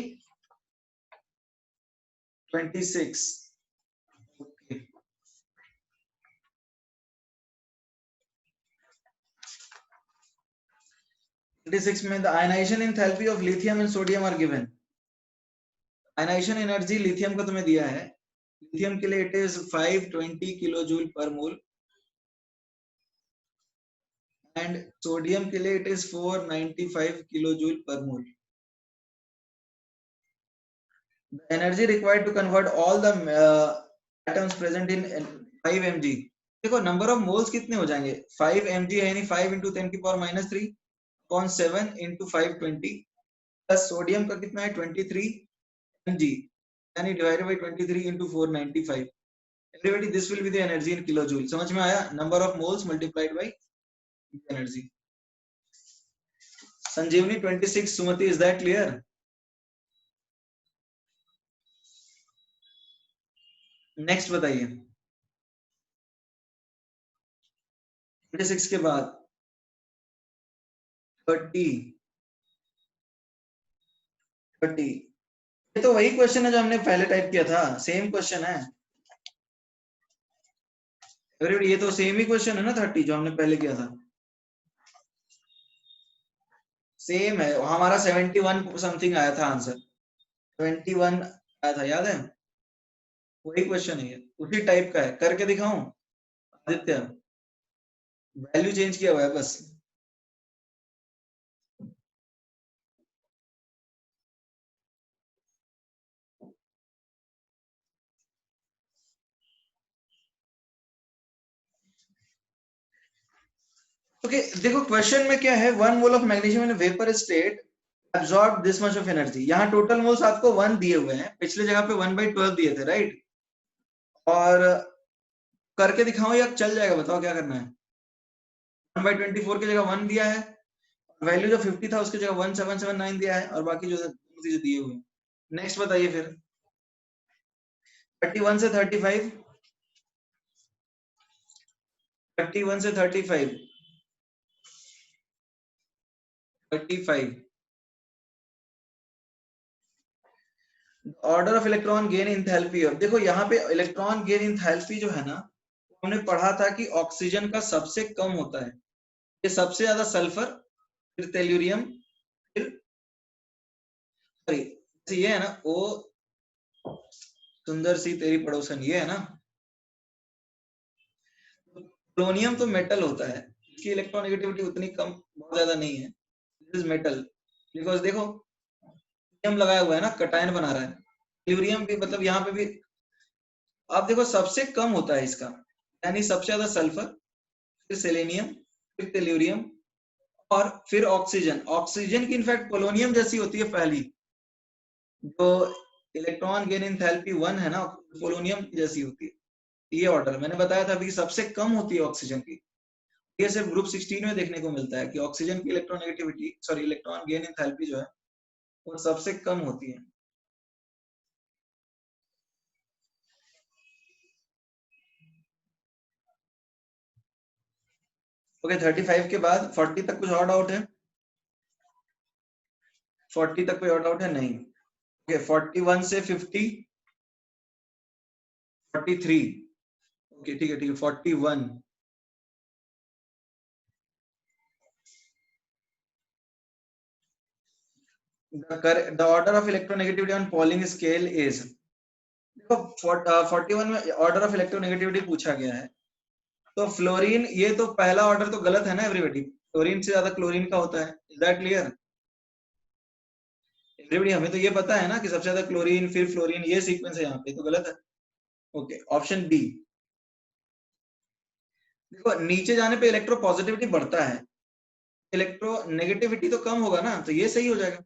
26। ओके, 26 में the ionization enthalpy of lithium and sodium are given। Ionisation energy lithium का तुम्हें दिया है। लिथियम के लिए इट इज 520 किलो जूल पर मोल एंड सोडियम के लिए इट इज 495 किलो जूल पर मोल। The energy required to convert all the atoms present in 5 mg। देखो नंबर ऑफ मोल्स कितने हो जाएंगे? 5 mg है, यानी 5 into 10 की power minus 3 upon 7 into 520 plus sodium का कितना है 23 mg यानी divided by 23 into 495. Everybody, this will be the energy in kilojoule. समझ में आया? Number of moles multiplied by energy. Sanjeevani 26. Sumati, is that clear? Next बताइए 26 के बाद 30 ये तो वही क्वेश्चन है जो हमने पहले टाइप किया था, सेम क्वेश्चन है एवरीबॉडी, ये तो सेम ही क्वेश्चन है ना 30 जो हमने पहले किया था, सेम है। हमारा 71 समथिंग आया था आंसर, 71 आया था, याद है? वही क्वेश्चन है, उसी टाइप का है। करके दिखाऊं आदित्य? वैल्यू चेंज किया हुआ है बस। ओके देखो क्वेश्चन में क्या है, 1 mole of magnesium in vapour state absorb this much of energy। यहाँ टोटल मोल्स आपको 1 दिए हुए हैं, पिछले जगह पे 1/12 दिए थे, राइट? और करके दिखाऊं या चल जाएगा? बताओ क्या करना है। 1/24 की जगह 1 दिया है, वैल्यू जो 50 था उसकी जगह 1779 दिया है, और बाकी जो दिए हुए। नेक्स्ट बताइए फिर 31 से 35, 31 से 35, 35 order of electron gain enthalpy. अब देखो यहाँ पे इलेक्ट्रॉन गेन इंथैल्पी जो है ना, हमने पढ़ा था कि ऑक्सीजन का सबसे कम होता है, ये सबसे ज्यादा सल्फर, फिर तेल्यूरियम, फिर सॉरी ये है ना, ओ सुंदर सी तेरी पड़ोसन, ये है ना पोलोनियम, तो मेटल होता है, इसकी इलेक्ट्रोनेगेटिविटी उतनी कम, बहुत ज्यादा नहीं है, दिस इज मेटल। बिकॉज देखो लगाया हुआ है ना, कटायन बना रहा है। तेल्यूरियम भी मतलब यहाँ पे भी आप देखो सबसे कम होता है इसका, यानी सबसे ज्यादा सल्फर, फिर सेलेनियम, फिर तेल्यूरियम, और फिर ऑक्सीजन। ऑक्सीजन की इनफैक्ट पोलोनियम जैसी होती है पहली, जो इलेक्ट्रॉन गेन एंथैल्पी 1 है ना, पोलोनियम जैसी होती है। ये ऑर्डर मैंने बताया था अभी, सबसे कम होती है ऑक्सीजन की। ये सिर्फ ग्रुप 16 में देखने को मिलता है कि ऑक्सीजन की electronegativity, sorry electron gain enthalpy जो है वो सबसे कम होती है। ओके 35 के बाद 40 तक कुछ और डाउट है? 40 तक कोई और डाउट है? नहीं। ओके 41 से 50, 43, ओके ठीक है 41, the order of electronegativity on Pauling scale is, देखो 41 में ऑर्डर ऑफ इलेक्ट्रोनेगेटिविटी पूछा गया है, तो फ्लोरीन, ये तो पहला ऑर्डर तो गलत है ना एवरीबॉडी, फ्लोरीन से ज्यादा क्लोरीन का होता है, इज दैट क्लियर एवरीबॉडी? हमें तो ये पता है ना कि सबसे ज्यादा क्लोरीन फिर फ्लोरीन, ये सीक्वेंस है, यहाँ पे तो गलत है। Okay option B. देखो नीचे जाने पे इलेक्ट्रो पॉजिटिविटी बढ़ता है, इलेक्ट्रो नेगेटिविटी तो कम होगा ना, तो ये सही हो जाएगा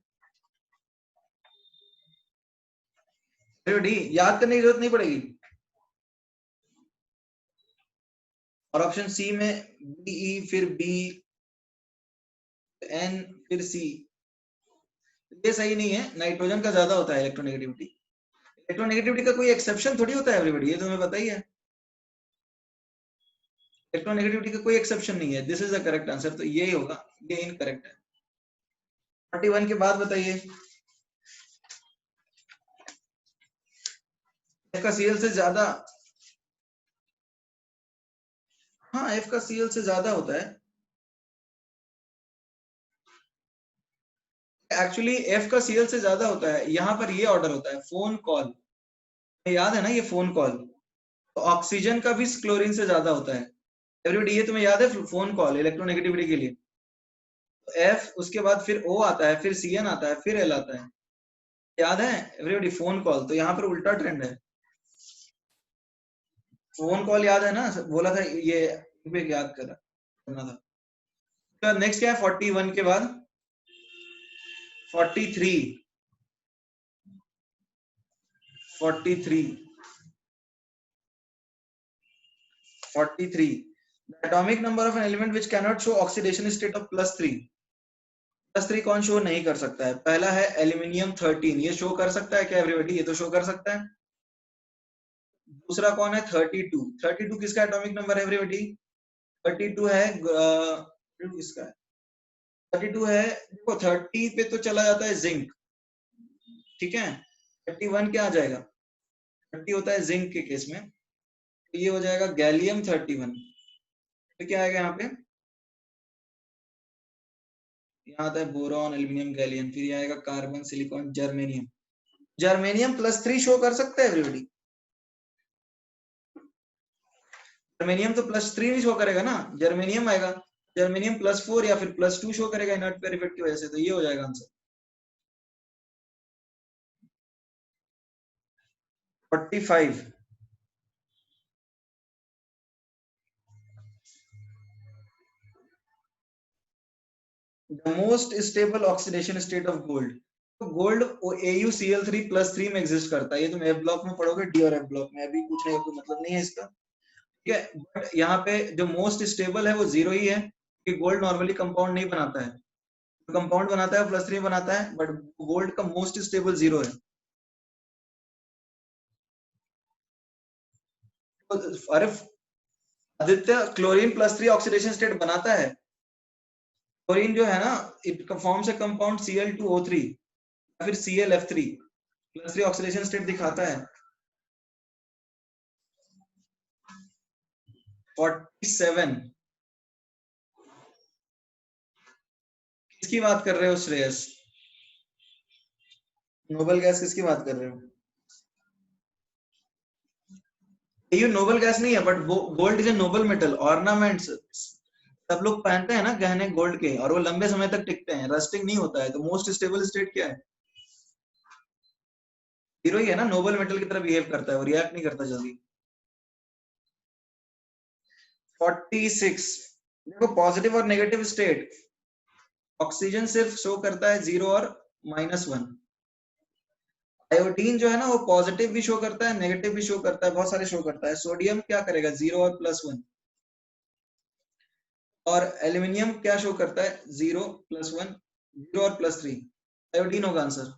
एवरीबॉडी, याद करने की जरूरत नहीं पड़ेगी। और ऑप्शन सी में बीई, फिर बी, एन, फिर सी, ये सही नहीं है, नाइट्रोजन का ज्यादा होता है इलेक्ट्रोनेगेटिविटी। इलेक्ट्रोनेगेटिविटी का कोई एक्सेप्शन थोड़ी होता है एवरीबॉडी, ये तुम्हें पता ही है, इलेक्ट्रोनेगेटिविटी का कोई एक्सेप्शन नहीं है। This is the correct answer, तो ये होगा, ये इनकरेक्ट है। 41 के बाद बताइए, एफ का सीएल से ज्यादा, हाँ एफ का सीएल से ज्यादा होता है एक्चुअली, एफ का सीएल से ज्यादा होता है। यहाँ पर ये ऑर्डर होता है फोन कॉल, याद है ना ये फोन कॉल, तो ऑक्सीजन का भी क्लोरीन से ज्यादा होता है एवरीबॉडी, ये तुम्हें याद है फोन कॉल इलेक्ट्रोनेगेटिविटी के लिए। तो एफ, उसके बाद फिर ओ आता है, फिर सी एन आता है, फिर एल आता है, याद है एवरीबॉडी फोन कॉल, तो यहाँ पर उल्टा ट्रेंड है। फोन कॉल याद है ना, बोला था ये याद करना था। नेक्स्ट क्या है 41 के बाद 43, 43. 43. The atomic number of an element which cannot show oxidation state of +3. +3 कौन शो नहीं कर सकता है? पहला है एल्यूमिनियम 13, ये शो कर सकता है क्या एवरीबॉडी? ये तो शो कर सकता है। दूसरा कौन है? 32। 32 किसका एटॉमिक नंबर है एवरीबॉडी? 32 है किसका है? 32 है, देखो 30 पे तो चला जाता है जिंक, ठीक है। 31 क्या आ जाएगा? 30 होता है जिंक के केस में, तो ये हो जाएगा गैलियम 31। तो क्या आएगा यहाँ पे? यहाँ आता है बोरॉन, एल्यूमिनियम, गैलियम, फिर ये आएगा carbon, silicon, germanium. Germanium +3 show कर सकता है एवरीबॉडी? जर्मेनियम तो +3 ही शो करेगा ना, जर्मेनियम आएगा। जर्मेनियम +4 या फिर +2 शो करेगा इनर्ट पेयर इफेक्ट की वजह से, तो ये हो जाएगा answer 45। The most stable oxidation state of gold. तो गोल्ड AuCl3+3 में एग्जिस्ट करता है, ये तुम F ब्लॉक में पढ़ोगे, डी और F ब्लॉक में, अभी पूछने का कोई मतलब नहीं है इसका, ठीक है। बट यहाँ पे जो मोस्ट स्टेबल है वो 0 ही है, कि गोल्ड नॉर्मली कंपाउंड नहीं बनाता है, कंपाउंड बनाता है +3 बनाता है, बट गोल्ड का मोस्ट स्टेबल 0 है। तो अरे आदित्य, क्लोरीन +3 ऑक्सीडेशन स्टेट बनाता है। क्लोरीन जो है ना, it forms a compound Cl2O3 या फिर ClF3, +3 ऑक्सीडेशन स्टेट दिखाता है। 47। किसकी बात कर रहे हो श्रेयस? नोबल गैस किसकी बात कर रहे हो? ये नोबल गैस नहीं है, but gold is a noble metal. Ornaments सब लोग पहनते हैं ना गहने गोल्ड के, और वो लंबे समय तक टिकते हैं, रस्टिंग नहीं होता है। तो मोस्ट स्टेबल स्टेट क्या है? 0 ही है ना, नोबल मेटल की तरह बिहेव करता है, वो रिएक्ट नहीं करता जल्दी। 46। देखो पॉजिटिव और नेगेटिव स्टेट, ऑक्सीजन सिर्फ शो करता है 0 और -1। आयोडीन जो है ना, वो पॉजिटिव भी शो करता है, नेगेटिव भी शो करता है, बहुत सारे शो करता है। सोडियम क्या करेगा? 0 और +1। और एल्यूमिनियम क्या शो करता है? 0 +1, 0 और +3। आयोडीन होगा आंसर।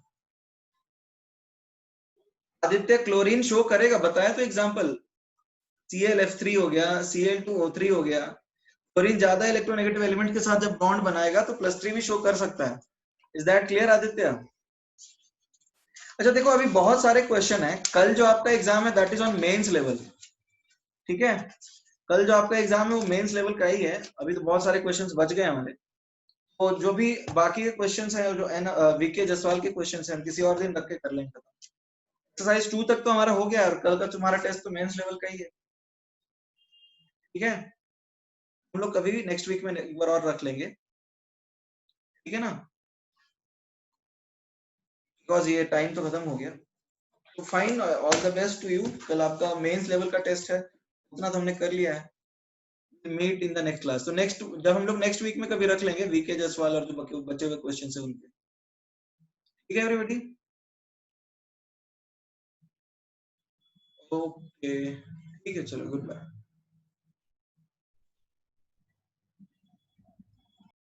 आदित्य क्लोरीन शो करेगा, बताया तो एग्जांपल, ClF3 हो गया, Cl2O3 हो गया। क्लोरीन ज्यादा इलेक्ट्रोनेगेटिव एलिमेंट के साथ जब बॉन्ड बनाएगा तो +3 भी शो कर सकता है। Is that clear Aditya? अच्छा देखो, अभी बहुत सारे क्वेश्चन है। कल जो आपका एग्जाम है that is on mains level, ठीक है। कल जो आपका एग्जाम है वो मेंस लेवल का ही है। अभी तो बहुत सारे क्वेश्चंस बच गए हमारे, तो जो भी बाकी के क्वेश्चंस हैं, जो VK जायसवाल के क्वेश्चंस हैं, हम किसी और दिन रख के कर लेंगे। एक्सरसाइज 2 तक तो हमारा हो गया, और कल का तुम्हारा टेस्ट तो मेंस लेवल का ही है, ठीक है। हम लोग कभी भी नेक्स्ट वीक में एक बार और रख लेंगे, ठीक है ना, बिकॉज ये टाइम तो खत्म हो गया। तो fine, all the best to you. कल आपका मेंस लेवल का टेस्ट है, उतना तो हमने कर लिया है। Meet in the next class. तो नेक्स्ट, जब हम लोग नेक्स्ट वीक में कभी रख लेंगे VK जायसवाल और जो बचे हुए क्वेश्चन है उनके, ठीक है एवरीबॉडी? ओके, ठीक है, चलो, गुड बाय।